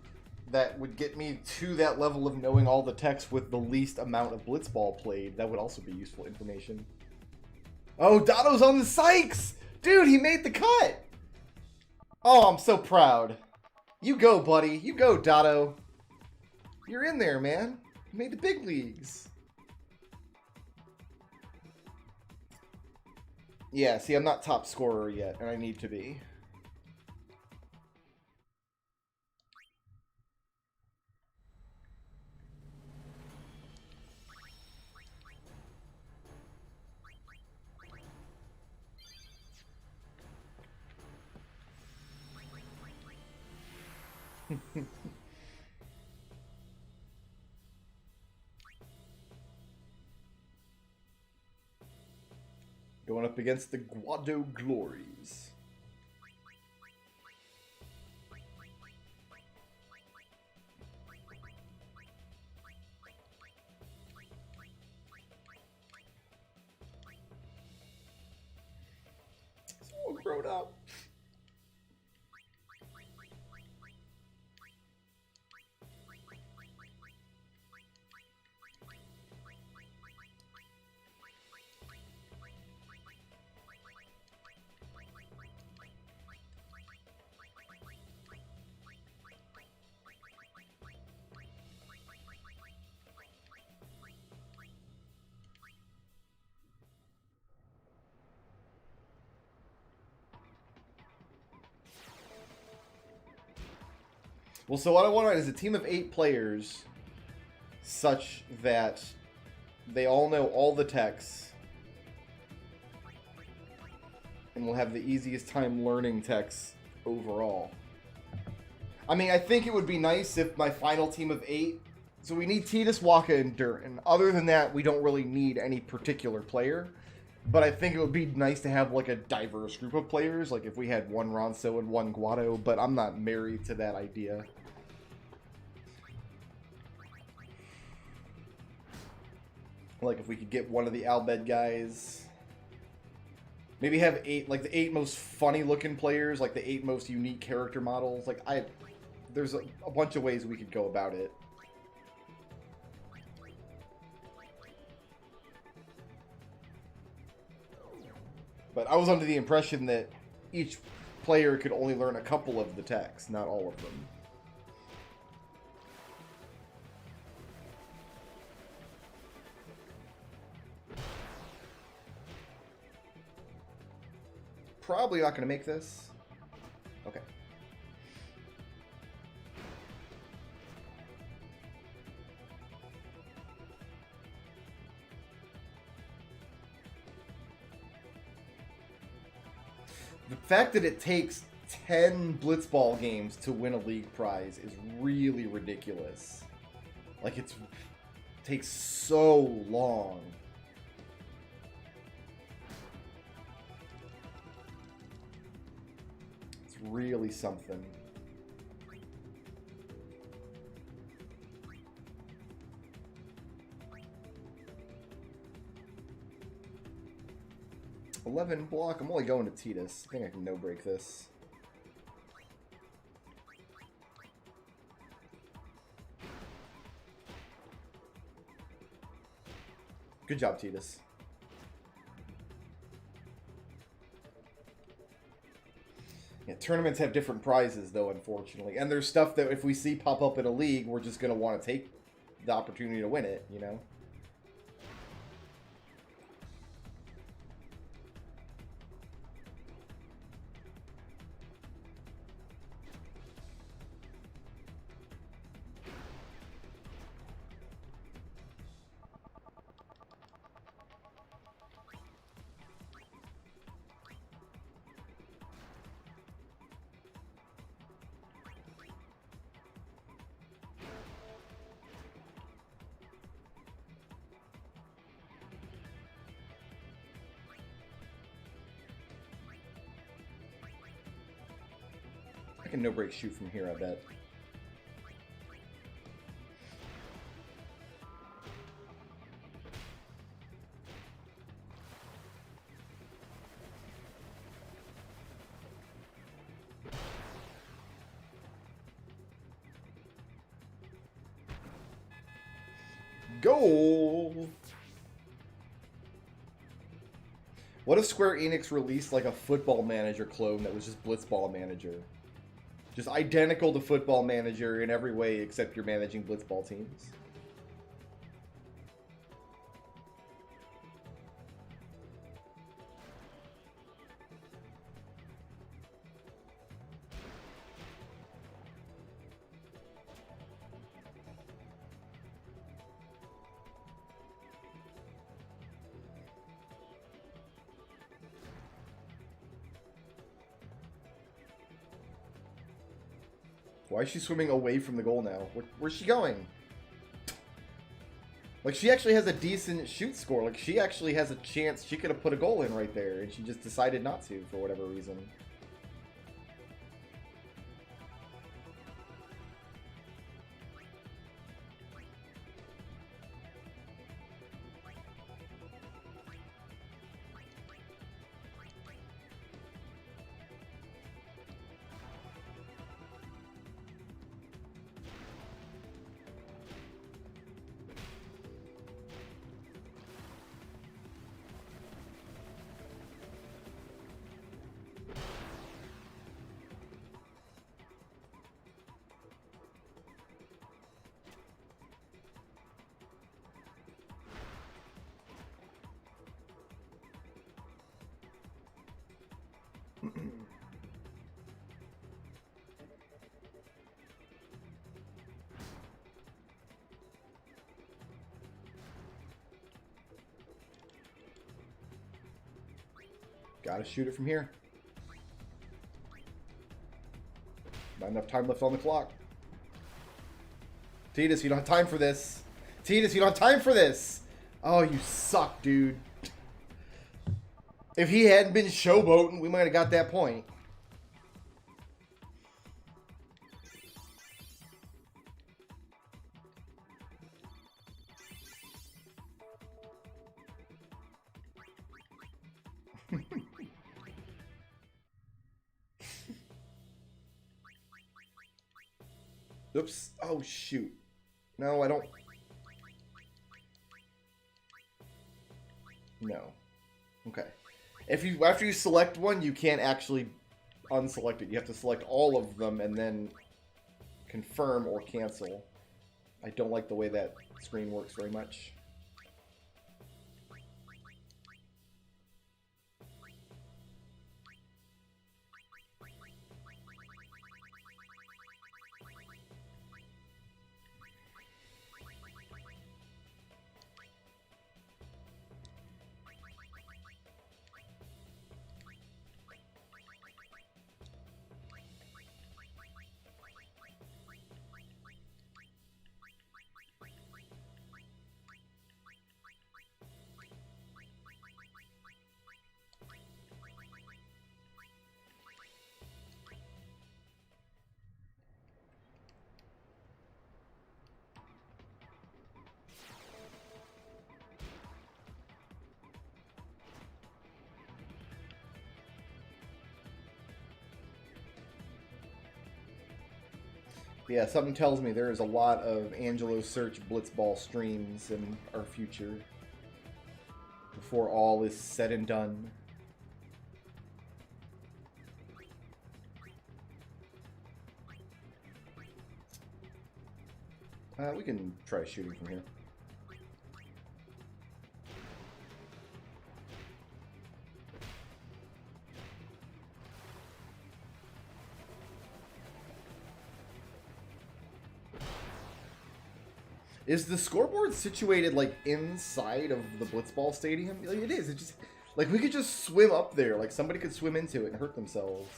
that would get me to that level of knowing all the techs with the least amount of blitzball played, that would also be useful information. Oh, Dotto's on the Sykes! Dude, he made the cut! Oh, I'm so proud. You go, buddy. You go, Dotto. You're in there, man. You made the big leagues. Yeah, see, I'm not top scorer yet, and I need to be. Going up against the Guado Glories. It's all grown up. Well, so what I want is a team of 8 players such that they all know all the techs and will have the easiest time learning techs overall. I mean, I think it would be nice if my final team of 8... So we need Tidus, Waka, and Durin. Other than that, we don't really need any particular player. But I think it would be nice to have, like, a diverse group of players. Like, if we had one Ronso and one Guado. But I'm not married to that idea. Like, if we could get one of the Albed guys. Maybe have 8, like, the 8 most funny-looking players. Like, the 8 most unique character models. Like, there's a bunch of ways we could go about it. But I was under the impression that each player could only learn a couple of the techs, not all of them. Probably not going to make this. Okay. The fact that it takes 10 blitzball games to win a league prize is really ridiculous. Like, it takes so long. It's really something. $11 block. I'm only going to Tidus. I think I can no-break this. Good job, Tidus. Yeah, tournaments have different prizes, though, unfortunately. And there's stuff that if we see pop up in a league, we're just going to want to take the opportunity to win it, you know? I can no-break shoot from here, I bet. Goal! What if Square Enix released like a Football Manager clone that was just Blitzball Manager? Just identical to Football Manager in every way except you're managing Blitzball teams. Why is she swimming away from the goal now? Where's she going? Like, she actually has a decent shoot score. Like, she actually has a chance. She could have put a goal in right there, and she just decided not to for whatever reason. Gotta shoot it from here. Not enough time left on the clock. Titus, you don't have time for this. Titus, you don't have time for this. Oh, you suck, dude. If he hadn't been showboating, we might have got that point. Oops. Oh, shoot. No, I don't. No. Okay. If you, after you select one, you can't actually unselect it. You have to select all of them and then confirm or cancel. I don't like the way that screen works very much. Yeah, something tells me there is a lot of Angelo search blitzball streams in our future before all is said and done. We can try shooting from here. Is the scoreboard situated, like, inside of the blitzball stadium? Like, it is. It just, like, we could just swim up there. Like, somebody could swim into it and hurt themselves.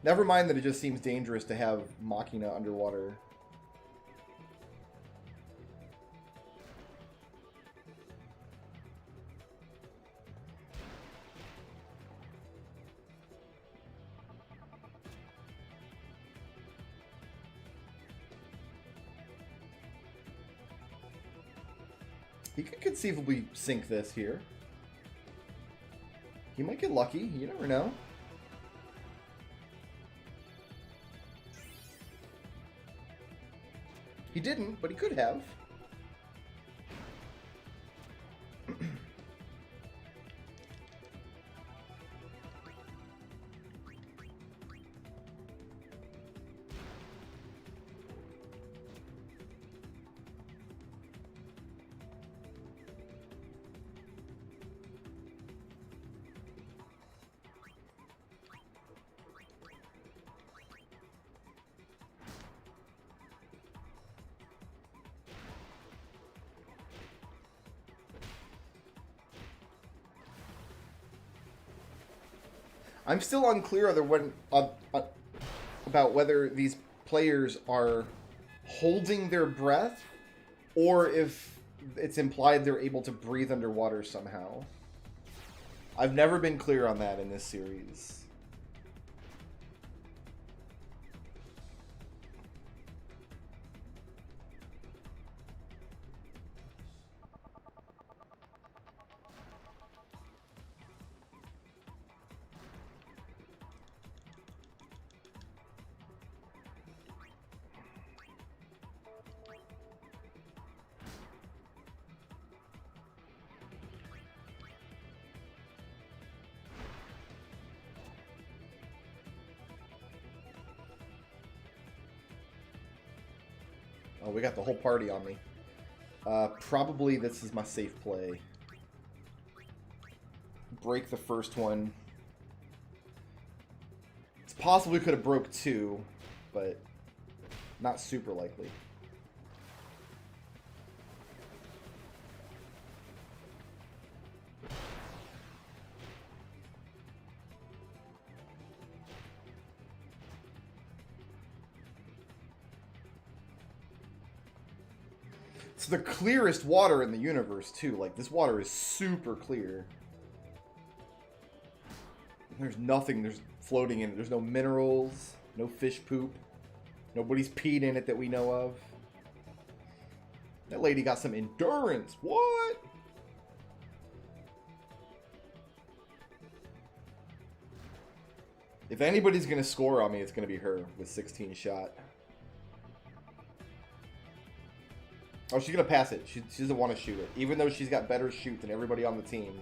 Never mind that it just seems dangerous to have Machina underwater. He could conceivably sink this here. He might get lucky. You never know. He didn't, but he could have. I'm still unclear about whether these players are holding their breath or if it's implied they're able to breathe underwater somehow. I've never been clear on that in this series. Oh, we got the whole party on me. Probably this is my safe play. Break the first one. It's possible we could have broke 2, but not super likely. It's the clearest water in the universe, too. Like, this water is super clear. There's nothing there's floating in it. There's no minerals, no fish poop. Nobody's peed in it that we know of. That lady got some endurance. What? If anybody's going to score on me, it's going to be her with 16 shot. Oh, she's going to pass it. She doesn't want to shoot it. Even though she's got better shoot than everybody on the team,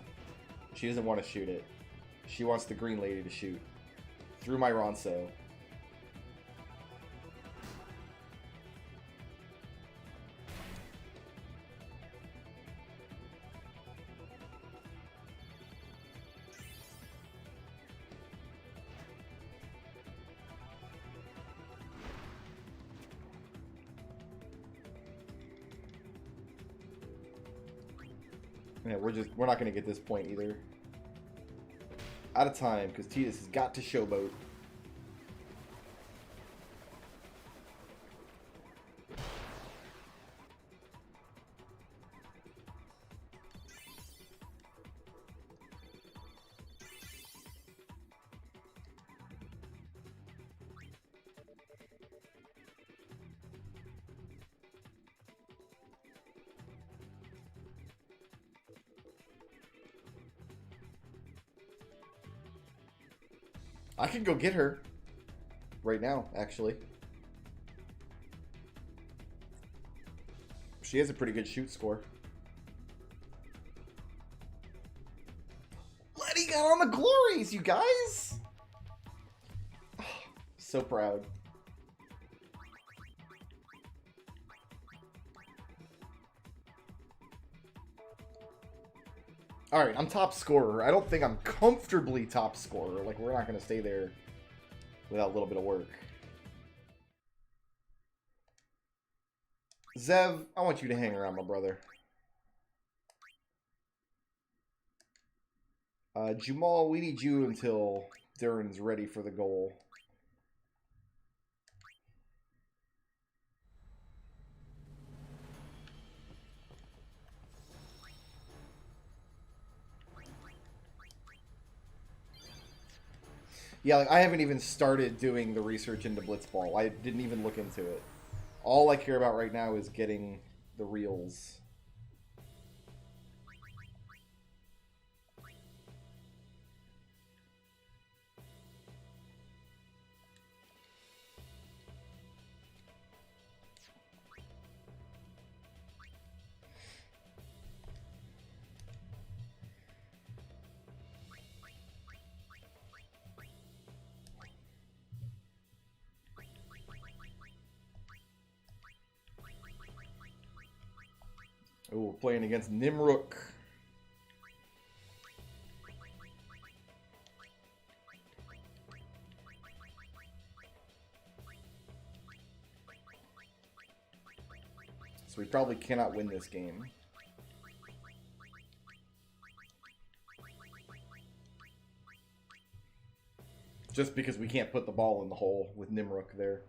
she doesn't want to shoot it. She wants the green lady to shoot. Through my Ronso. Yeah, we're not gonna get this point either. Out of time, because Titus has got to showboat. I can go get her right now, actually. She has a pretty good shoot score. Letty got on the glories, you guys! Oh, so proud. Alright, I'm top scorer. I don't think I'm comfortably top scorer. Like, we're not going to stay there without a little bit of work. Zev, I want you to hang around, my brother. Jamal, we need you until Durin's ready for the goal. Yeah, like, I haven't even started doing the research into blitzball. I didn't even look into it. All I care about right now is getting the reels. Oh, we're playing against Nimrook. So we probably cannot win this game. Just because we can't put the ball in the hole with Nimruk there.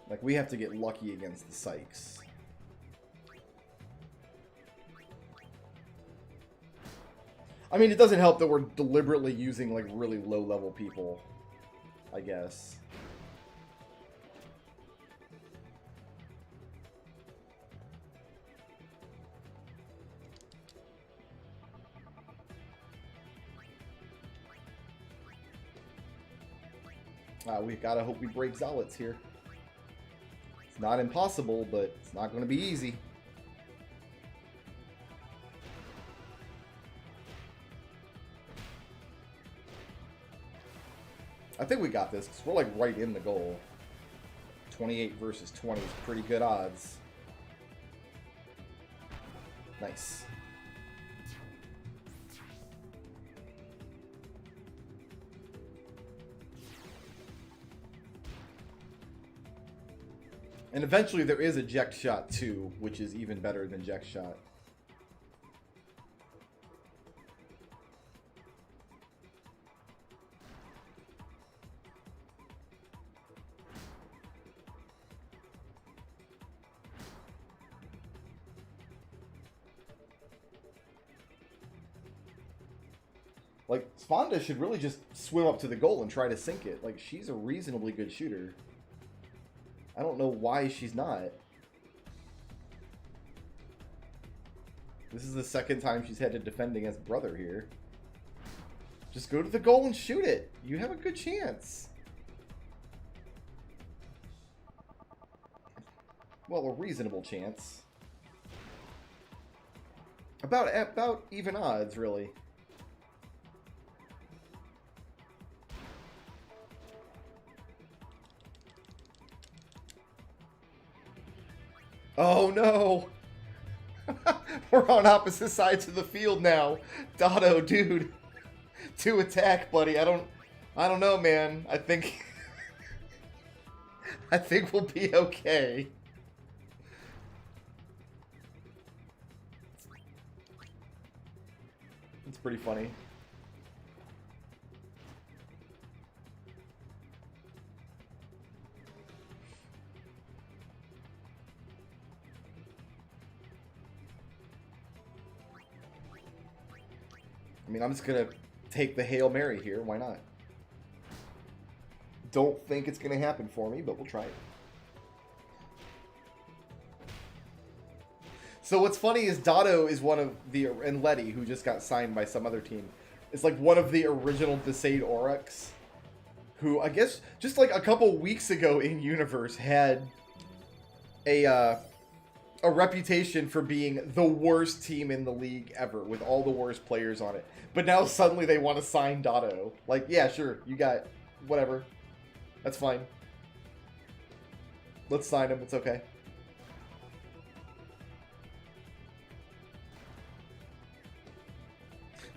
Like, we have to get lucky against the Sykes. I mean, it doesn't help that we're deliberately using, like, really low-level people, I guess. We gotta hope we break Zealots here. It's not impossible, but it's not going to be easy. I think we got this, because we're like right in the goal. 28 versus 20 is pretty good odds. Nice. And eventually there is a Eject Shot too, which is even better than Eject Shot. Like, Sfonda should really just swim up to the goal and try to sink it. Like, she's a reasonably good shooter. I don't know why she's not. This is the second time she's had to defend against Brother here. Just go to the goal and shoot it. You have a good chance. Well, a reasonable chance. About even odds, really. Oh no! We're on opposite sides of the field now. Dotto, dude. To attack, buddy. I don't know, man. I think we'll be okay. It's pretty funny. I mean, I'm just going to take the Hail Mary here. Why not? Don't think it's going to happen for me, but we'll try it. So what's funny is Dotto is one of the... And Letty, who just got signed by some other team, is like one of the original Besaid Oryx, who I guess just like a couple weeks ago in Universe had a reputation for being the worst team in the league ever, with all the worst players on it. But now suddenly they want to sign Dotto. Like, yeah, sure, you got whatever. That's fine. Let's sign him, it's okay.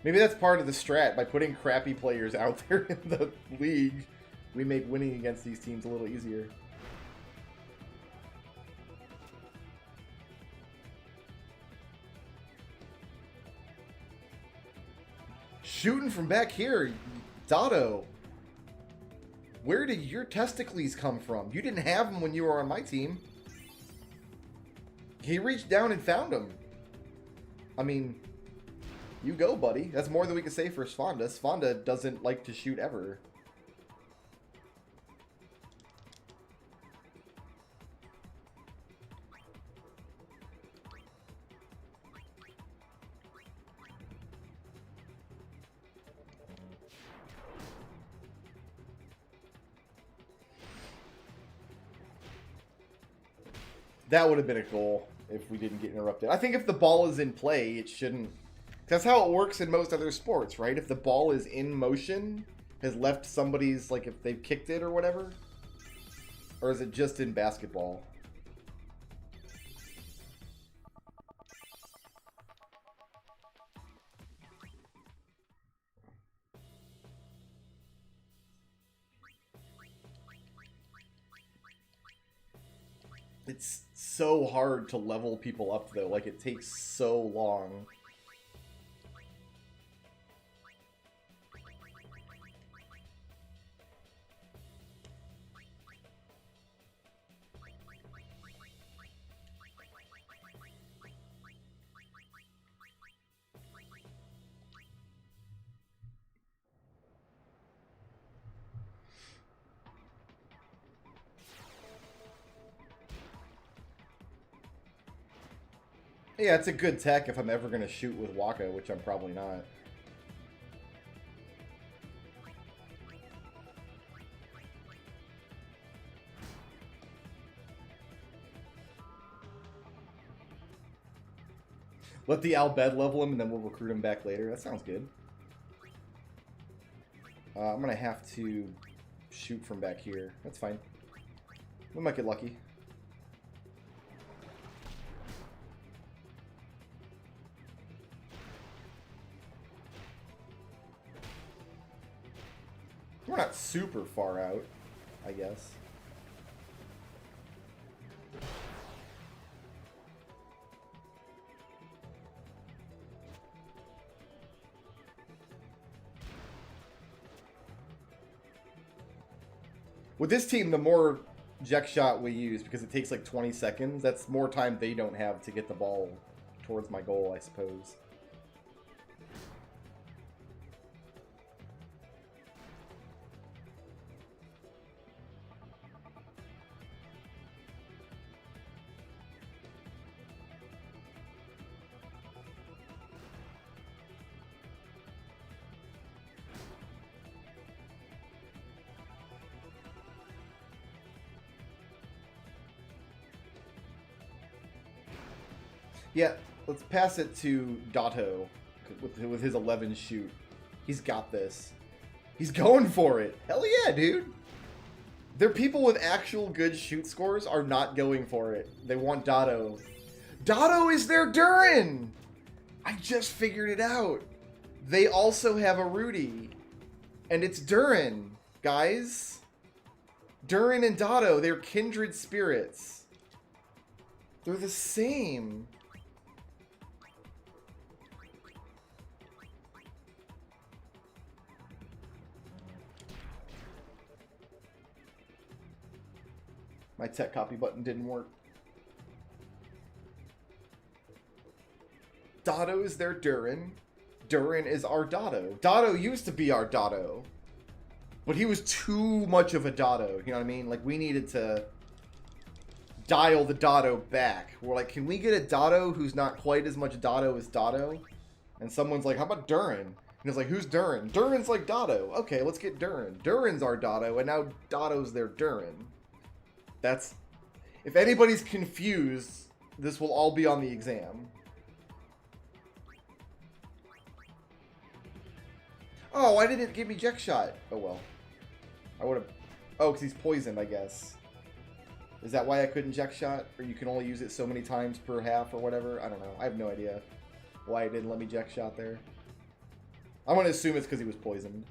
Maybe that's part of the strat. By putting crappy players out there in the league, we make winning against these teams a little easier. Shooting from back here, Dotto. Where did your testicles come from? You didn't have them when you were on my team. He reached down and found them. I mean, you go, buddy. That's more than we can say for Sfonda. Sfonda doesn't like to shoot ever. That would have been a goal if we didn't get interrupted. I think if the ball is in play, it shouldn't. That's how it works in most other sports, right? If the ball is in motion, has left somebody's, like, if they've kicked it or whatever? Or is it just in basketball? It's so hard to level people up, though. Like, it takes so long. Yeah, it's a good tech if I'm ever going to shoot with Waka, which I'm probably not. Let the Albed level him, and then we'll recruit him back later. That sounds good. I'm going to have to shoot from back here. That's fine. We might get lucky. We're not super far out, I guess. With this team, the more Jack shot we use, because it takes like 20 seconds, that's more time they don't have to get the ball towards my goal, I suppose. Yeah, let's pass it to Dato with his 11 shoot. He's got this. He's going for it. Hell yeah, dude. There are people with actual good shoot scores are not going for it. They want Dato. Dato is their Durin! I just figured it out. They also have a Rudy. And it's Durin, guys. Durin and Dato, they're kindred spirits. They're the same. My tech copy button didn't work. Dato is their Durin. Durin is our Dato. Dato used to be our Dato. But he was too much of a Dato. You know what I mean? Like, we needed to dial the Dato back. We're like, can we get a Dato who's not quite as much Dato as Dato? And someone's like, how about Durin? And it's like, who's Durin? Durin's like Dato. Okay, let's get Durin. Durin's our Dato, and now Dato's their Durin. That's... If anybody's confused, this will all be on the exam. Oh, why didn't it give me Jet Shot? Oh, well. I would have... Oh, because he's poisoned, I guess. Is that why I couldn't Jet Shot? Or you can only use it so many times per half or whatever? I don't know. I have no idea why it didn't let me Jet Shot there. I'm going to assume it's because he was poisoned.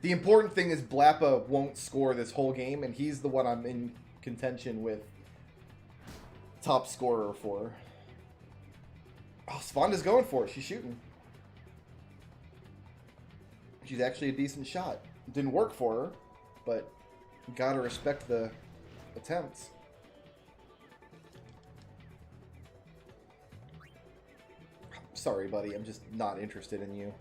The important thing is Blappa won't score this whole game, and he's the one I'm in contention with top scorer for. Oh, Svanda's going for it. She's shooting. She's actually a decent shot. It didn't work for her, but you gotta respect the attempts. Sorry, buddy. I'm just not interested in you.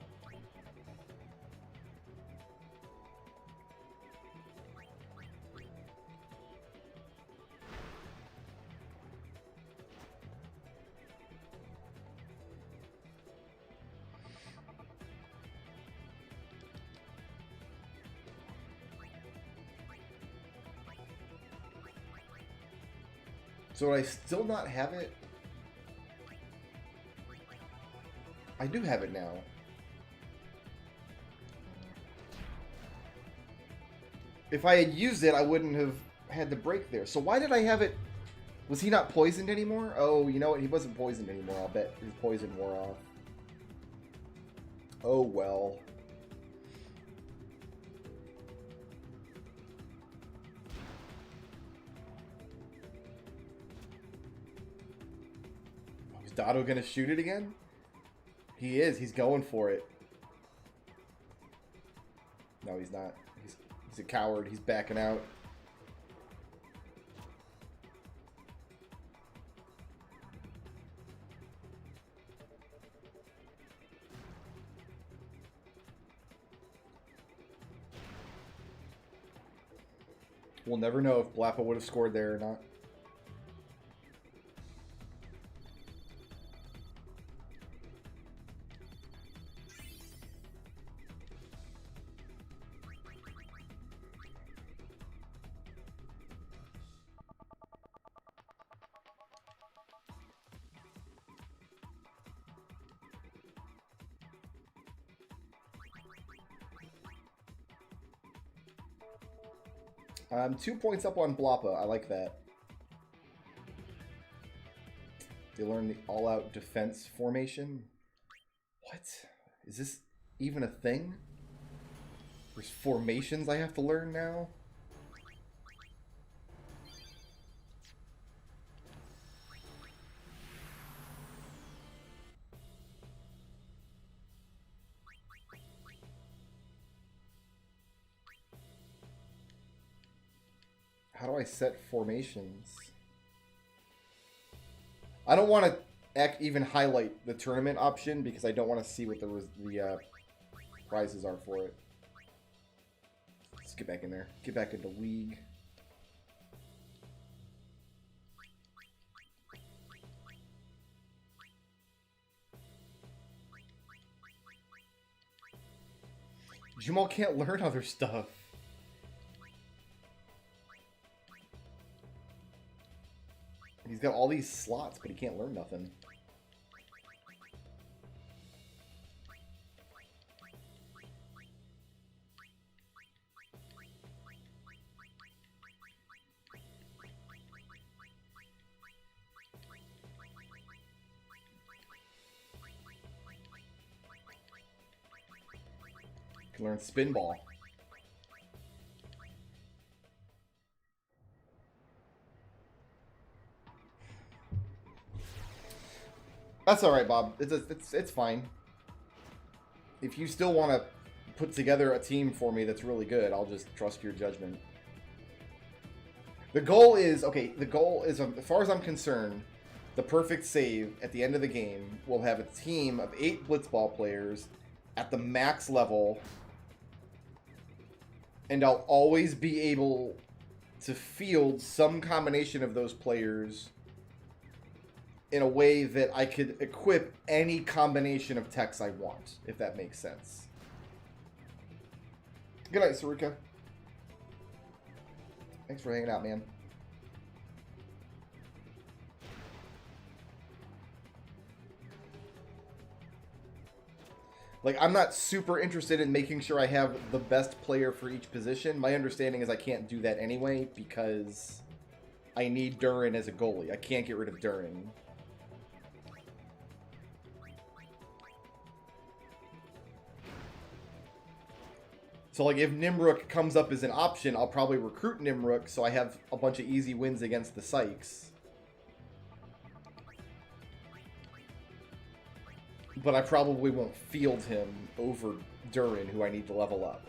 So would I still not have it? I do have it now. If I had used it, I wouldn't have had the break there. So why did I have it? Was he not poisoned anymore? Oh, you know what? He wasn't poisoned anymore. I'll bet his poison wore off. Oh, well. Is Dotto going to shoot it again? He is. He's going for it. No, he's not. He's a coward. He's backing out. We'll never know if Blappa would have scored there or not. I'm 2 points up on Blappa. I like that. They learned the all-out defense formation. What? Is this even a thing? There's formations I have to learn now? How do I set formations? I don't want to even highlight the tournament option because I don't want to see what the prizes are for it. Let's get back in there. Get back into League. Jamal can't learn other stuff. He's got all these slots, but he can't learn nothing. Can learn spin ball. That's all right, Bob. It's fine. If you still want to put together a team for me that's really good, I'll just trust your judgment. The goal is, okay, the goal is, as far as I'm concerned, the perfect save at the end of the game will have a team of 8 blitzball players at the max level, and I'll always be able to field some combination of those players in a way that I could equip any combination of techs I want, if that makes sense. Good night, Saruka. Thanks for hanging out, man. Like, I'm not super interested in making sure I have the best player for each position. My understanding is I can't do that anyway because I need Durin as a goalie. I can't get rid of Durin. So, like, if Nimruk comes up as an option, I'll probably recruit Nimruk so I have a bunch of easy wins against the Sykes. But I probably won't field him over Durin, who I need to level up.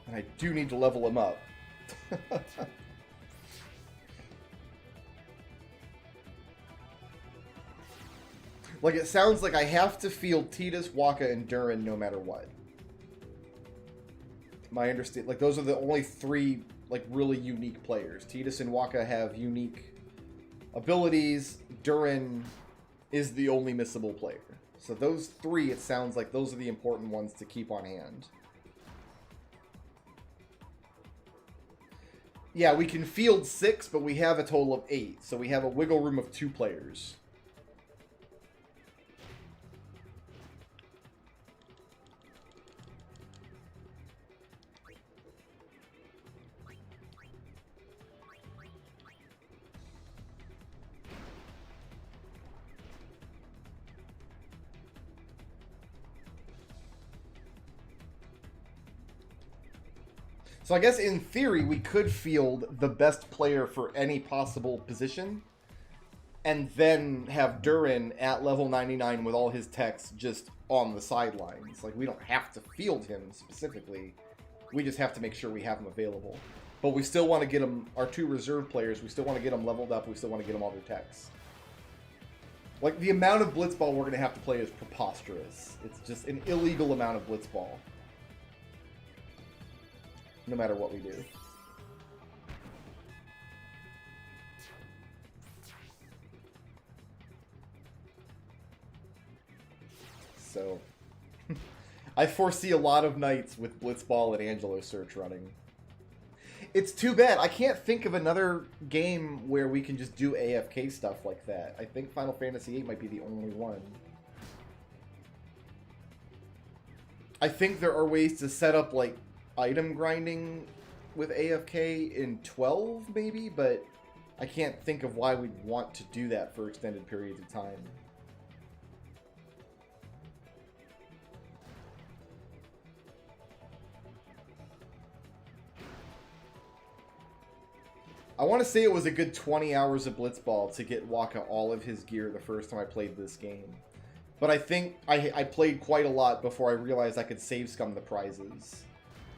And I do need to level him up. Like, it sounds like I have to field Tidus, Waka, and Durin no matter what. My understanding, like, those are the only 3, like, really unique players. Tidus and Waka have unique abilities. Durin is the only missable player. So those 3, it sounds like those are the important ones to keep on hand. Yeah, we can field 6, but we have a total of 8. So we have a wiggle room of 2 players. So I guess in theory, we could field the best player for any possible position, and then have Durin at level 99 with all his techs just on the sidelines. Like, we don't have to field him specifically. We just have to make sure we have him available. But we still want to get him, our 2 reserve players, we still want to get them leveled up, we still want to get them all their techs. Like, the amount of blitzball we're going to have to play is preposterous. It's just an illegal amount of blitzball. No matter what we do. So, I foresee a lot of nights with blitzball and Angelo search running. It's too bad. I can't think of another game where we can just do AFK stuff like that. I think Final Fantasy VIII might be the only one. I think there are ways to set up, like, item grinding with AFK in 12, maybe, but I can't think of why we'd want to do that for extended periods of time. I want to say it was a good 20 hours of blitzball to get Waka all of his gear the first time I played this game. But I think I played quite a lot before I realized I could save scum the prizes.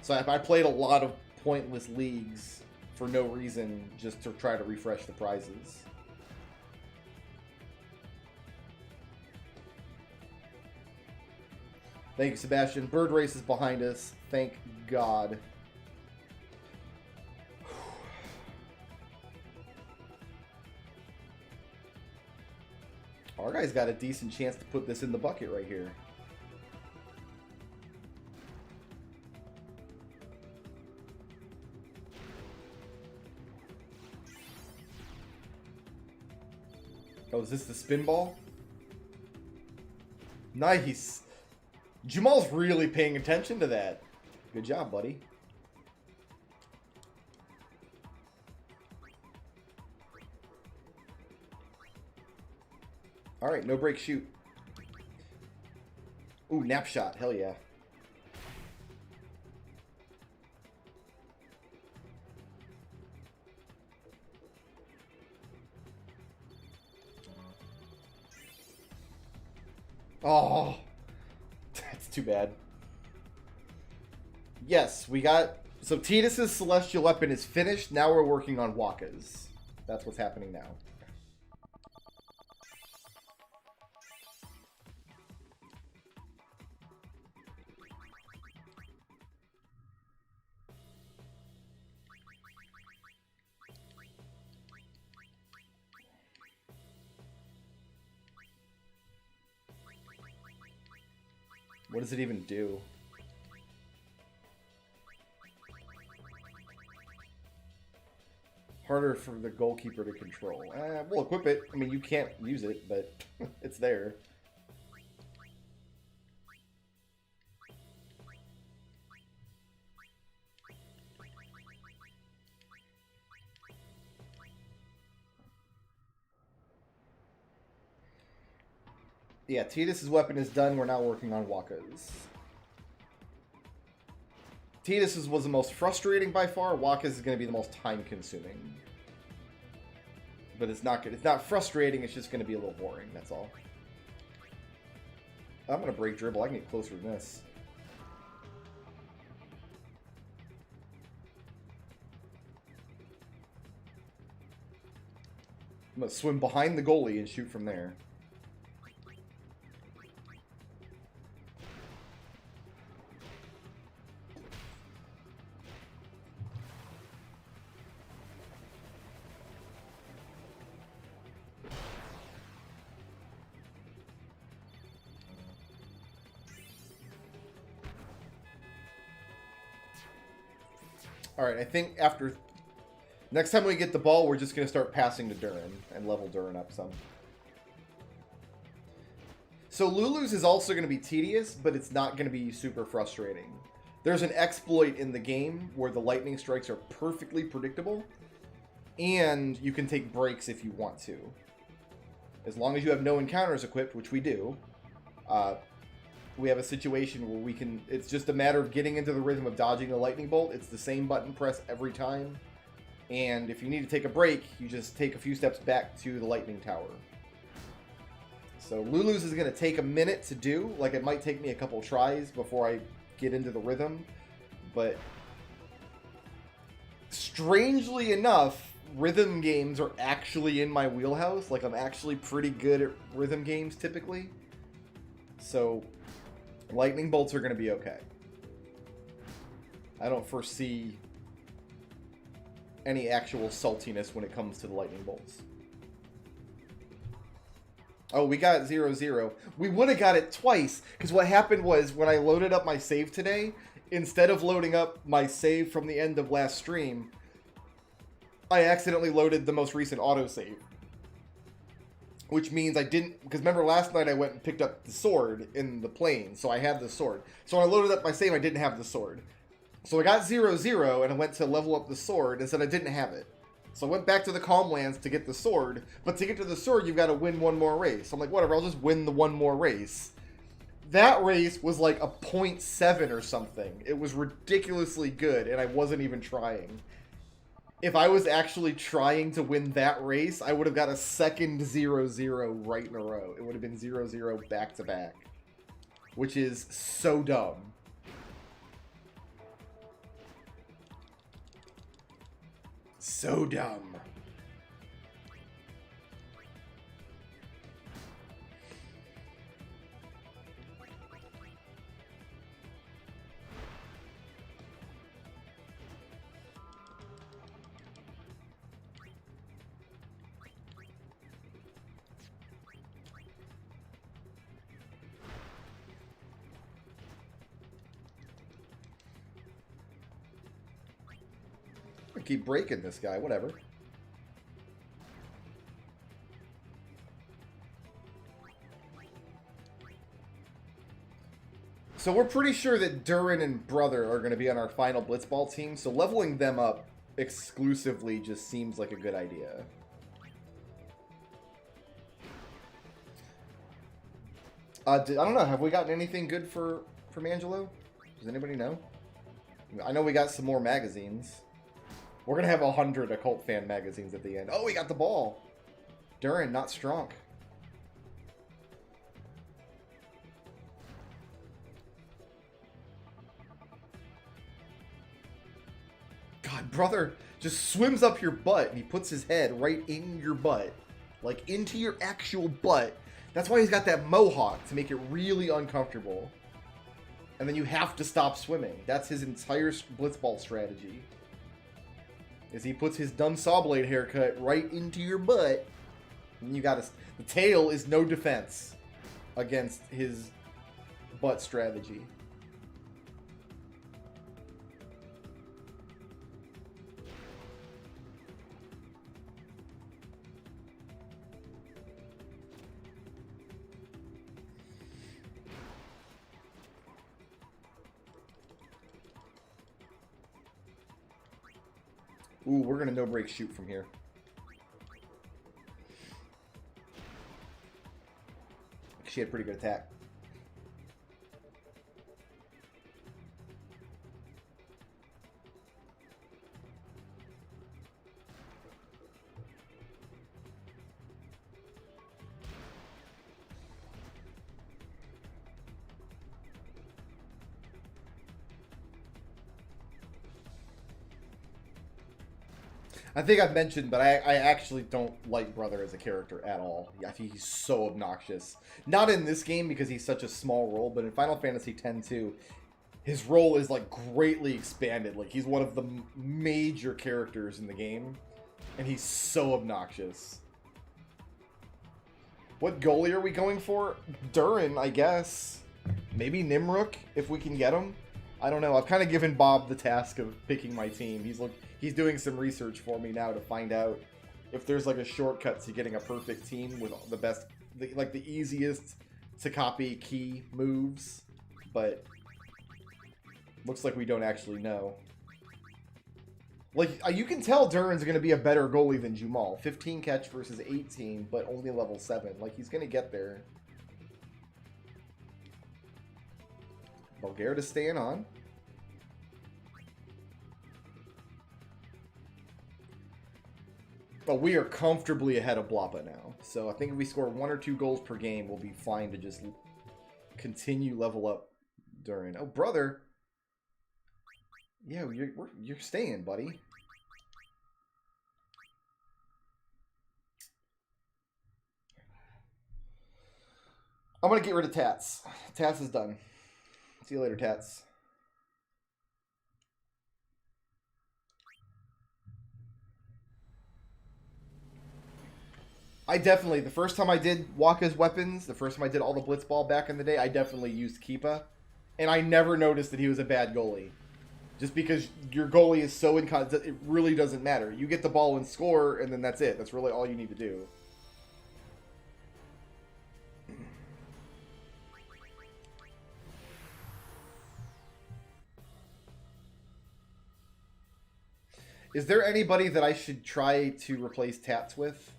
So I played a lot of pointless leagues for no reason, just to try to refresh the prizes. Thank you, Sebastian. Bird Race is behind us. Thank God. Our guy's got a decent chance to put this in the bucket right here. Oh, is this the spin ball? Nice. Jamal's really paying attention to that. Good job, buddy. Alright, no break shoot. Ooh, nap shot. Hell yeah. Oh, that's too bad. Yes, we got... So Tidus's Celestial Weapon is finished. Now we're working on Waka's. That's what's happening now. What does it even do? Harder for the goalkeeper to control. We'll equip it. I mean, you can't use it, but it's there. Yeah, Tidus's weapon is done. We're now working on Waka's. Tidus's was the most frustrating by far. Waka's is going to be the most time-consuming. But it's not good. It's not frustrating. It's just going to be a little boring. That's all. I'm going to break dribble. I can get closer than this. I'm going to swim behind the goalie and shoot from there. Alright, I think after... Next time we get the ball, we're just going to start passing to Durin and level Durin up some. So Lulu's is also going to be tedious, but it's not going to be super frustrating. There's an exploit in the game where the lightning strikes are perfectly predictable, and you can take breaks if you want to. As long as you have no encounters equipped, which we do, we have a situation where we can... It's just a matter of getting into the rhythm of dodging the lightning bolt. It's the same button press every time. And if you need to take a break, you just take a few steps back to the lightning tower. So Lulu's is going to take a minute to do. Like, it might take me a couple tries before I get into the rhythm. But strangely enough, rhythm games are actually in my wheelhouse. Like, I'm actually pretty good at rhythm games typically. So lightning bolts are going to be okay. I don't foresee any actual saltiness when it comes to the lightning bolts. Oh, we got 0-0. We would have got it twice, because what happened was, when I loaded up my save today, instead of loading up my save from the end of last stream, I accidentally loaded the most recent autosave. Which means I didn't... Because remember last night I went and picked up the sword in the plane, so I had the sword. So when I loaded up my save, I didn't have the sword. So I got 0-0, and I went to level up the sword, and said I didn't have it. So I went back to the Calm Lands to get the sword, but to get to the sword, you've got to win one more race. I'm like, whatever, I'll just win the one more race. That race was like a 0.7 or something. It was ridiculously good, and I wasn't even trying. If I was actually trying to win that race, I would have got a second 0-0 right in a row. It would have been 0-0 back-to-back. Which is so dumb. So dumb. I keep breaking this guy, whatever. So we're pretty sure that Durin and Brother are going to be on our final blitzball team, so leveling them up exclusively just seems like a good idea. I don't know, have we gotten anything good from Angelo? Does anybody know? I know we got some more magazines. We're going to have 100 Occult Fan magazines at the end. Oh, we got the ball. Durin, not strong. God, Brother just swims up your butt and he puts his head right in your butt. Like, into your actual butt. That's why he's got that mohawk, to make it really uncomfortable. And then you have to stop swimming. That's his entire blitzball strategy. Is he puts his dumb saw blade haircut right into your butt. And you gotta... The tail is no defense against his butt strategy. Ooh, we're gonna no-break shoot from here. She had pretty good attack. I think I've mentioned, but I actually don't like Brother as a character at all. I think he's so obnoxious. Not in this game because he's such a small role, but in Final Fantasy X-2, his role is like greatly expanded. Like, he's one of the major characters in the game, and he's so obnoxious. What goalie are we going for? Durin, I guess. Maybe Nimruk, if we can get him. I don't know. I've kind of given Bob the task of picking my team. He's doing some research for me now to find out if there's like a shortcut to getting a perfect team with the best, like the easiest to copy key moves. But looks like we don't actually know. Like, you can tell Duran's going to be a better goalie than Jumal. 15 catch versus 18, but only level 7. Like, he's going to get there. Bulgaria is staying on. But we are comfortably ahead of Blapa now. So I think if we score 1 or 2 goals per game, we'll be fine to just continue level up Duran. Oh, brother. Yeah, you're staying, buddy. I'm going to get rid of Tats. Tats is done. See you later, Tats. I definitely, the first time I did Waka's weapons, the first time I did all the blitzball back in the day, I definitely used Keepa. And I never noticed that he was a bad goalie. Just because your goalie is so inconstant, it really doesn't matter. You get the ball and score, and then that's it. That's really all you need to do. Is there anybody that I should try to replace Tats with?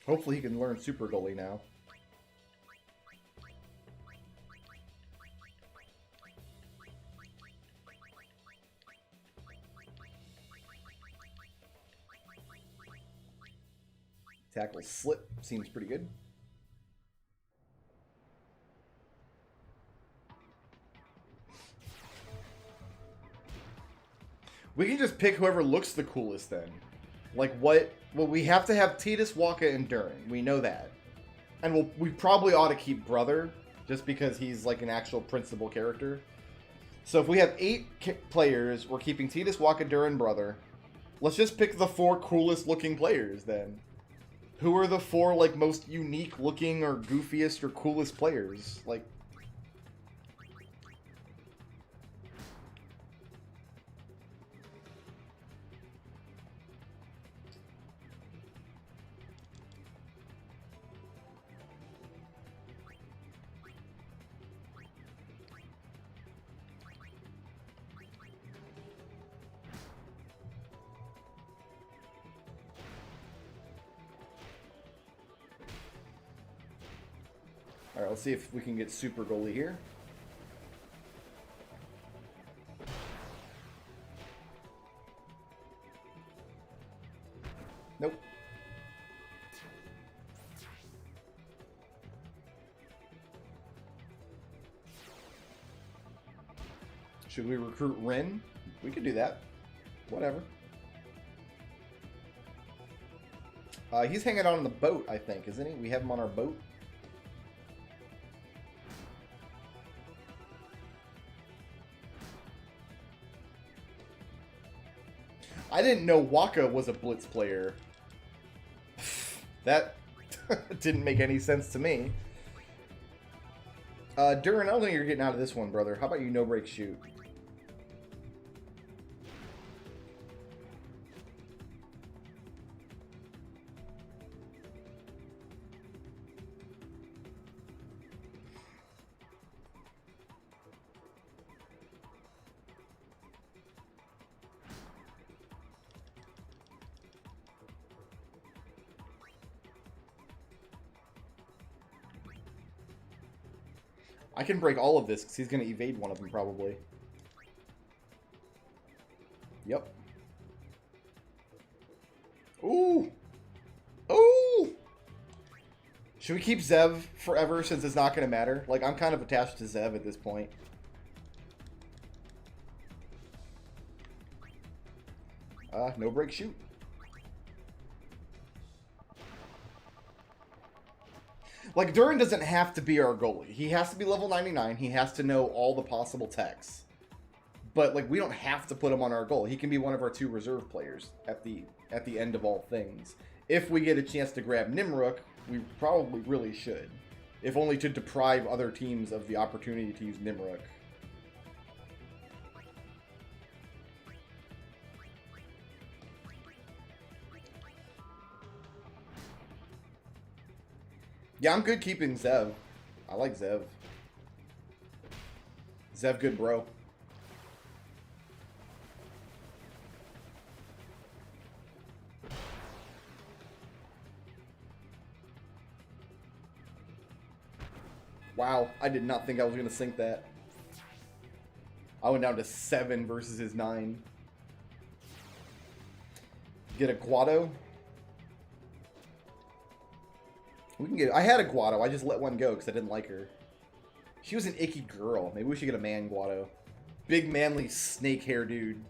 Hopefully he can learn Super Goalie now. Tackle slip seems pretty good. We can just pick whoever looks the coolest then. Like what? Well, we have to have Titus, Waka, and Duran. We know that. And we probably ought to keep Brother, just because he's like an actual principal character. So if we have 8 players, we're keeping Titus, Waka, Duran, Brother. Let's just pick the 4 coolest looking players then. Who are the 4 like most unique looking or goofiest or coolest players? Like, alright, let's see if we can get Super Goalie here. Nope. Should we recruit Rin? We could do that. Whatever. He's hanging out on the boat, I think, isn't he? We have him on our boat. I didn't know Waka was a blitz player. That didn't make any sense to me. Duran, I don't think you're getting out of this one, brother. How about you no break shoot? I can break all of this because he's going to evade one of them probably. Yep. Ooh! Ooh! Should we keep Zev forever since it's not going to matter? Like, I'm kind of attached to Zev at this point. No break, shoot. Like, Duran doesn't have to be our goalie. He has to be level 99. He has to know all the possible techs. But, like, we don't have to put him on our goal. He can be one of our 2 reserve players at the end of all things. If we get a chance to grab Nimruk, we probably really should. If only to deprive other teams of the opportunity to use Nimruk. Yeah, I'm good keeping Zev. I like Zev. Zev good, bro. Wow, I did not think I was going to sink that. I went down to 7 versus his 9. Get a Guado. We can get. I had a Guado. I just let one go because I didn't like her. She was an icky girl. Maybe we should get a man Guado. Big manly snake hair dude.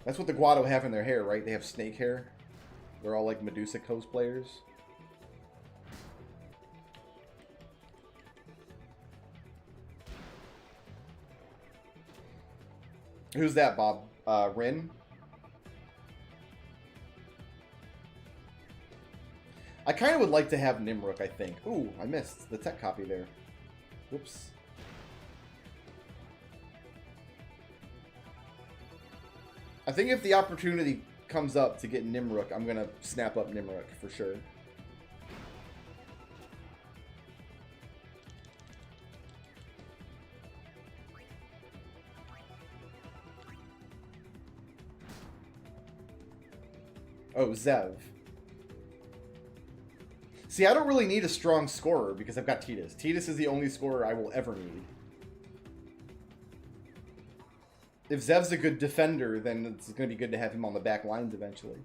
That's what the Guado have in their hair, right? They have snake hair. They're all like Medusa cosplayers. Who's that, Bob? Rin? I kind of would like to have Nimruk, I think. Ooh, I missed the tech copy there. Whoops. I think if the opportunity comes up to get Nimruk, I'm going to snap up Nimruk for sure. Oh, Zev. See, I don't really need a strong scorer because I've got Titus. Titus is the only scorer I will ever need. If Zev's a good defender, then it's going to be good to have him on the back lines eventually.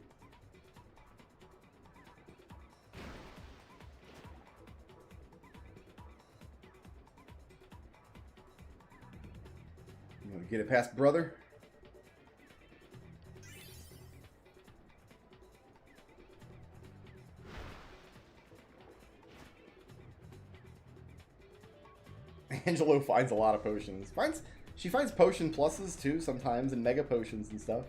You want to get it past brother? Angelo finds a lot of potions. She finds potion pluses too sometimes, and mega potions and stuff.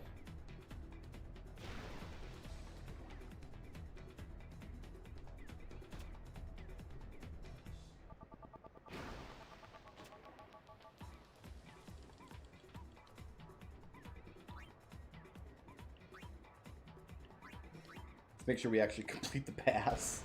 Let's make sure we actually complete the pass.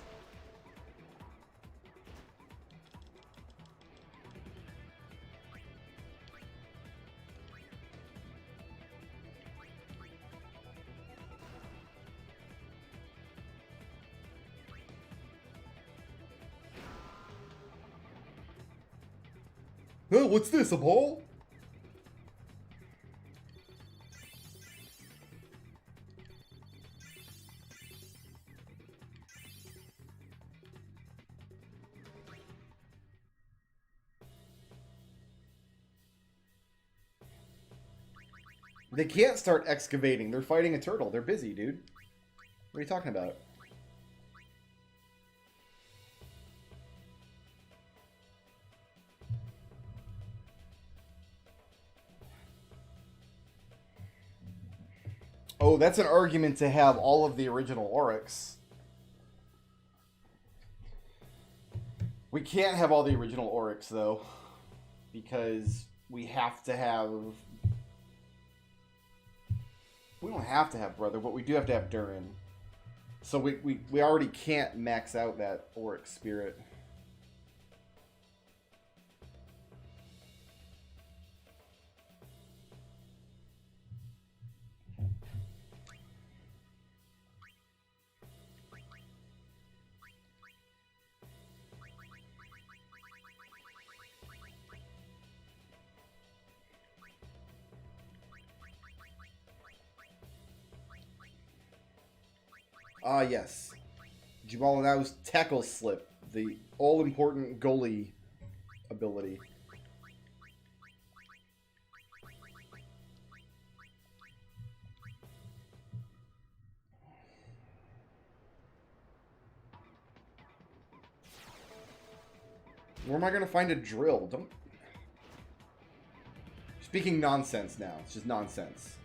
Oh, what's this, a ball? They can't start excavating. They're fighting a turtle. They're busy, dude. What are you talking about? Oh, that's an argument to have all of the original Oryx. We can't have all the original Oryx, though. Because we have to have... We don't have to have Brother, but we do have to have Duran. So we already can't max out that Oryx Spirit. Ah, yes. Jamal Now's Tackle Slip, the all-important goalie ability. Where am I gonna find a drill? Don't... Speaking nonsense now. It's just nonsense.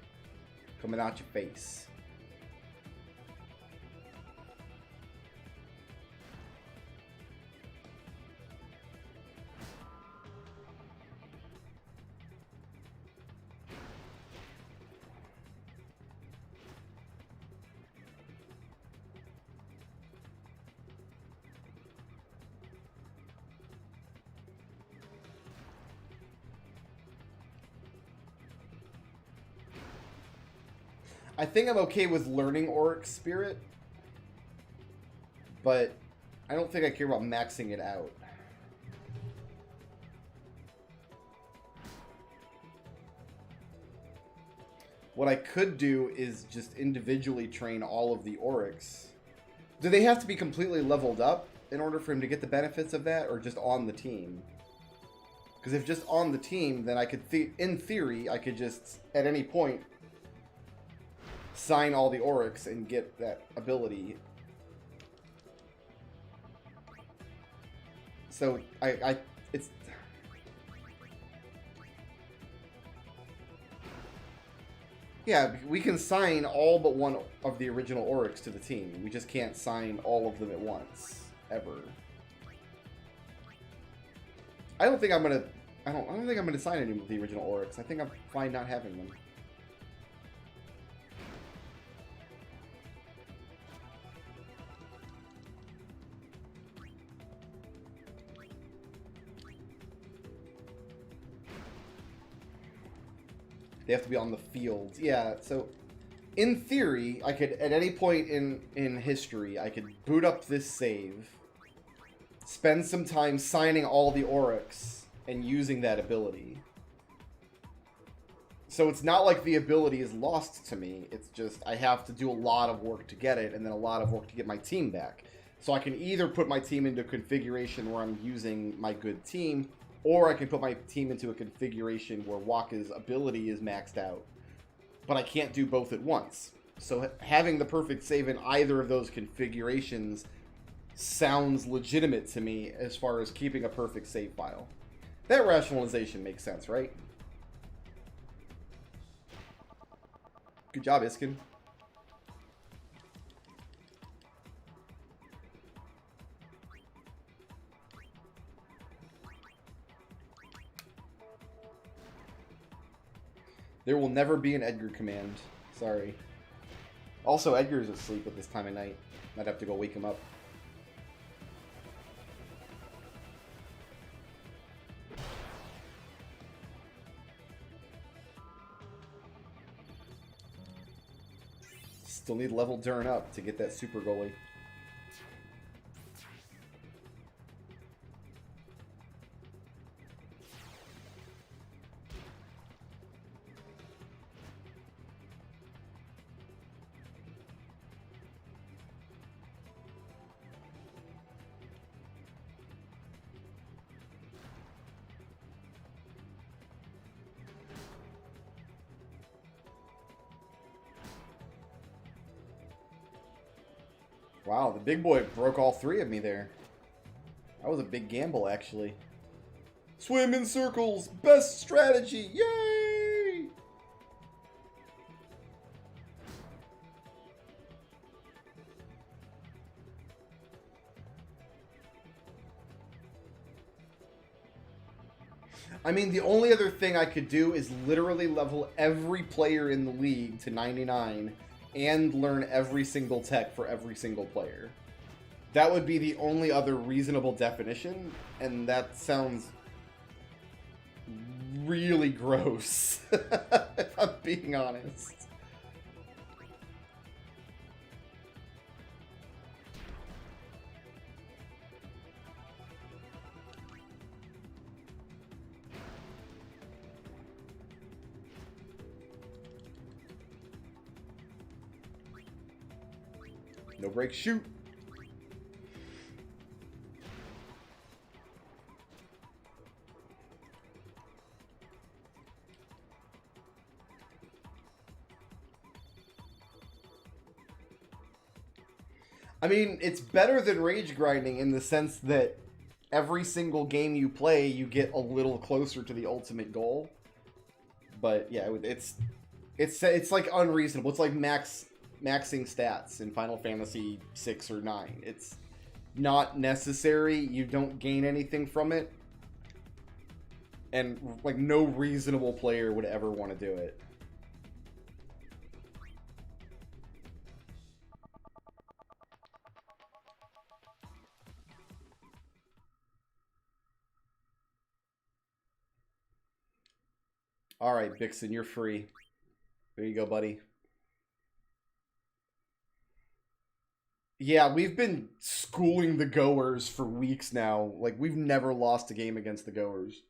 Coming out your face. I think I'm okay with learning Auric Spirit, but I don't think I care about maxing it out. What I could do is just individually train all of the Aurics. Do they have to be completely leveled up in order for him to get the benefits of that, or just on the team? Because if just on the team, then I could, in theory, I could just, at any point, sign all the Aurics and get that ability. So it's yeah, we can sign all but one of the original Aurics to the team. We just can't sign all of them at once ever. I don't think I'm gonna sign any of the original Aurics. I think I'm fine not having them. They have to be on the field. Yeah, so in theory, I could, at any point in history, I could boot up this save, spend some time signing all the Aurics, and using that ability. So it's not like the ability is lost to me. It's just I have to do a lot of work to get it, and then a lot of work to get my team back. So I can either put my team into a configuration where I'm using my good team, or I can put my team into a configuration where Waka's ability is maxed out. But I can't do both at once. So having the perfect save in either of those configurations sounds legitimate to me as far as keeping a perfect save file. That rationalization makes sense, right? Good job, Iskin. There will never be an Edgar command. Sorry. Also, Edgar's asleep at this time of night. I'd have to go wake him up. Still need level Durn up to get that super goalie. Wow, the big boy broke all three of me there. That was a big gamble, actually. Swim in circles! Best strategy! Yay! I mean, the only other thing I could do is literally level every player in the league to 99 and learn every single tech for every single player. That would be the only other reasonable definition, and that sounds really gross, if I'm being honest. No break, shoot. I mean, it's better than rage grinding in the sense that every single game you play, you get a little closer to the ultimate goal. But yeah, it's like unreasonable. It's like maxing stats in Final Fantasy 6 or 9. It's not necessary. You don't gain anything from it. And like no reasonable player would ever want to do it. All right, Bixen, you're free. There you go, buddy. Yeah, we've been schooling the goers for weeks now. Like, we've never lost a game against the goers.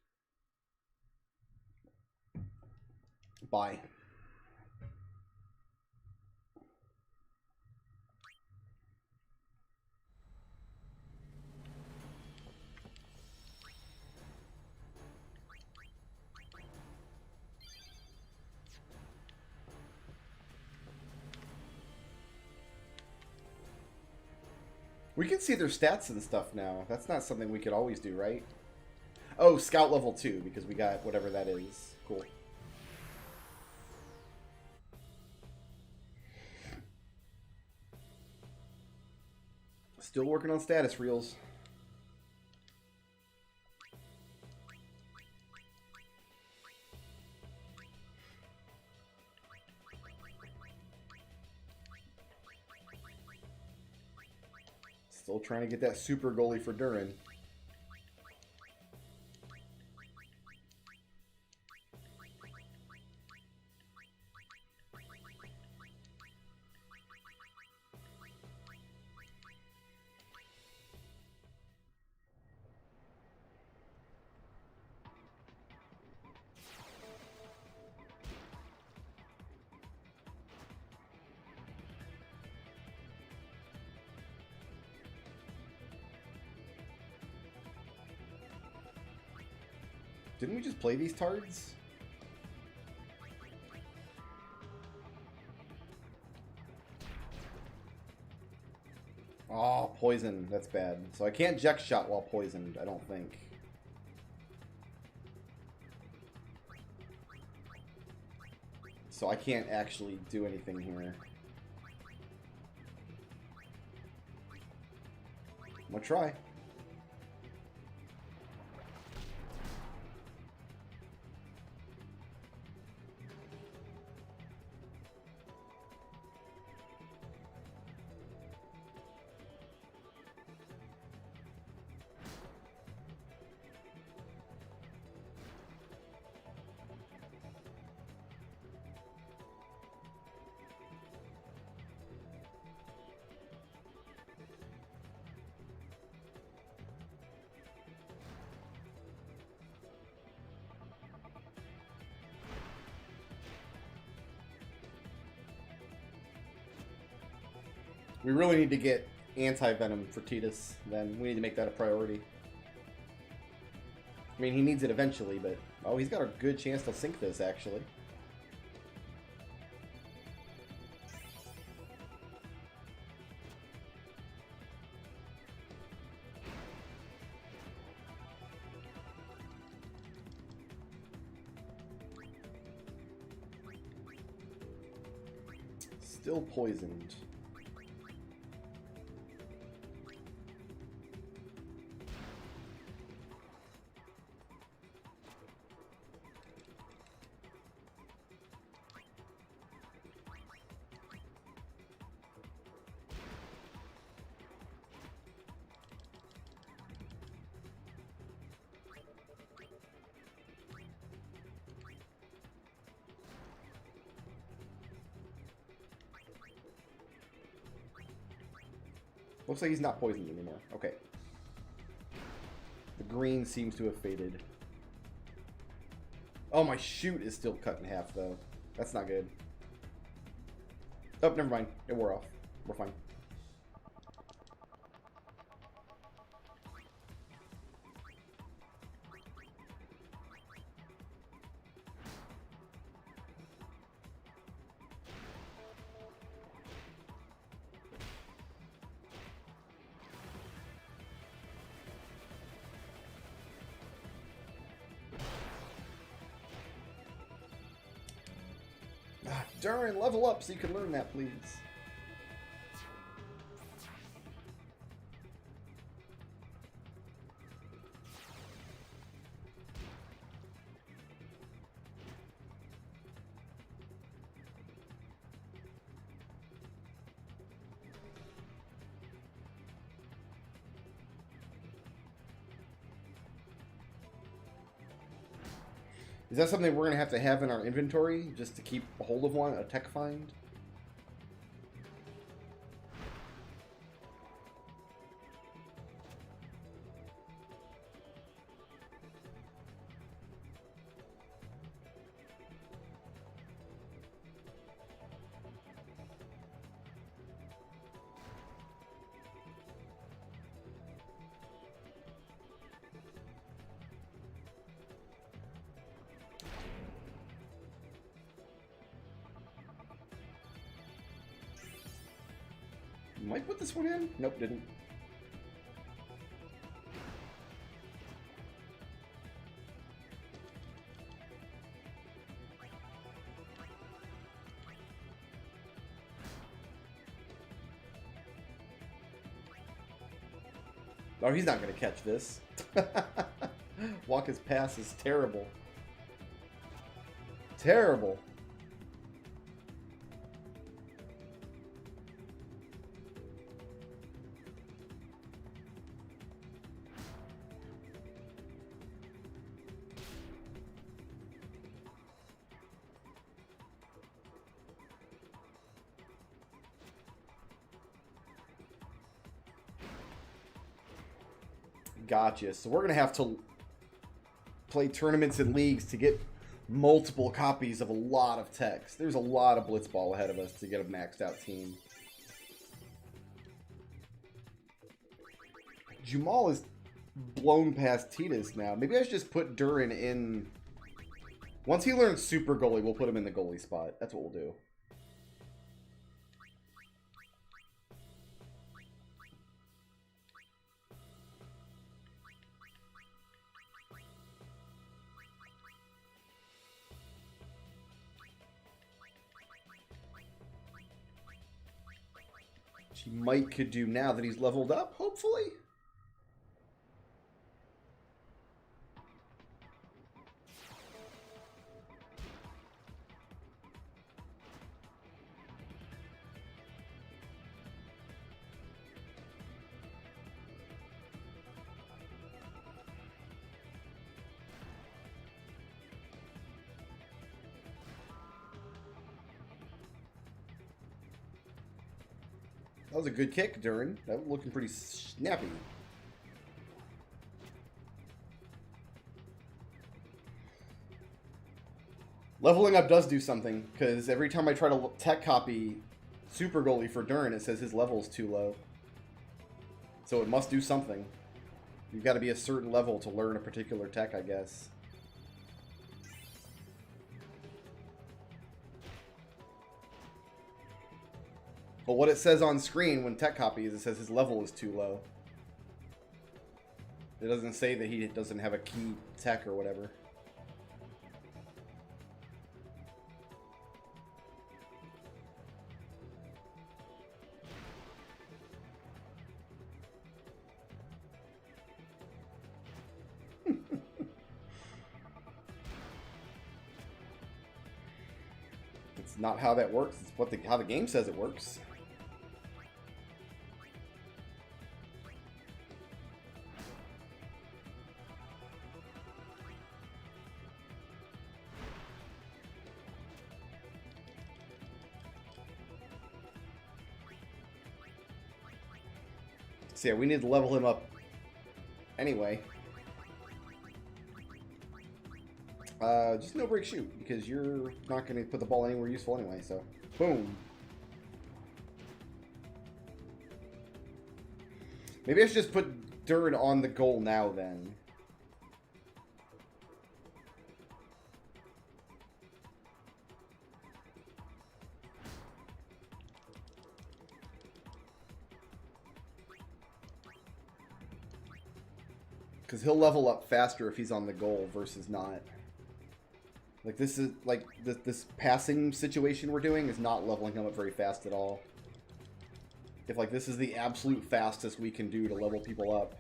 Bye. We can see their stats and stuff now. That's not something we could always do, right? Oh, scout level 2, because we got whatever that is. Cool. Still working on status reels. Still trying to get that super goalie for Durin. Didn't we just play these tards? Oh, poison. That's bad. So I can't Jex shot while poisoned, I don't think. So I can't actually do anything here. I'm gonna try. We really need to get anti-venom for Tidus, then. We need to make that a priority. I mean, he needs it eventually, but... Oh, he's got a good chance to sink this, actually. Still poisoned. Looks like he's not poisoned anymore. Okay. The green seems to have faded. Oh, my shoot is still cut in half, though. That's not good. Oh, never mind. It wore off. We're fine. Durin, level up so you can learn that, please. Is that something we're going to have in our inventory just to keep a hold of one, a tech find? Might put this one in? Nope, didn't. Oh, he's not going to catch this. Walk his pass is terrible. Terrible. Gotcha. So we're going to have to play tournaments and leagues to get multiple copies of a lot of text. There's a lot of blitzball ahead of us to get a maxed out team. Jamal is blown past Titus now. Maybe I should just put Durin in. Once he learns super goalie, we'll put him in the goalie spot. That's what we'll do. She might could do now that he's leveled up, hopefully. That was a good kick, Durin. That was looking pretty snappy. Leveling up does do something, because every time I try to tech copy super goalie for Durin, it says his level's too low. So it must do something. You've got to be a certain level to learn a particular tech, I guess. But what it says on screen when tech copies, it says his level is too low. It doesn't say that he doesn't have a key tech or whatever. It's not how that works. It's what how the game says it works. So yeah, we need to level him up anyway. Just no break shoot, because you're not going to put the ball anywhere useful anyway, so boom. Maybe I should just put Durin on the goal now then. Because he'll level up faster if he's on the goal versus not. Like, this is, like, this passing situation we're doing is not leveling him up very fast at all. If, like, this is the absolute fastest we can do to level people up.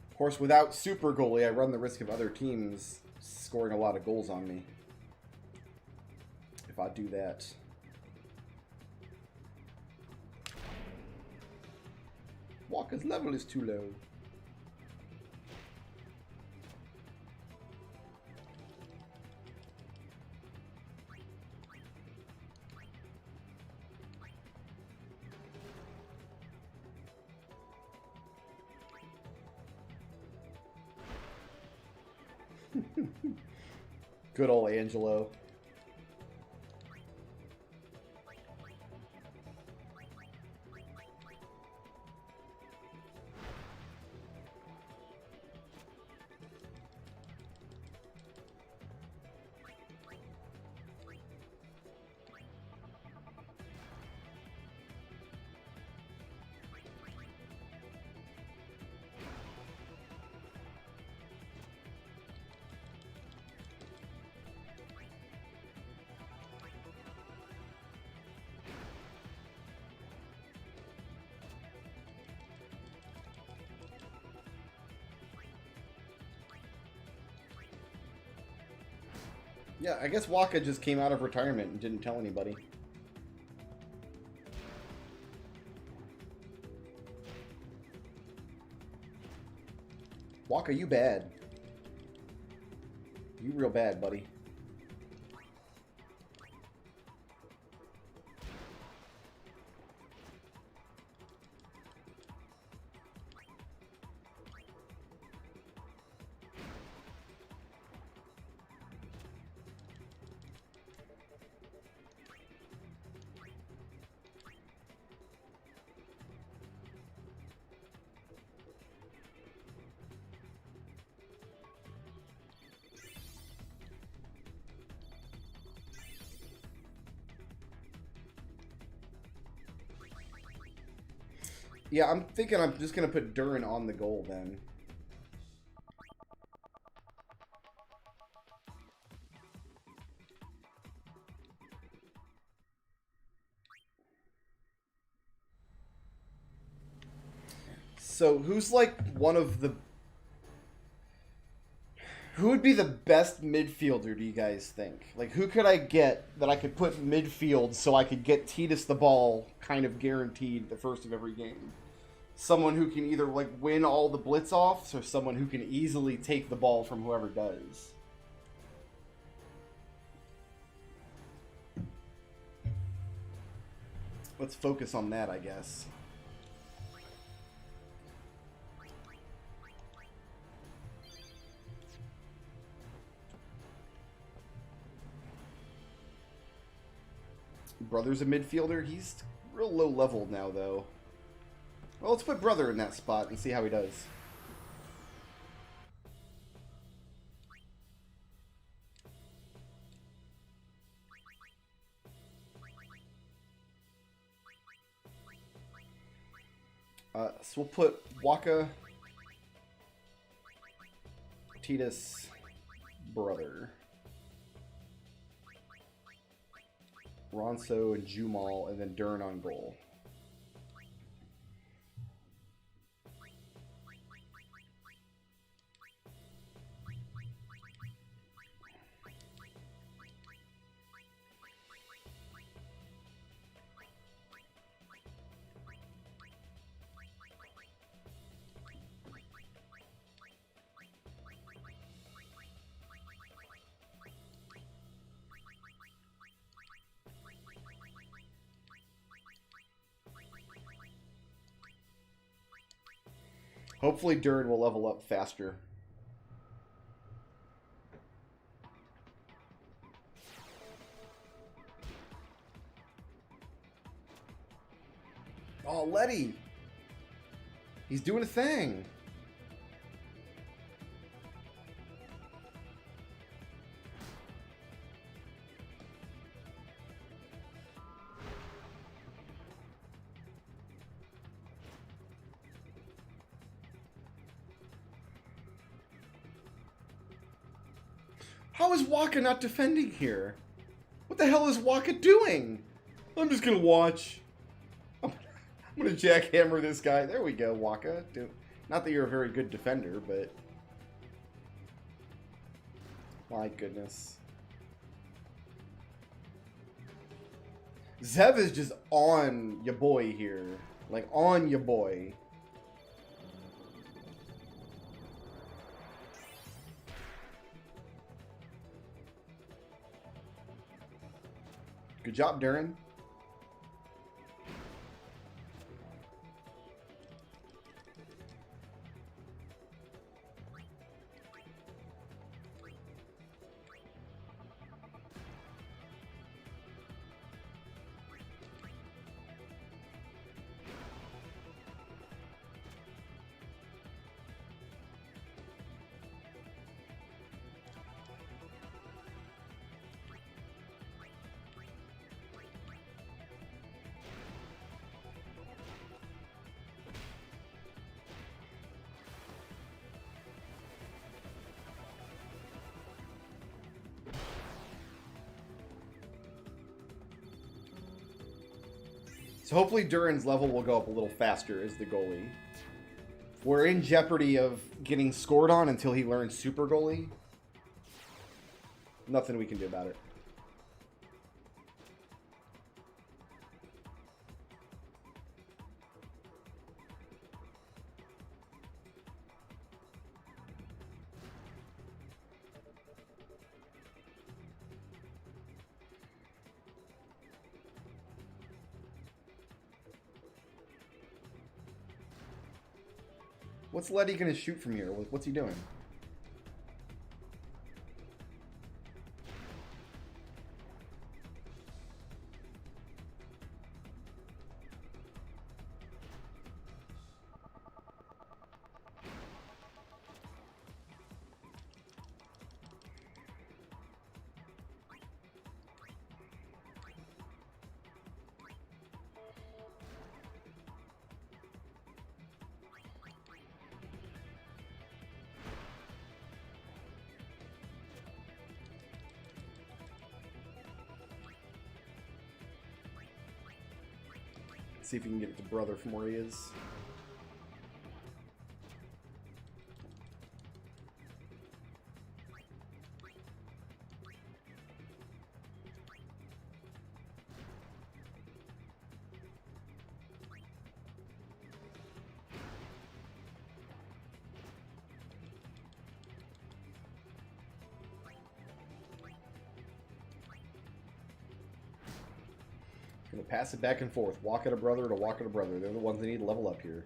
Of course, without super goalie, I run the risk of other teams scoring a lot of goals on me. If I do that. Walker's level is too low. Good old Angelo. Yeah, I guess Waka just came out of retirement and didn't tell anybody. Waka, you bad. You real bad, buddy. Yeah, I'm thinking I'm just going to put Duran on the goal then. So, who's like one of the... Who would be the best midfielder, do you guys think? Like, who could I get that I could put midfield so I could get Titus the ball kind of guaranteed the first of every game? Someone who can either, like, win all the blitz-offs or someone who can easily take the ball from whoever does. Let's focus on that, I guess. Brother's a midfielder. He's real low level now, though. Well, let's put Brother in that spot and see how he does. So we'll put Waka, Titus, Brother, Ronso, and Jumal, and then Dern on goal. Hopefully Durin will level up faster. Oh, Letty! He's doing a thing! How is Waka not defending here? What the hell is Waka doing? I'm just gonna watch. I'm gonna jackhammer this guy. There we go, Waka. Not that you're a very good defender, but... My goodness. Zev is just on ya boy here. Like, on ya boy. Good job, Durin. So hopefully Durin's level will go up a little faster as the goalie. We're in jeopardy of getting scored on until he learns super goalie. Nothing we can do about it. What's Letty gonna shoot from here? What's he doing? See if we can get it to brother from where he is. Gonna pass it back and forth. Walk at a brother to walk at a brother. They're the ones that need to level up here.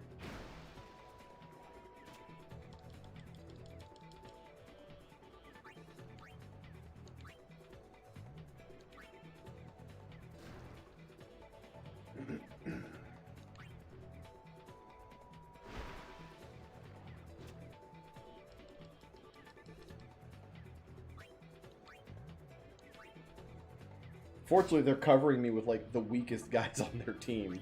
Fortunately, they're covering me with, like, the weakest guys on their team.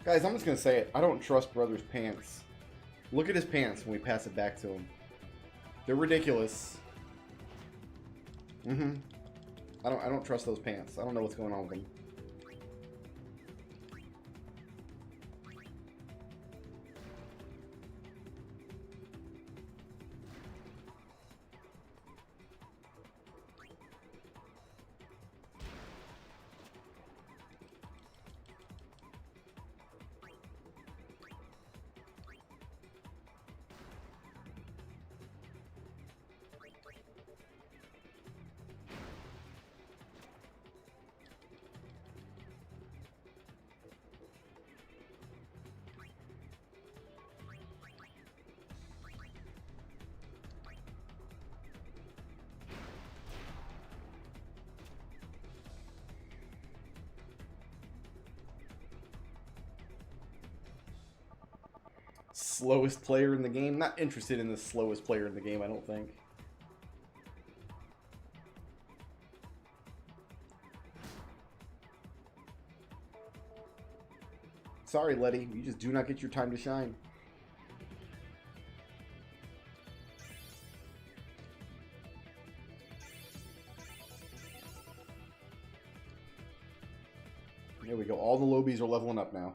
Guys, I'm just gonna say it. I don't trust Brother's pants. Look at his pants when we pass it back to him. They're ridiculous. I don't trust those pants. I don't know what's going on with them. slowest player in the game. Not interested in the slowest player in the game, I don't think. Sorry, Letty. You just do not get your time to shine. There we go. All the lobies are leveling up now.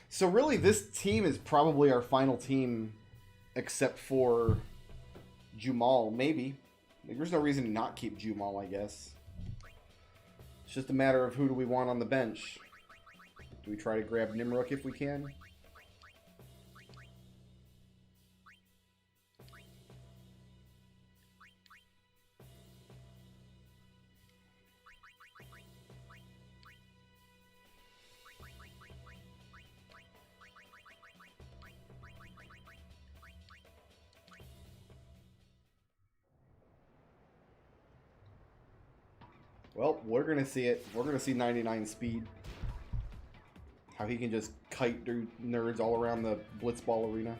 So really, this team is probably our final team, except for Jumal, maybe. There's no reason to not keep Jumal, I guess. It's just a matter of who do we want on the bench. Do we try to grab Nimruk if we can? Well, we're going to see it. We're going to see 99 speed. How he can just kite nerds all around the blitzball arena.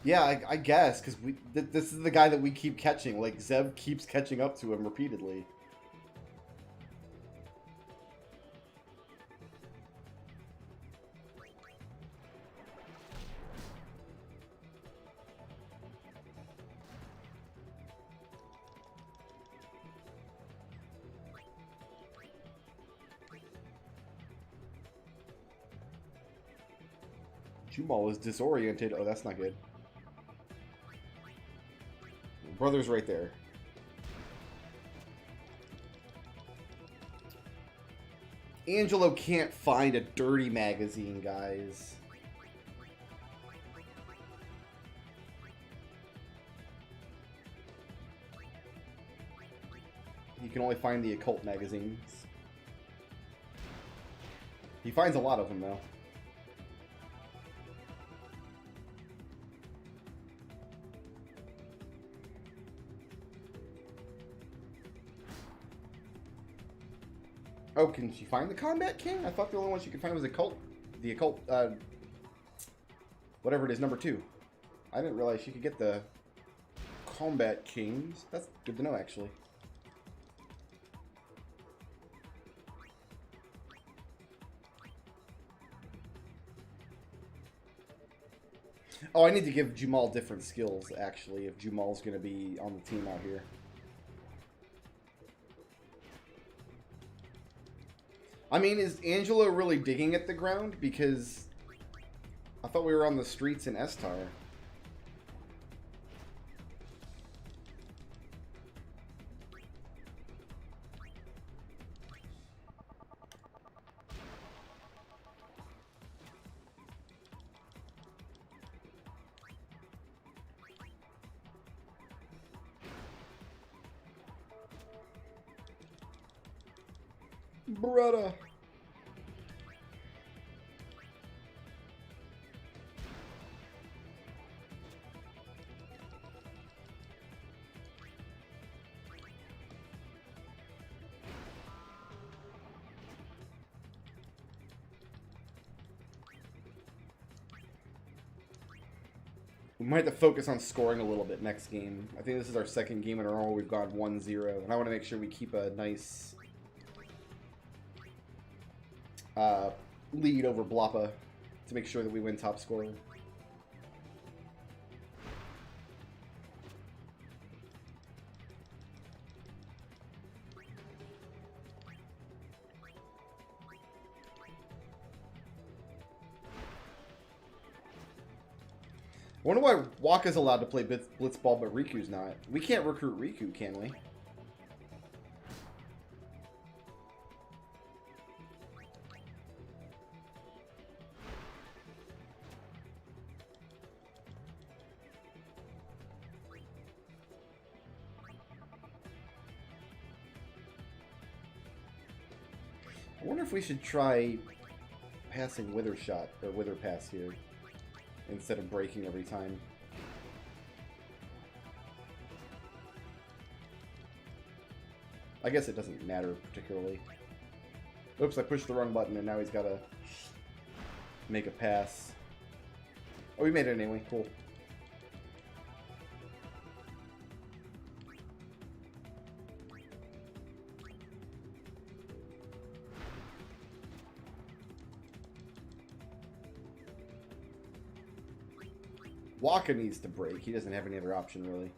Yeah, I guess, because this is the guy that we keep catching. Like, Zev keeps catching up to him repeatedly. Jumal is disoriented. Oh, that's not good. Brother's right there. Angelo can't find a dirty magazine, guys. He can only find the occult magazines. He finds a lot of them, though. Oh, can she find the Combat King? I thought the only one she could find was the occult, whatever it is, number 2. I didn't realize she could get the Combat Kings. That's good to know, actually. Oh, I need to give Jumal different skills, actually, if Jumal's going to be on the team out here. I mean, is Angelo really digging at the ground? Because I thought we were on the streets in Estar. Brother. We might have to focus on scoring a little bit next game. I think this is our second game in a row where we've gone 1-0, and I want to make sure we keep a nice lead over Blappa to make sure that we win top scorer. I wonder why Waka's allowed to play blitzball, but Riku's not. We can't recruit Riku, can we? I wonder if we should try passing Wither Shot, or Wither Pass here, instead of breaking every time. I guess it doesn't matter particularly. Oops, I pushed the wrong button and now he's gotta make a pass. Oh, we made it anyway, cool. Waka needs to break. He doesn't have any other option, really.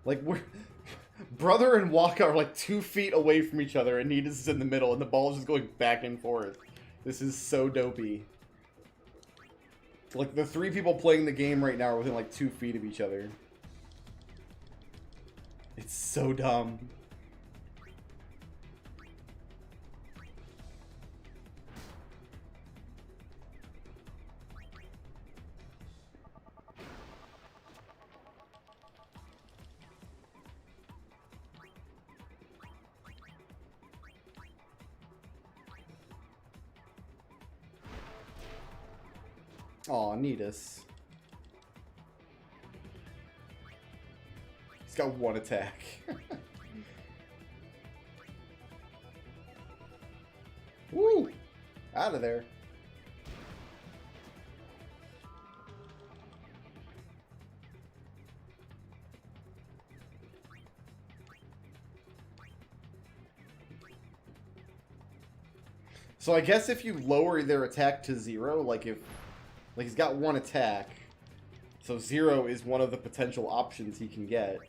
Like, we're... Brother and Waka are like 2 feet away from each other, and he is in the middle, and the ball is just going back and forth. This is so dopey. Like, the 3 people playing the game right now are within like 2 feet of each other. It's so dumb. Aw, Nidus. He's got 1 attack. Woo! Out of there. So I guess if you lower their attack to 0, like if... Like, he's got 1 attack, so 0 is one of the potential options he can get.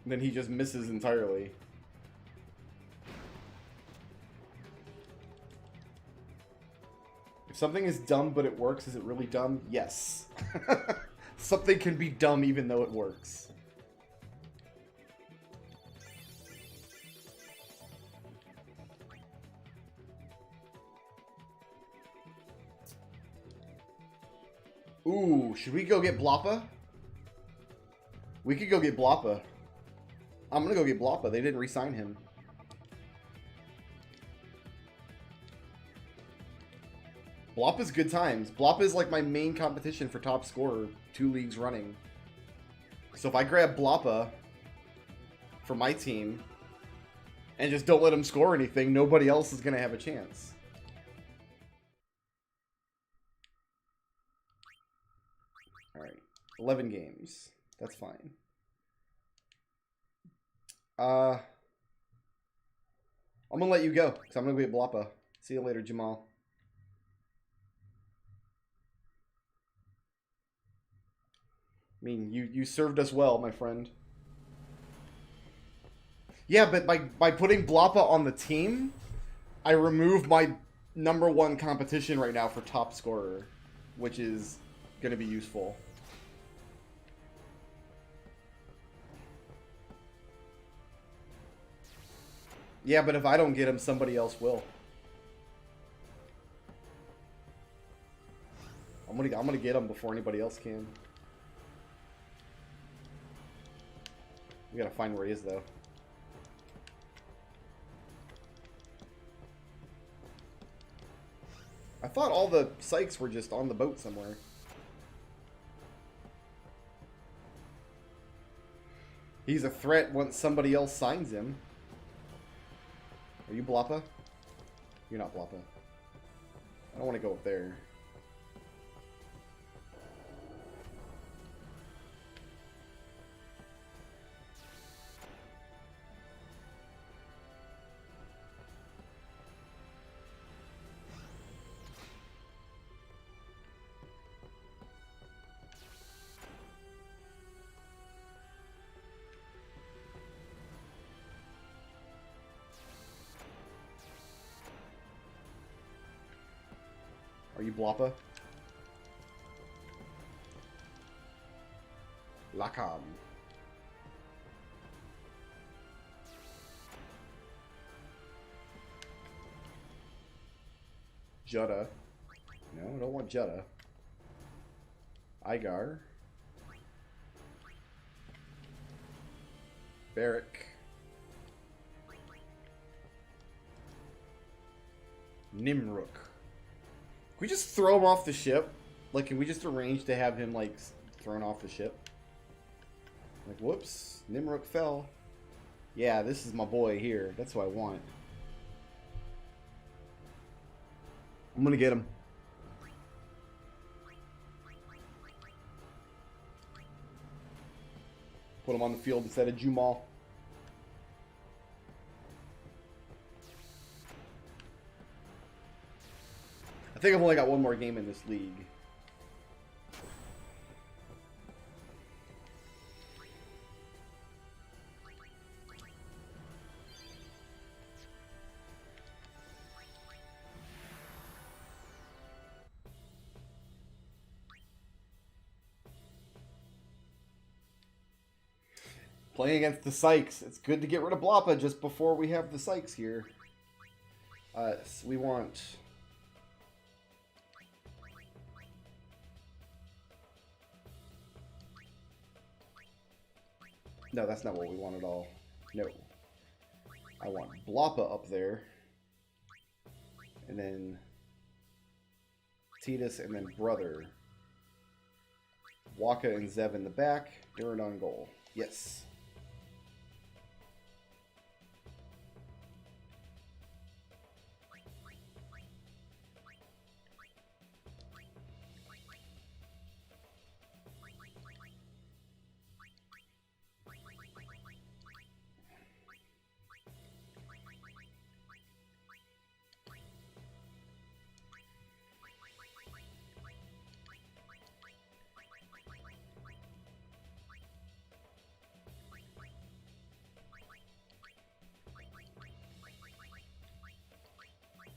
And then he just misses entirely. If something is dumb but it works, is it really dumb? Yes. Something can be dumb even though it works. Ooh, should we go get Bloppa? We could go get Bloppa. I'm gonna go get Bloppa. They didn't re-sign him. Bloppa's good times. Bloppa is like my main competition for top scorer 2 leagues running. So if I grab Bloppa for my team and just don't let him score anything, nobody else is gonna have a chance. Alright, 11 games. That's fine. I'm gonna let you go, because I'm gonna go get Bloppa. See you later, Jamal. I mean, you served us well, my friend. Yeah, but by putting Bloppa on the team, I remove my #1 competition right now for top scorer, which is gonna be useful. Yeah, but if I don't get him, somebody else will. I'm gonna get him before anybody else can. We gotta find where he is, though. I thought all the psychs were just on the boat somewhere. He's a threat once somebody else signs him. Are you Bloppa? You're not Bloppa. I don't want to go up there. you Bloppa? Lakam. Jutta. No, I don't want Jutta. Igar. Barrack. Nimrook. Can we just throw him off the ship? Like, can we just arrange to have him, like, thrown off the ship? Like, whoops. Nimrook fell. Yeah, this is my boy here. That's what I want. I'm gonna get him. Put him on the field instead of Jumal. I think I've only got one more game in this league. Playing against the Sykes. It's good to get rid of Bloppa just before we have the Sykes here. So we want... No, that's not what we want at all. No. I want Bloppa up there. And then... Tidus and then Brother. Waka and Zev in the back. Duran on goal. Yes.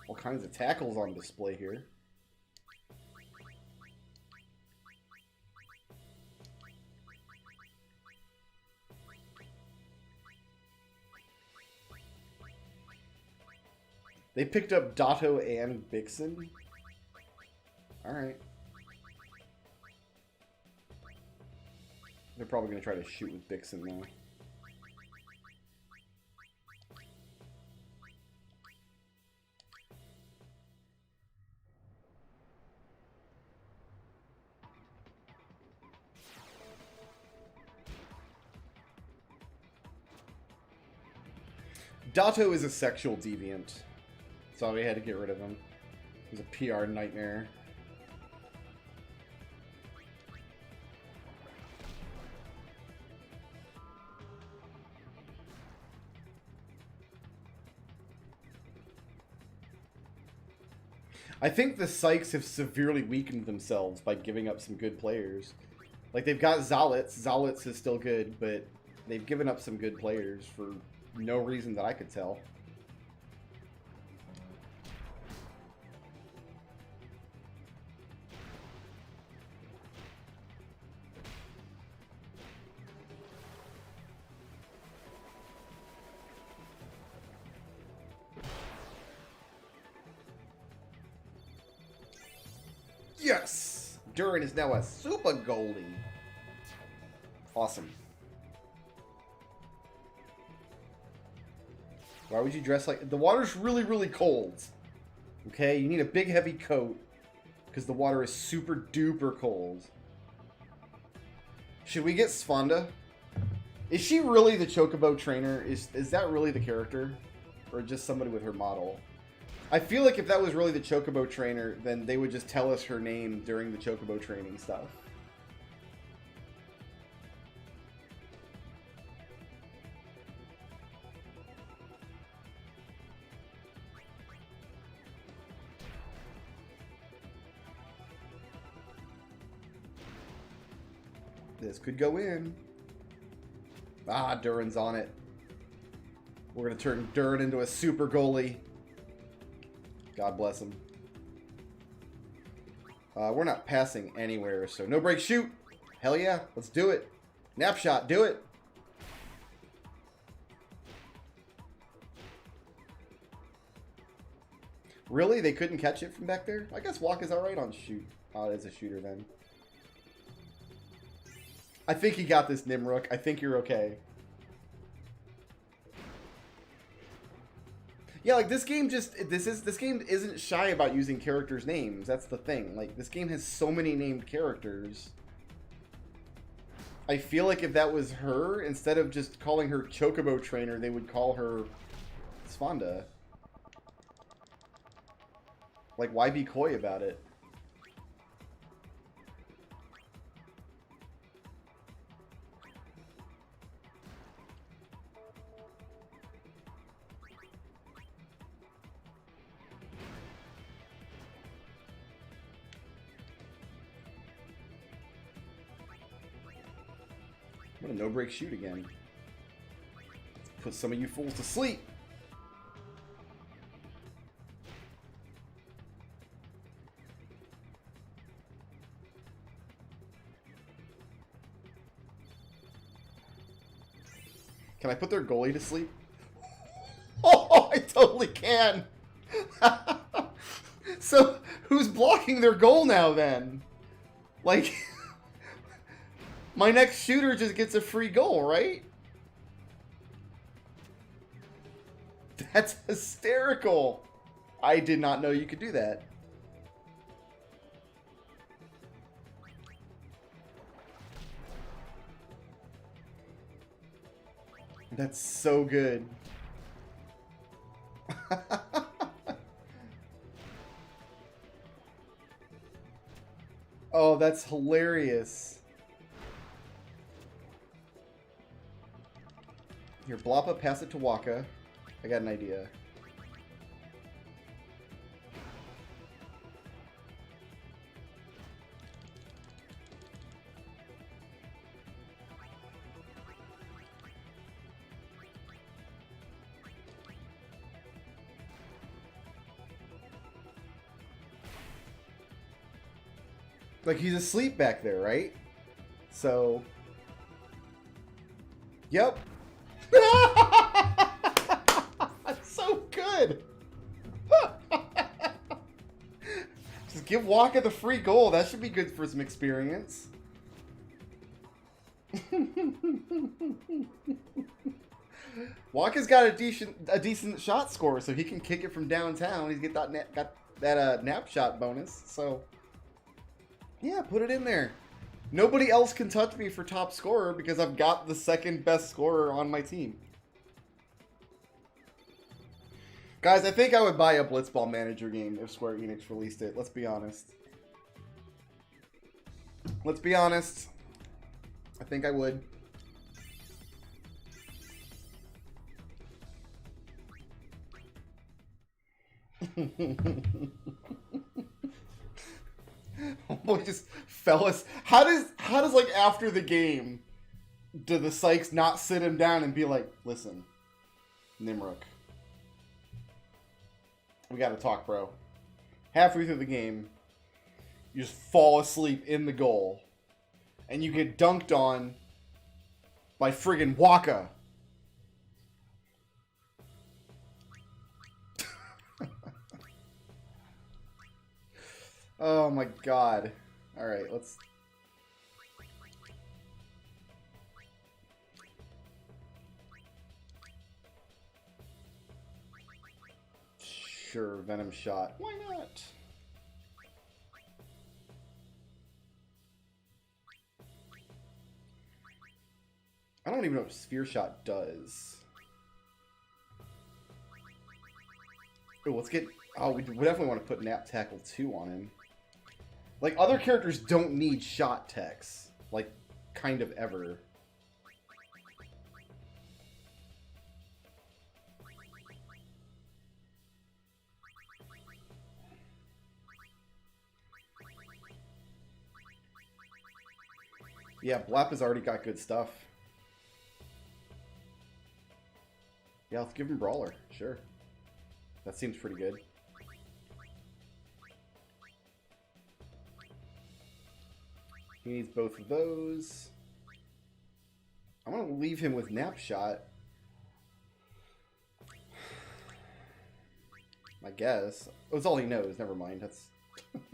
All kinds of tackles on display here. They picked up Dotto and Bixen. Alright. They're probably going to try to shoot with Bixen now. Dotto is a sexual deviant, so we had to get rid of him. He's a PR nightmare. I think the Sykes have severely weakened themselves by giving up some good players. Like, they've got Zalitz. Zalitz is still good, but they've given up some good players for no reason that I could tell. Yes! Duran is now a super goalie. Awesome. Why would you dress like... The water's really, really cold. Okay? You need a big, heavy coat. Because the water is super duper cold. Should we get Sfonda? Is she really the chocobo trainer? Is that really the character? Or just somebody with her model? I feel like if that was really the chocobo trainer, then they would just tell us her name during the chocobo training stuff. This could go in. Ah, Duran's on it. We're going to turn Duran into a super goalie. God bless him. We're not passing anywhere, so no break, shoot. Hell yeah, let's do it. Nap shot, do it. Really? They couldn't catch it from back there? I guess Walk is alright on shoot. As a shooter then. I think you got this, Nimrook. I think you're okay. Yeah, like this game this game isn't shy about using characters' names. That's the thing. Like this game has so many named characters. I feel like if that was her, instead of just calling her Chocobo Trainer, they would call her Sfonda. Like, why be coy about it? What a no-break shoot again. Let's put some of you fools to sleep. Can I put their goalie to sleep? Oh, I totally can. So, who's blocking their goal now then? Like, my next shooter just gets a free goal, right? That's hysterical. I did not know you could do that. That's so good. Oh, that's hilarious. Here, Bloppa, pass it to Waka. I got an idea. Like, he's asleep back there, right? So... Yep. That's so good. Just give Waka the free goal. That should be good for some experience. Waka's got a decent shot score, so he can kick it from downtown. He's got that nap shot bonus. So yeah, put it in there. Nobody else can touch me for top scorer because I've got the second best scorer on my team. Guys, I think I would buy a blitzball manager game if Square Enix released it. Let's be honest. Let's be honest. I think I would. Boy, just fellas, how does like after the game, do the Sykes not sit him down and be like, listen, Nimrook, we gotta talk, bro. Halfway through the game, you just fall asleep in the goal, and you get dunked on by friggin' Waka. Oh my god. Alright, let's... Sure, Venom Shot. Why not? I don't even know what Sphere Shot does. Oh, let's get... Oh, we definitely want to put Nap Tackle 2 on him. Like, other characters don't need shot techs. Like, kind of ever. Yeah, Blap has already got good stuff. Yeah, let's give him Brawler. Sure. That seems pretty good. He needs both of those. I'm going to leave him with Nap Shot. I guess. Oh, it's all he knows. Never mind. That's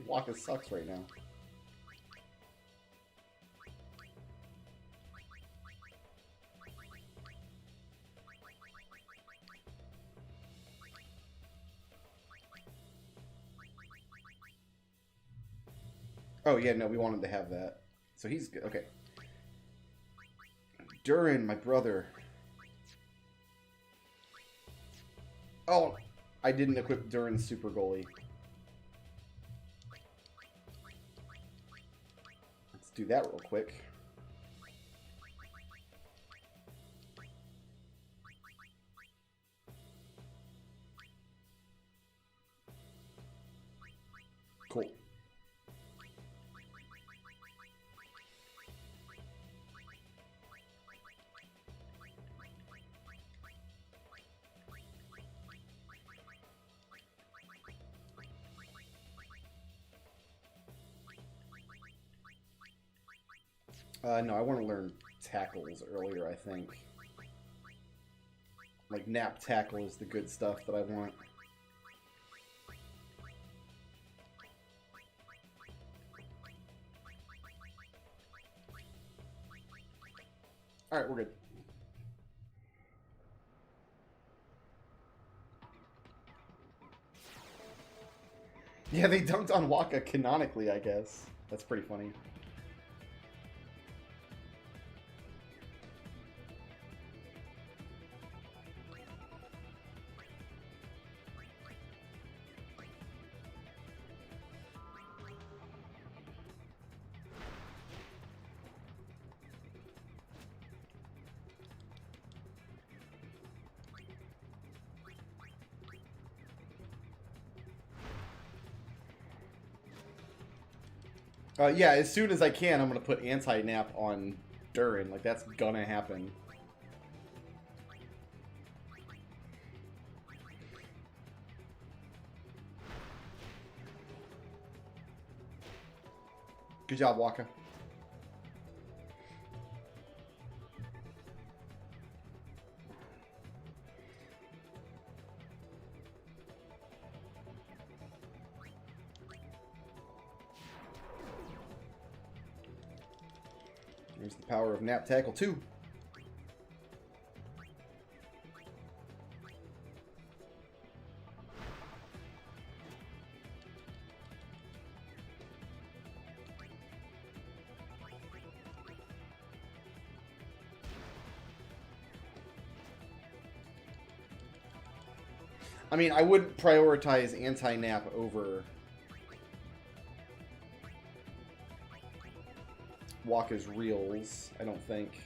Waka sucks right now. Oh, yeah, no, we wanted to have that. So he's good. Okay. Durin, my brother. Oh, I didn't equip Durin's super goalie. Let's do that real quick. Cool. No, I want to learn tackles earlier, I think. Like, nap tackle is the good stuff that I want. Alright, we're good. Yeah, they dunked on Waka canonically, I guess. That's pretty funny. Yeah, as soon as I can, I'm going to put anti-nap on Durin. Like, that's gonna happen. Good job, Waka. There's the power of Nap Tackle 2. I mean, I wouldn't prioritize anti-nap over Waka's reels, I don't think.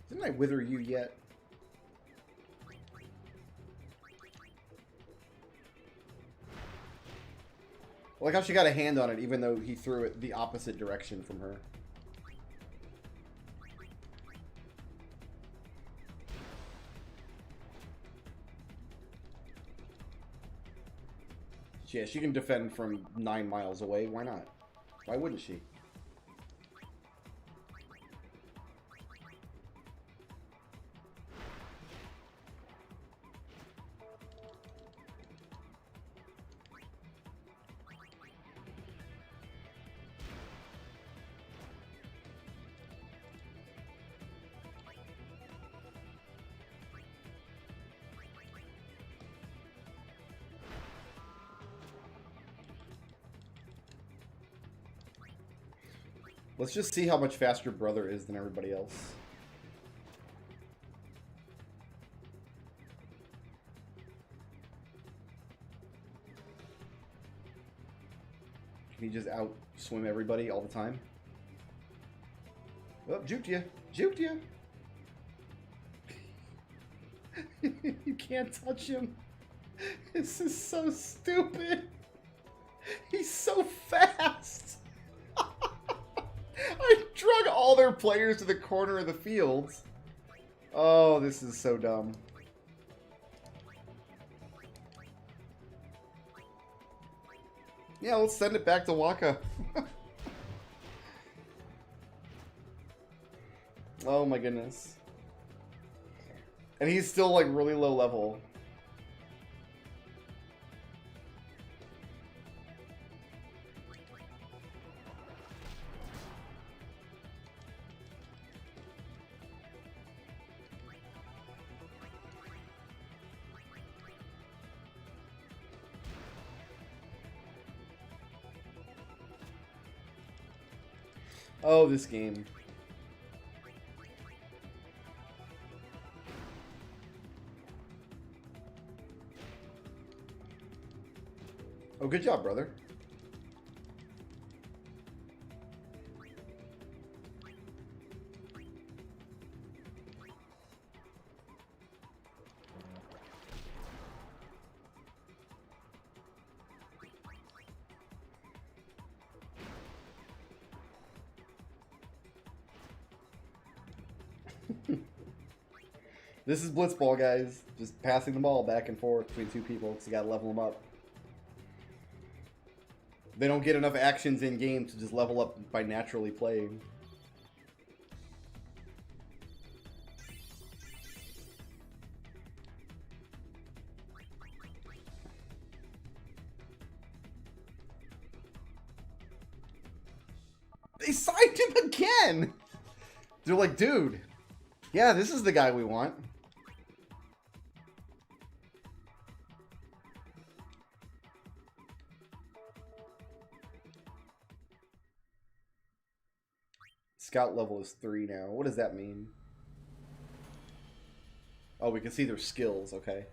Didn't I wither you yet? I like how she got a hand on it even though he threw it the opposite direction from her. Yeah, she can defend from 9 miles away. Why not? Why wouldn't she? Let's just see how much faster Brother is than everybody else. Can he just out swim everybody all the time? Oh, juked you. Juked you. You can't touch him. This is so stupid. He's so fast. I drug all their players to the corner of the field. Oh, this is so dumb. Yeah, let's send it back to Waka. Oh my goodness. And he's still like really low level. Oh, this game. Oh, good job, brother. This is blitzball, guys. Just passing the ball back and forth between two people, because you gotta level them up. They don't get enough actions in game to just level up by naturally playing. They signed him again! They're like, dude, yeah, this is the guy we want. Scout level is 3 now. What does that mean? Oh, we can see their skills, okay.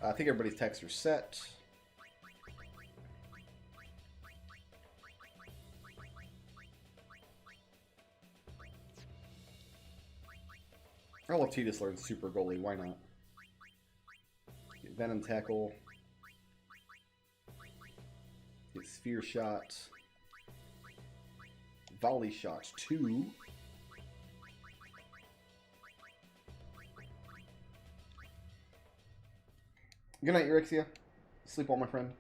I think everybody's texts are set. I'll let Titus learn Super Goalie, why not? Get Venom Tackle. Get Sphere Shot. Volley Shot 2. Good night, Eurexia. Sleep well, my friend.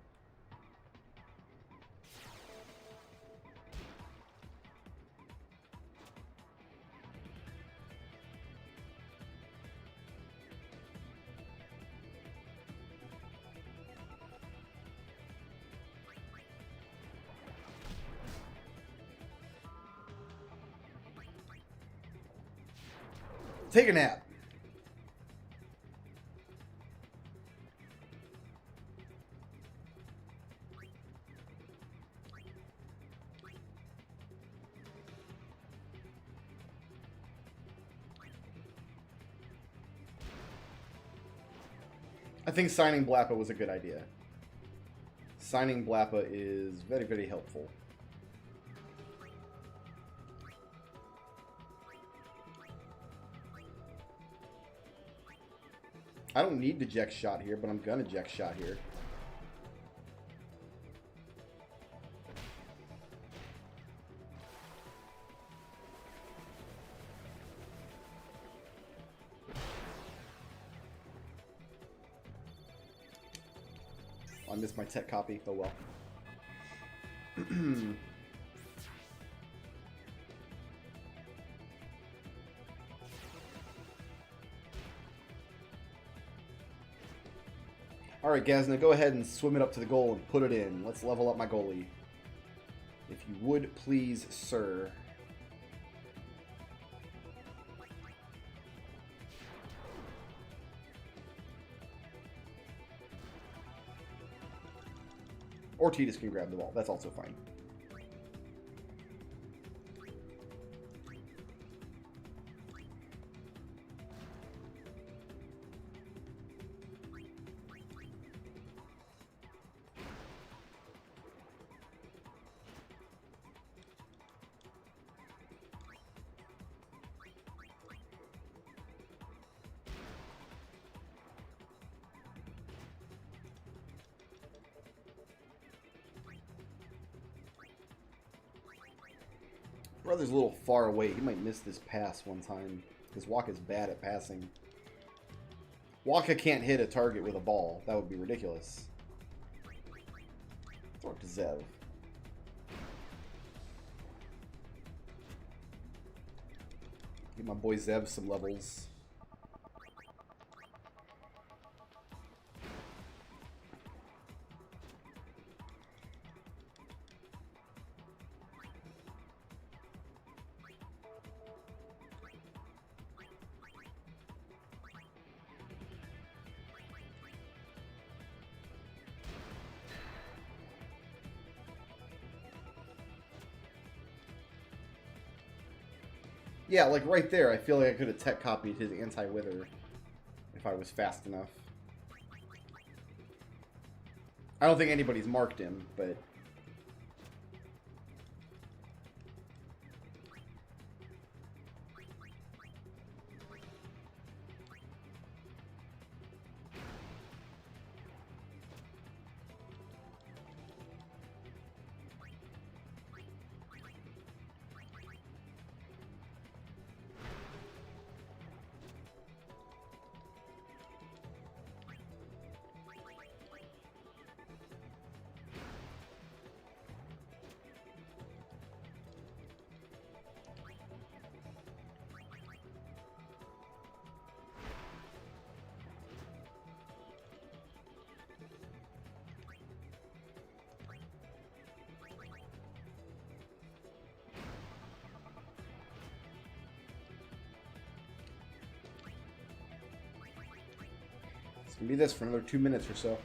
Take a nap. I think signing Blappa was a good idea. Signing Blappa is very, very helpful. I don't need to Jex Shot here, but I'm gonna Jex Shot here. I missed my tech copy, oh well. Alright, Gazna, go ahead and swim it up to the goal and put it in. Let's level up my goalie. If you would, please, sir. Or Titus can grab the ball. That's also fine. Brother's a little far away. He might miss this pass one time. Because Waka's bad at passing. Waka can't hit a target with a ball. That would be ridiculous. Throw it to Zev. Give my boy Zev some levels. Yeah, like right there, I feel like I could have tech copied his anti-wither if I was fast enough. I don't think anybody's marked him, but... It's gonna be this for another 2 minutes or so.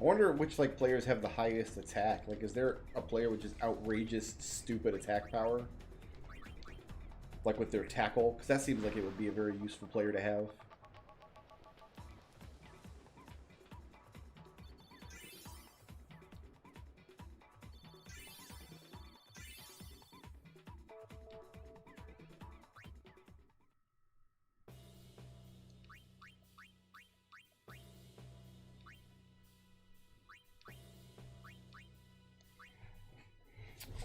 I wonder which like players have the highest attack. Like, is there a player with just outrageous, stupid attack power? Like with their tackle? Because that seems like it would be a very useful player to have.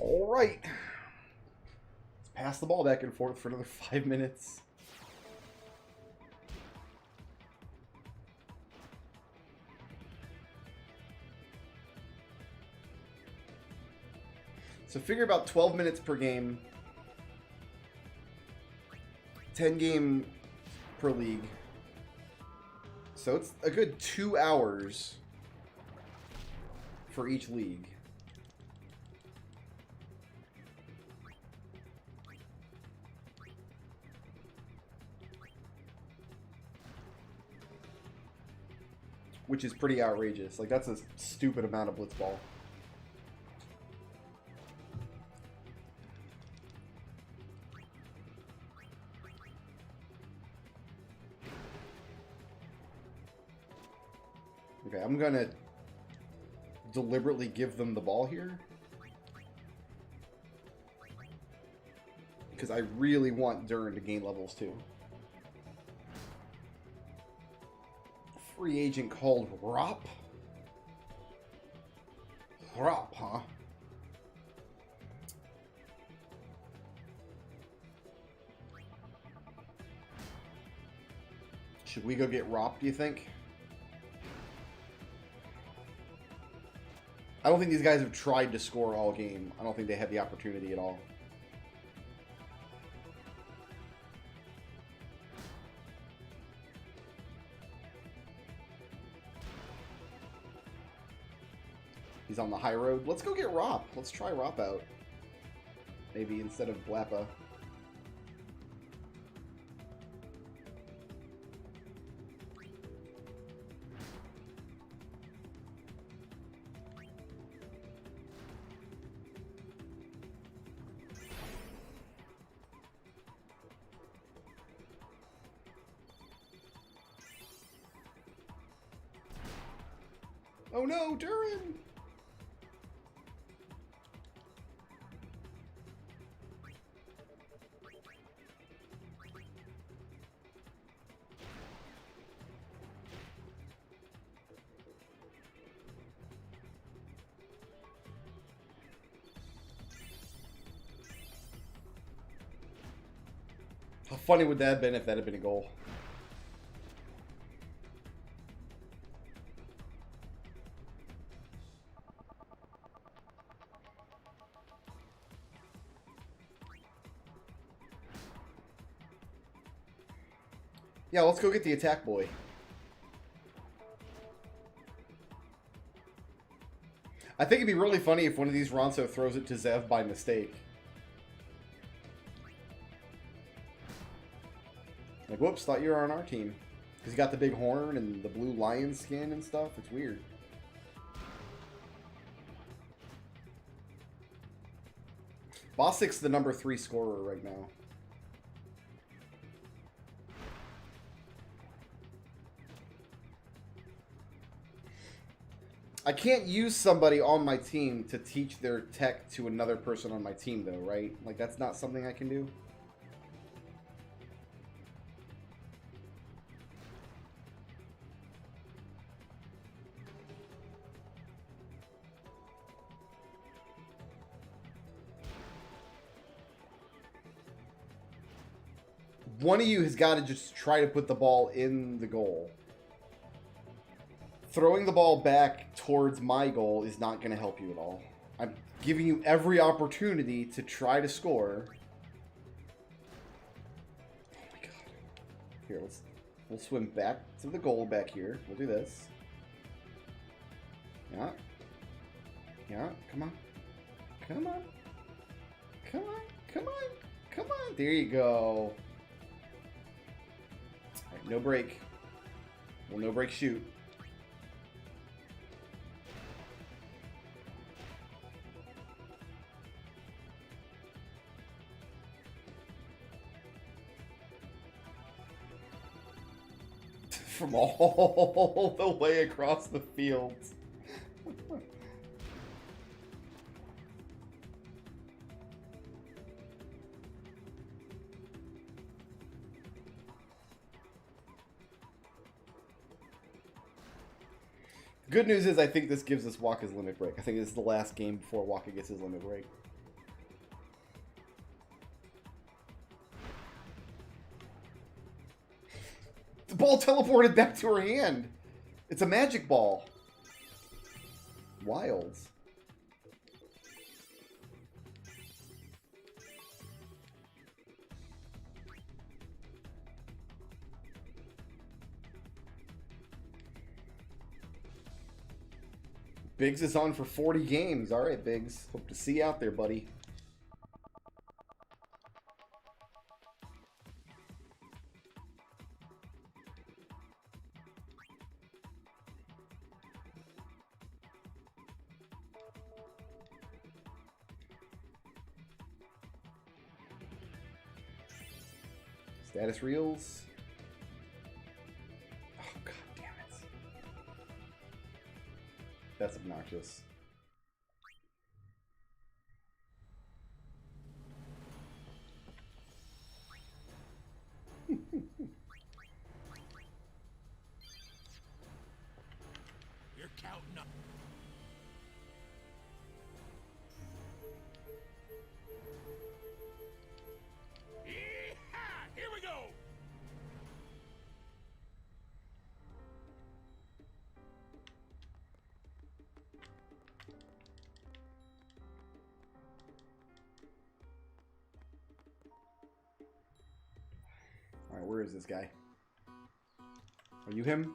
All right. Let's pass the ball back and forth for another 5 minutes. So figure about 12 minutes per game. 10 game per league. So it's a good 2 hours for each league. Which is pretty outrageous. Like, that's a stupid amount of blitzball. Okay, I'm gonna deliberately give them the ball here. Because I really want Duran to gain levels too. Free agent called Rop? Rop, huh? Should we go get Rop, do you think? I don't think these guys have tried to score all game. I don't think they had the opportunity at all. He's on the high road. Let's go get Rop. Let's try Rop out. Maybe instead of Blappa. Oh no, Duran! How funny would that have been if that had been a goal? Yeah, let's go get the attack boy. I think it'd be really funny if one of these Ronso throws it to Zev by mistake. Like, whoops, thought you were on our team. Because he got the big horn and the blue lion skin and stuff. It's weird. Bossic's the number 3 scorer right now. I can't use somebody on my team to teach their tech to another person on my team, though, right? Like, that's not something I can do. One of you has got to just try to put the ball in the goal. Throwing the ball back towards my goal is not going to help you at all. I'm giving you every opportunity to try to score. Oh my god. Here, we'll swim back to the goal back here. We'll do this. Yeah. Yeah, come on. Come on. Come on. Come on. Come on. There you go. Alright, no break. Well, no break shoot. From all the way across the field. Good news is I think this gives us Waka's limit break. I think this is the last game before Waka gets his limit break. The ball teleported back to her hand. It's a magic ball. Wilds. Biggs is on for 40 games. All right, Biggs. Hope to see you out there, buddy. Status reels. Oh, god damn it. That's obnoxious. You're counting up. Yee-haw! Here we go. Alright, where is this guy? Are you him?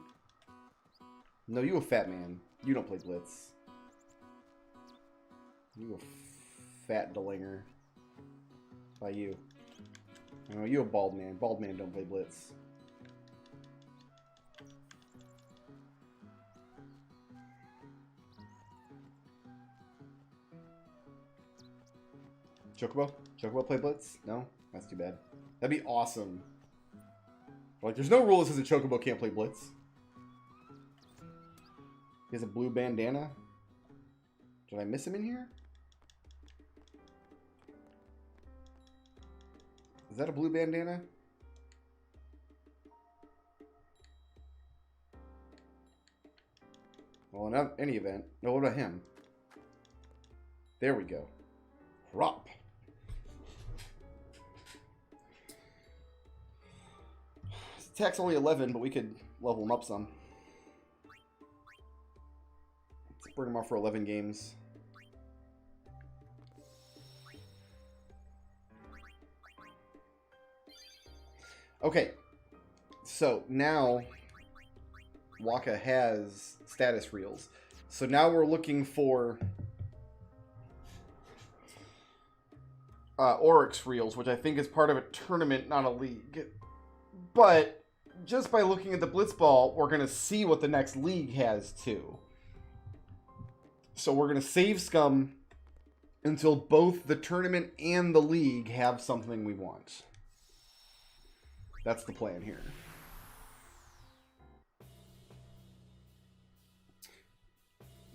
No, you a fat man. You don't play Blitz. You a fat delinger. By you. No, you a bald man. Bald man don't play Blitz. Chocobo? Chocobo play Blitz? No? That's too bad. That'd be awesome. Like, there's no rule that says a Chocobo can't play Blitz. He has a blue bandana. Did I miss him in here? Is that a blue bandana? Well, in any event. No, what about him? There we go. Rop. His attack's only 11, but we could level him up some. Let's bring him up for 11 games. Okay, so now Waka has status reels. So now we're looking for Oryx reels, which I think is part of a tournament, not a league. But just by looking at the blitzball, we're going to see what the next league has too. So we're going to save scum until both the tournament and the league have something we want. That's the plan here.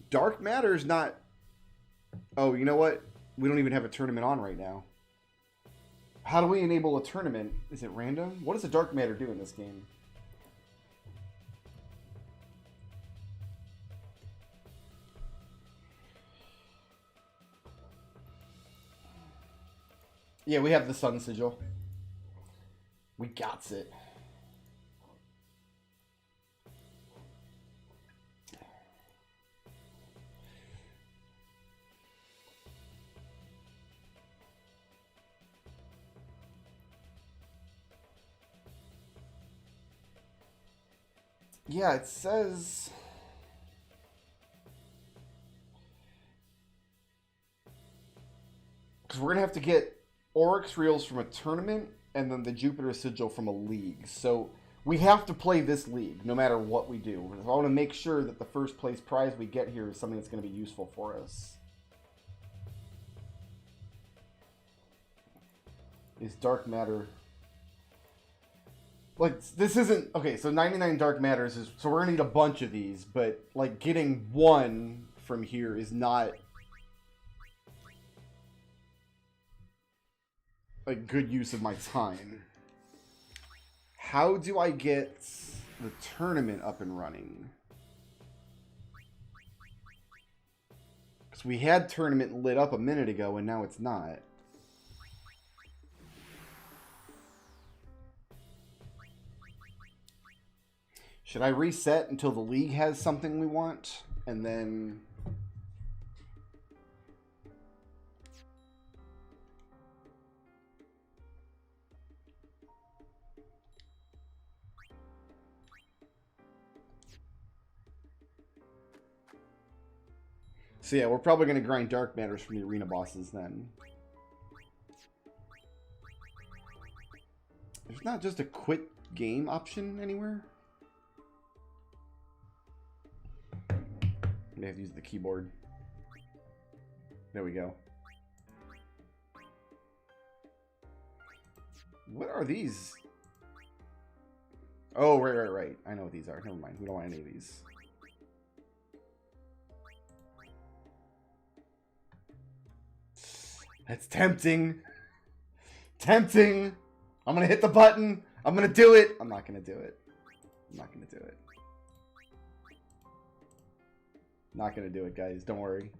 Dark Matter's not... Oh, you know what? We don't even have a tournament on right now. How do we enable a tournament? Is it random? What does a Dark Matter do in this game? Yeah, we have the Sun Sigil. We got it. Yeah, it says... Because we're going to have to get Oryx Reels from a tournament and then the Jupiter Sigil from a league. So we have to play this league no matter what we do. I want to make sure that the first place prize we get here is something that's going to be useful for us. Is Dark Matter... Like, this isn't... Okay, so 99 Dark Matters is... So we're going to need a bunch of these, but, like, getting one from here is not... a good use of my time. How do I get the tournament up and running? Because we had tournament lit up a minute ago and now it's not. Should I reset until the league has something we want? And then... So yeah, we're probably going to grind Dark Matters from the arena bosses then. There's not just a quit game option anywhere? I have to use the keyboard. There we go. What are these? Oh, right. I know what these are. Never mind. We don't want any of these. It's tempting. Tempting. I'm gonna hit the button. I'm gonna do it. I'm not gonna do it. I'm not gonna do it. Not gonna do it, guys. Don't worry.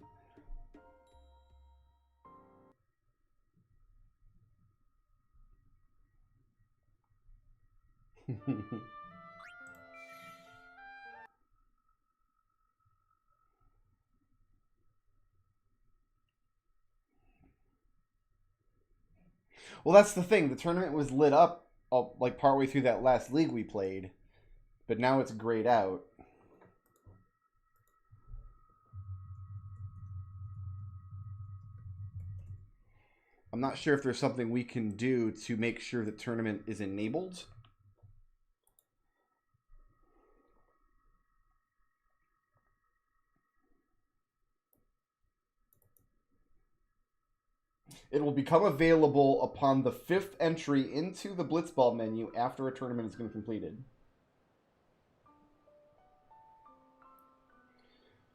Well, that's the thing. The tournament was lit up like partway through that last league we played, but now it's grayed out. I'm not sure if there's something we can do to make sure the tournament is enabled. It will become available upon the 5th entry into the blitzball menu after a tournament has been completed.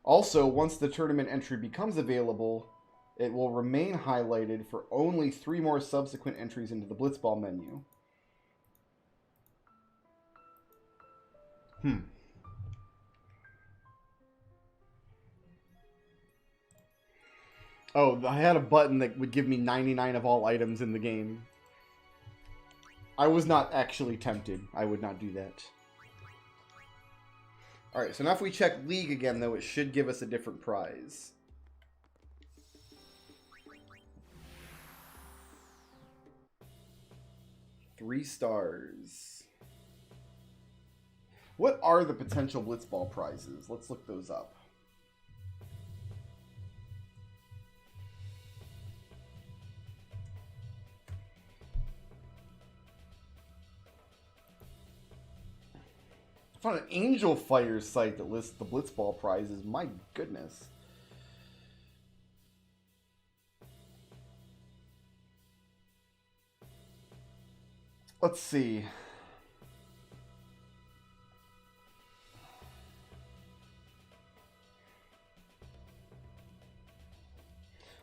Also, once the tournament entry becomes available, it will remain highlighted for only 3 more subsequent entries into the blitzball menu. Oh, I had a button that would give me 99 of all items in the game. I was not actually tempted. I would not do that. Alright, so now if we check League again, though, it should give us a different prize. Three stars. What are the potential blitzball prizes? Let's look those up. I found an Angel Fire site that lists the blitzball prizes. My goodness. Let's see.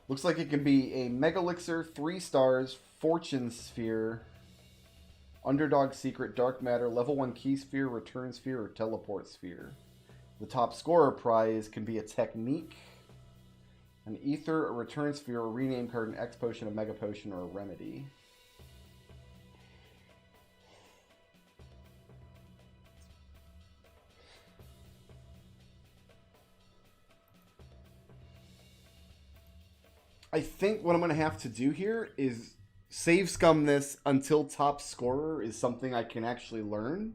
Looks like it can be a Mega Elixir, 3 stars, Fortune Sphere, Underdog Secret, Dark Matter, Level 1 Key Sphere, Return Sphere, or Teleport Sphere. The top scorer prize can be a Technique, an Ether, a Return Sphere, a Rename Card, an X Potion, a Mega Potion, or a Remedy. I think what I'm going to have to do here is save scum this until top scorer is something I can actually learn.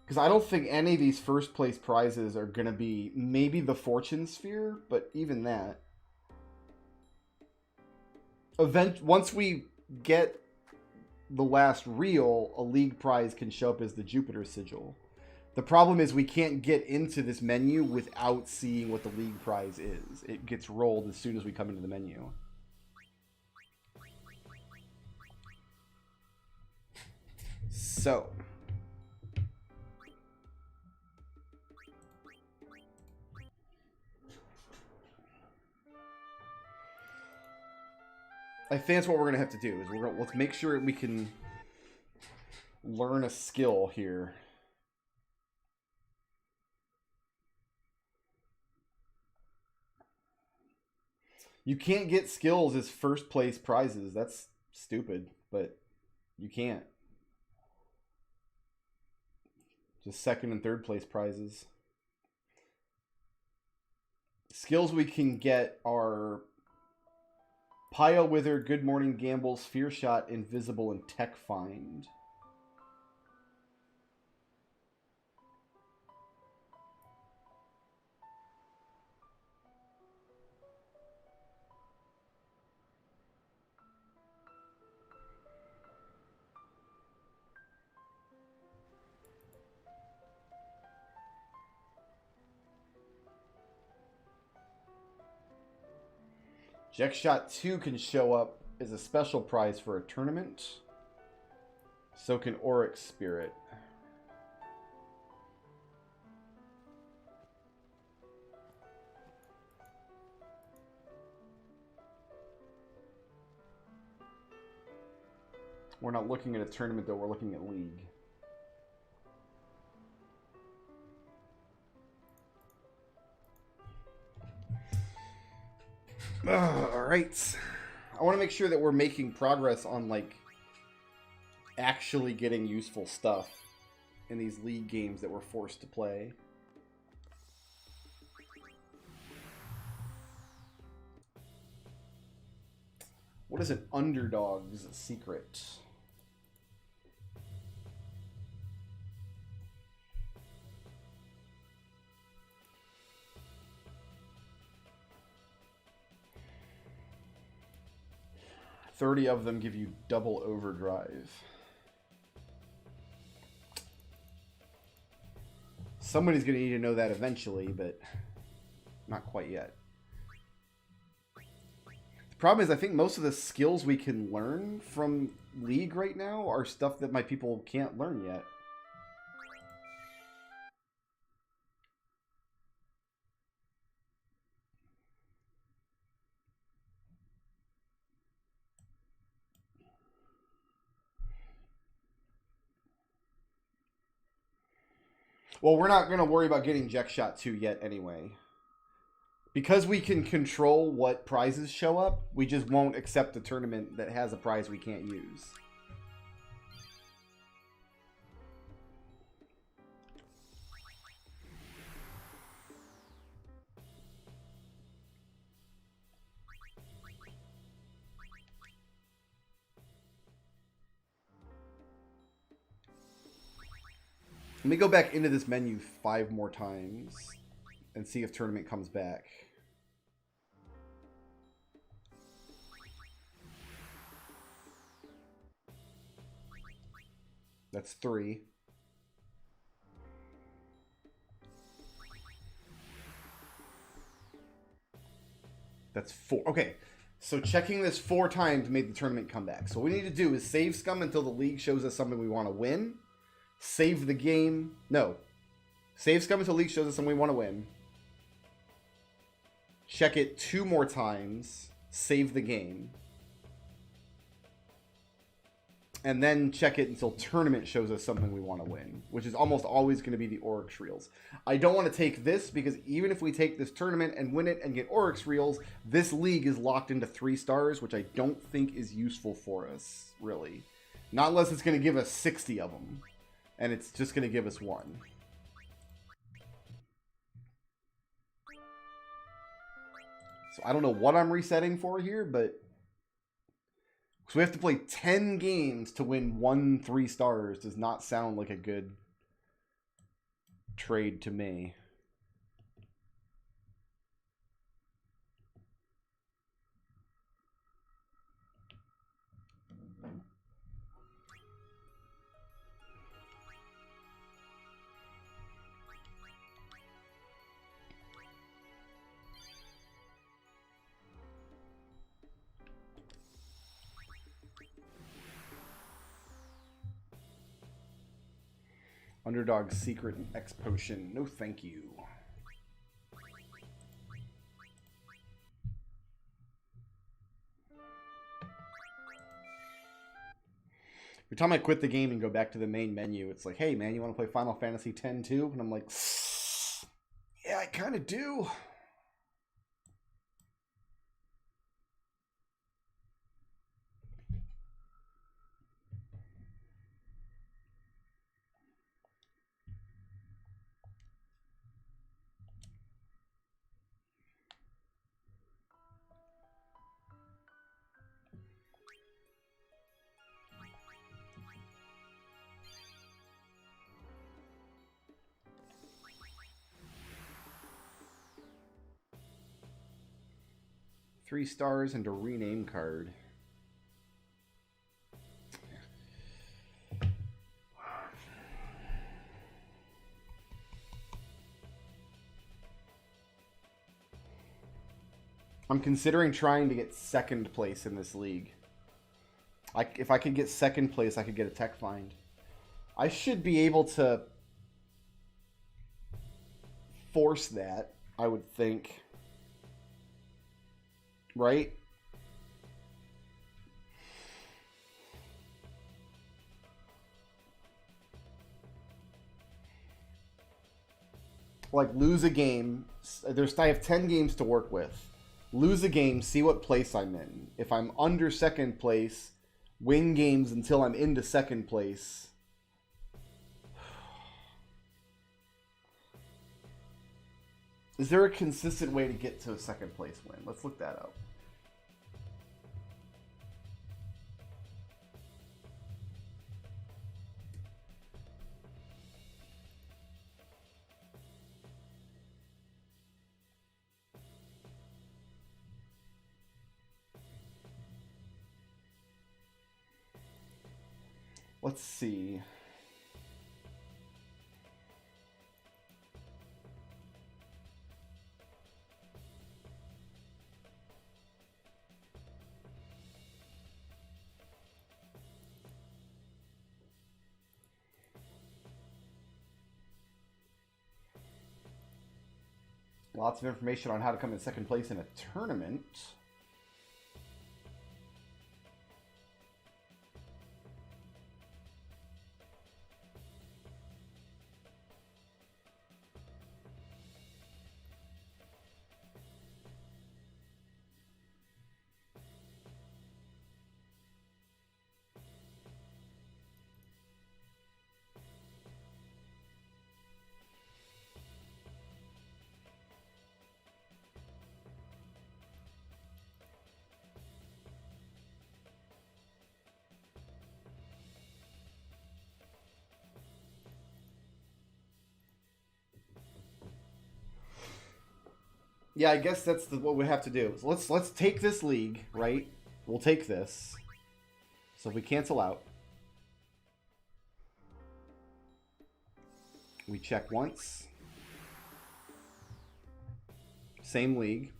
Because I don't think any of these first place prizes are going to be maybe the Fortune Sphere, but even that. Once we get the last reel, a league prize can show up as the Jupiter Sigil. The problem is we can't get into this menu without seeing what the league prize is. It gets rolled as soon as we come into the menu. So. I think that's what we're going to have to do. Is let's make sure we can learn a skill here. You can't get skills as first place prizes. That's stupid, but you can't. Just second and third place prizes. Skills we can get are Pile Wither, Good Morning Gamble, Sphere Shot, Invisible, and Tech Find. Jack Shot 2 can show up as a special prize for a tournament. So can Oryx Spirit. We're not looking at a tournament, though. We're looking at league. Alright. I want to make sure that we're making progress on, like, actually getting useful stuff in these league games that we're forced to play. What is an underdog's secret? $30 of them give you double overdrive. Somebody's going to need to know that eventually, but not quite yet. The problem is I think most of the skills we can learn from League right now are stuff that my people can't learn yet. Well, we're not going to worry about getting Jack Shot 2 yet anyway. Because we can control what prizes show up, we just won't accept a tournament that has a prize we can't use. Let me go back into this menu 5 more times and see if tournament comes back. That's 3. That's 4. Okay, so checking this 4 times made the tournament come back. So what we need to do is save scum until the league shows us something we want to win. Save the game. No. Save scum until league shows us something we want to win. Check it 2 more times. Save the game. And then check it until tournament shows us something we want to win, which is almost always going to be the Oryx Reels. I don't want to take this because even if we take this tournament and win it and get Oryx Reels, this league is locked into 3 stars, which I don't think is useful for us, really. Not unless it's going to give us 60 of them. And it's just going to give us 1. So I don't know what I'm resetting for here, but... So we have to play 10 games to win 1 3 stars. Does not sound like a good trade to me. Underdog secret and X potion. No thank you. Every time I quit the game and go back to the main menu, it's like, hey man, you want to play Final Fantasy X too? And I'm like, yeah, I kind of do. Three stars and a rename card. I'm considering trying to get 2nd place in this league. If I could get 2nd place, I could get a tech find. I should be able to force that, I would think. Right? like lose a game. I have 10 games to work with. Lose a game, see what place I'm in. If I'm under second place, win games until I'm into second place. Is there a consistent way to get to a second place win? Let's look that up. Let's see. Lots of information on how to come in second place in a tournament. Yeah, I guess that's what we have to do. So let's take this league, right? We'll take this. So if we cancel out, we check once. Same league.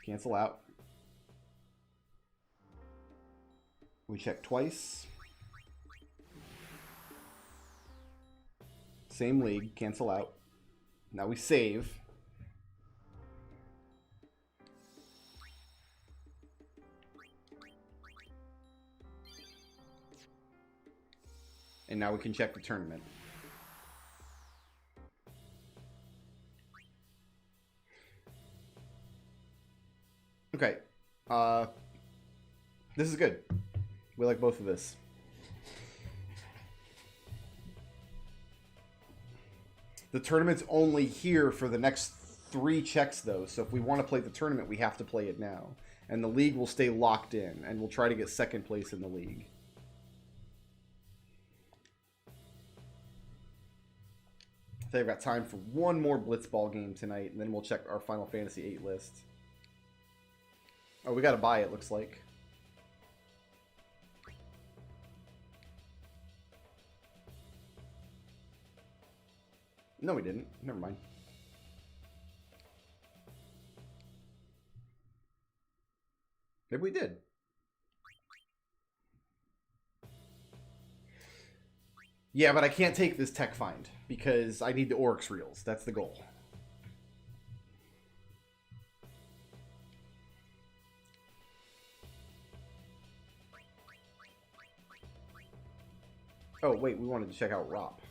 Cancel out. We check twice. Same league. Cancel out. Now we save. And now we can check the tournament. Okay. This is good. We like both of this. The tournament's only here for the next 3 checks, though. So if we want to play the tournament, we have to play it now. And the league will stay locked in. And we'll try to get second place in the league. I think I've got time for one more blitzball game tonight, and then we'll check our Final Fantasy VIII list. Oh, we gotta buy it, looks like. No, we didn't. Never mind. Maybe we did. Yeah, but I can't take this tech find because I need the Oryx reels. That's the goal. Oh, wait, we wanted to check out Rop.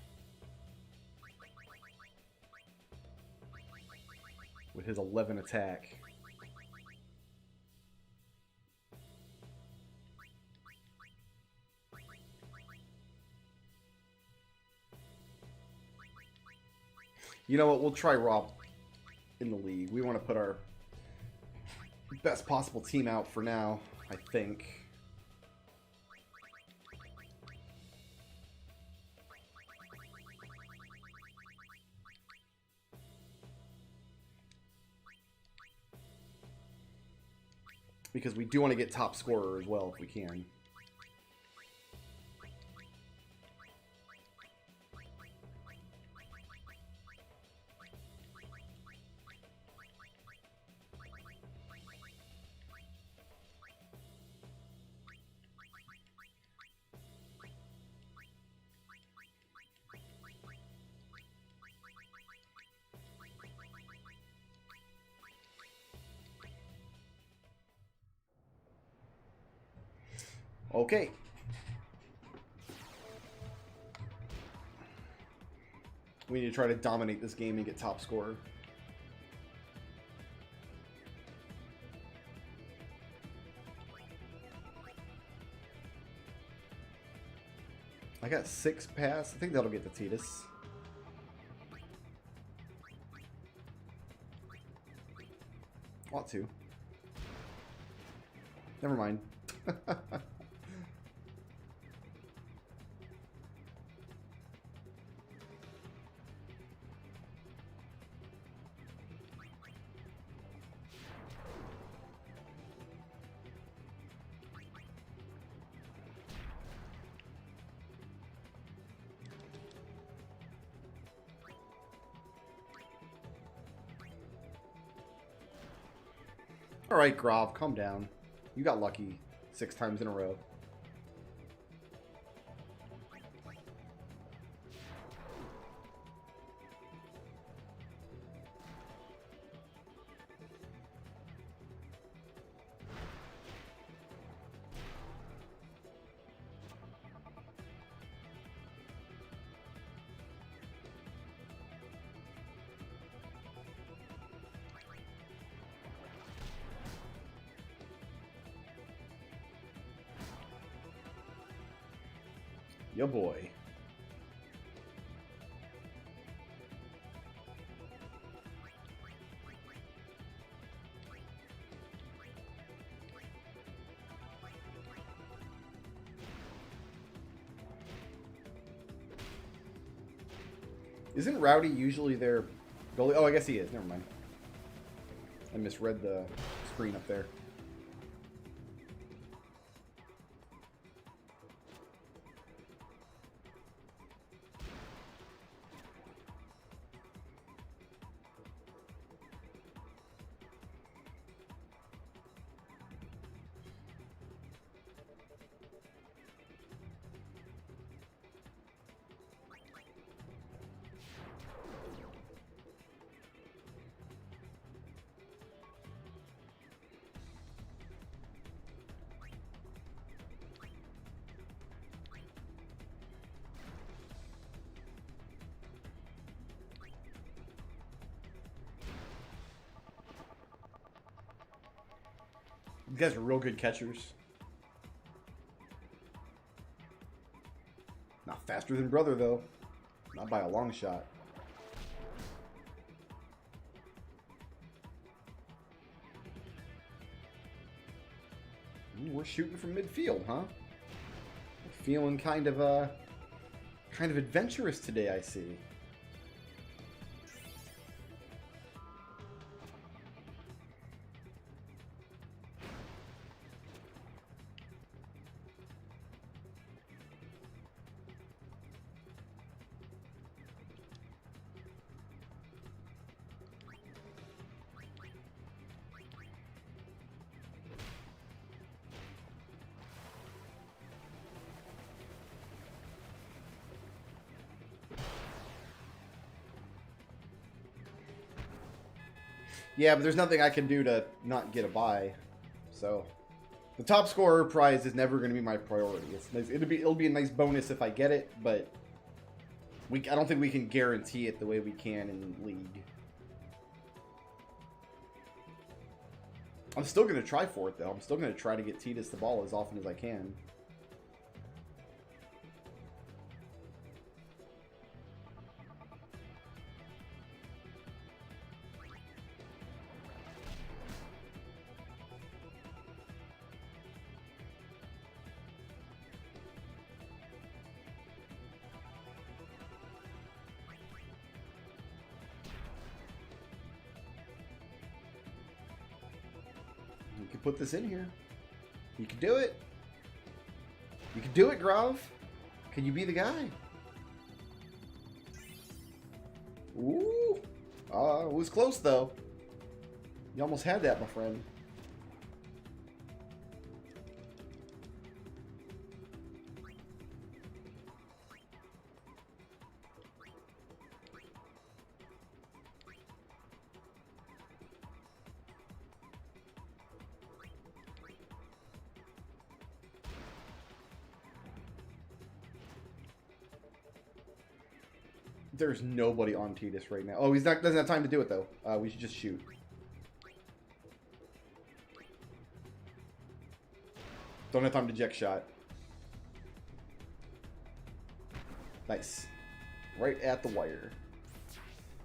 With his 11 attack. You know what? We'll try Rob in the league. We want to put our best possible team out for now, I think. Because we do want to get top scorer as well if we can. Okay. We need to try to dominate this game and get top scorer. I got 6 pass. I think that'll get the Titus. Ought to. Never mind. Alright, Grov, calm down. You got lucky 6 times in a row. Yo boy. Isn't Rowdy usually their goalie? Oh, I guess he is. Never mind. I misread the screen up there. You guys are real good catchers. Not faster than brother, though. Not by a long shot. Ooh, we're shooting from midfield, huh? Feeling kind of adventurous today, I see. Yeah, but there's nothing I can do to not get a bye. So, the top scorer prize is never going to be my priority. It's nice. It'll be a nice bonus if I get it, but I don't think we can guarantee it the way we can in League. I'm still going to try for it, though. I'm still going to try to get Titus the ball as often as I can. You can put this in here. You can do it. You can do it, Grov. Can you be the guy? Ooh. It was close, though. You almost had that, my friend. There's nobody on Tidus right now. Oh, he's not. Doesn't have time to do it though. We should just shoot. Don't have time to eject shot. Nice. Right at the wire.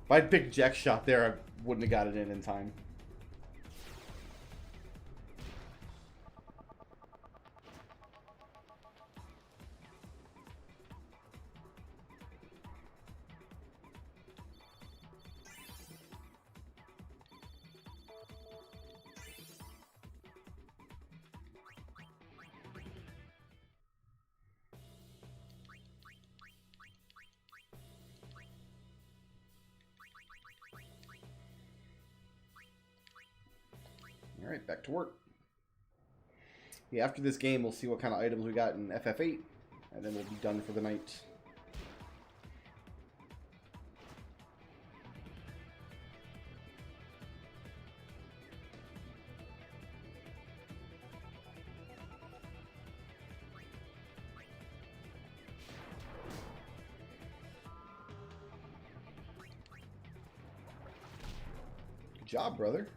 If I'd picked eject shot there, I wouldn't have got it in time. Alright, back to work. Yeah, after this game, we'll see what kind of items we got in FF8, and then we'll be done for the night. Good job, brother.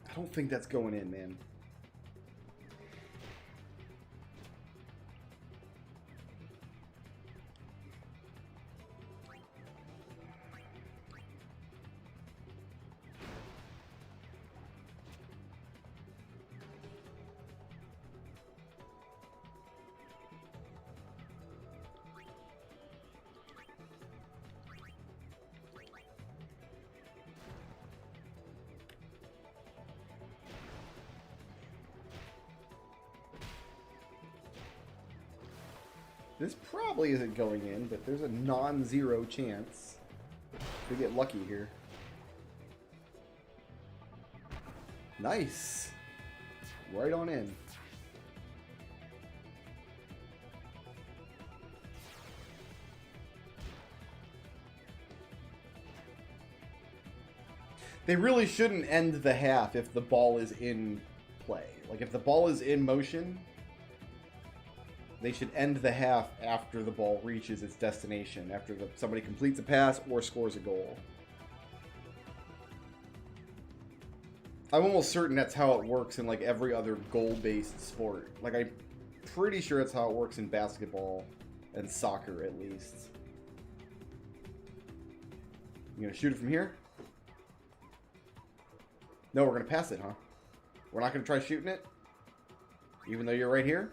I don't think that's going in, man. This probably isn't going in, but there's a non-zero chance to get lucky here. Nice. Right on in. They really shouldn't end the half if the ball is in play. Like, if the ball is in motion, they should end the half after the ball reaches its destination, after somebody completes a pass or scores a goal. I'm almost certain that's how it works in like every other goal-based sport. Like, I'm pretty sure that's how it works in basketball and soccer, at least. You gonna shoot it from here? No, we're gonna pass it, huh? We're not gonna try shooting it? Even though you're right here?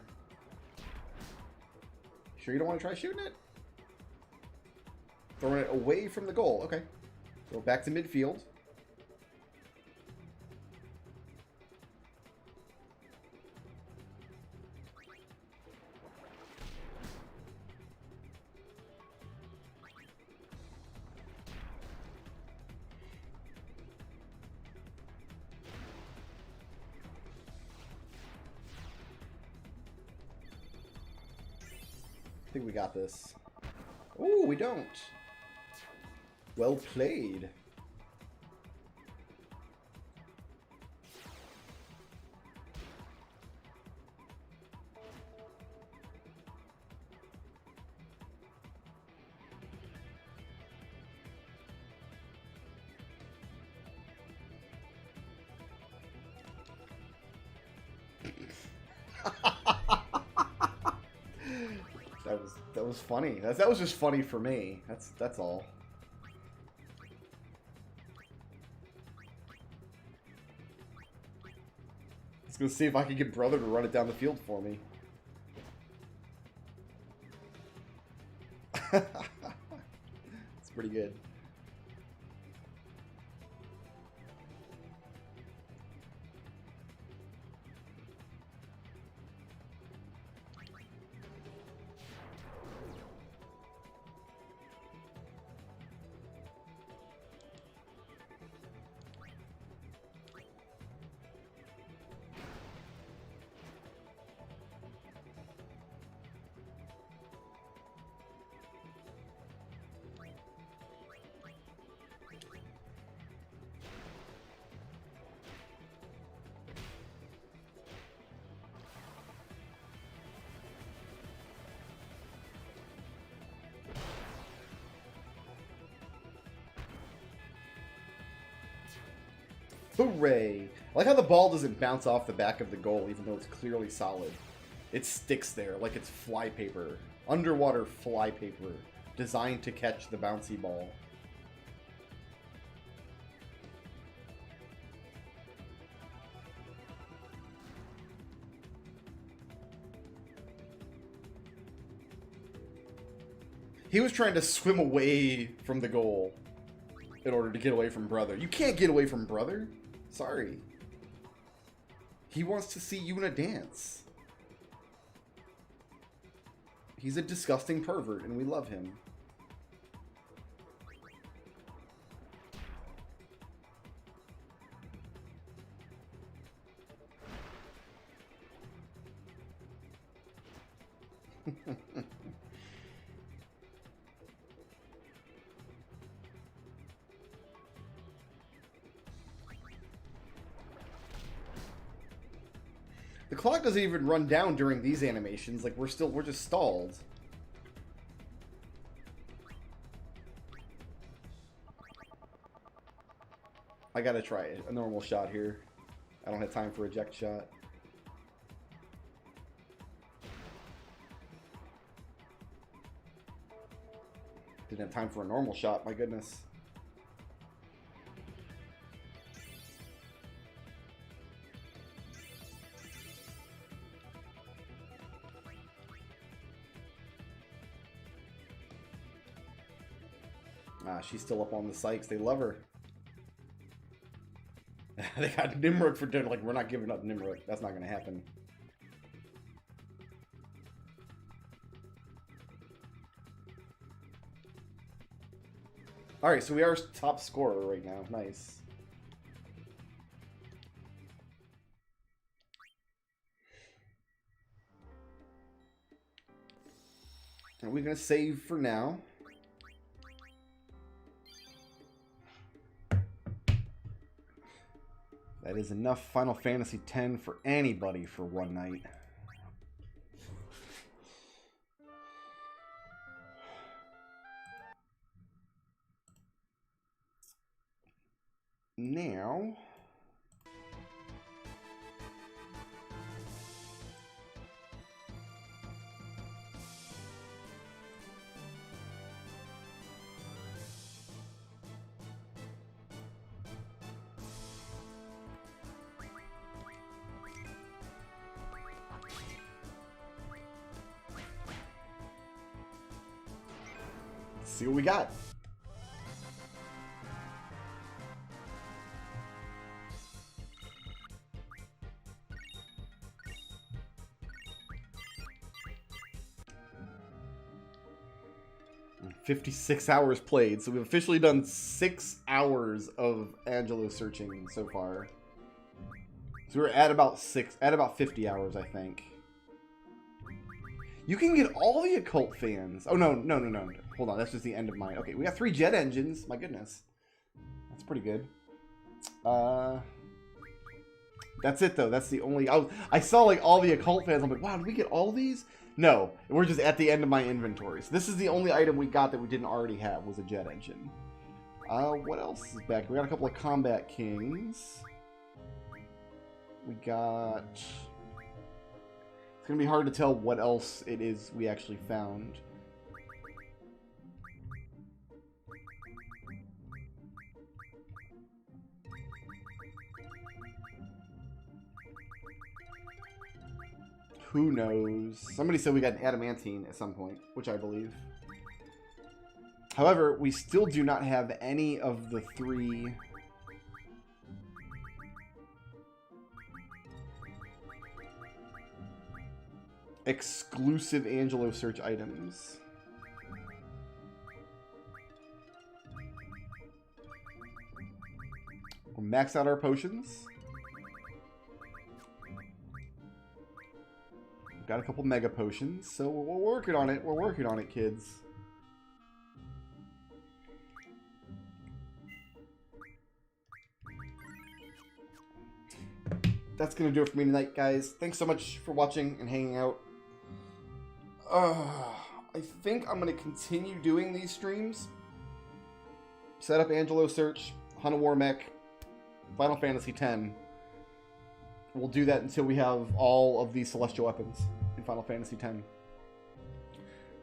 Sure you don't want to try shooting it? Throwing it away from the goal. Okay. Throw it back to midfield. I think we got this. Oh, we don't. Well played. That was funny. That was just funny for me. That's all. Let's go see if I can get brother to run it down the field for me. It's pretty good. Hooray! I like how the ball doesn't bounce off the back of the goal, even though it's clearly solid. It sticks there like it's flypaper. Underwater flypaper. Designed to catch the bouncy ball. He was trying to swim away from the goal in order to get away from brother. You can't get away from brother. Sorry. He wants to see you in a dance. He's a disgusting pervert, and we love him. The clock doesn't even run down during these animations. Like, we're just stalled. I gotta try a normal shot here. I don't have time for a eject shot. Didn't have time for a normal shot, my goodness. Ah, she's still up on the Sykes. They love her. They got Nimrod for dinner. Like, we're not giving up Nimrod. That's not going to happen. Alright, so we are top scorer right now. Nice. Are we going to save for now? That is enough Final Fantasy X for anybody for one night. Now... see what we got. "56 hours played," so we've officially done 6 hours of Angelo searching so far. So we're at about 50 hours, I think. You can get all the occult fans. Oh, no. Hold on, that's just the end of mine. Okay, we got 3 jet engines. My goodness. That's pretty good. That's it, though. That's the only... I saw, like, all the occult fans. I'm like, wow, did we get all these? No, we're just at the end of my inventory. So this is the only item we got that we didn't already have, was a jet engine. What else is back? We got a couple of combat kings. We got... It's going to be hard to tell what else it is we actually found. Who knows? Somebody said we got an adamantine at some point, which I believe. However, we still do not have any of the 3... exclusive Angelo search items. We'll max out our potions. We've got a couple mega potions, so we're working on it. We're working on it, kids. That's going to do it for me tonight, guys. Thanks so much for watching and hanging out. I think I'm going to continue doing these streams. Set up Angelo search, hunt a WarMech, Final Fantasy X. We'll do that until we have all of the celestial weapons in Final Fantasy X.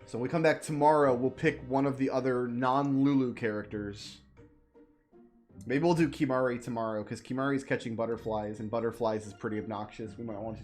So when we come back tomorrow, we'll pick one of the other non-Lulu characters. Maybe we'll do Kimari tomorrow, because Kimari's catching butterflies, and butterflies is pretty obnoxious. We might want to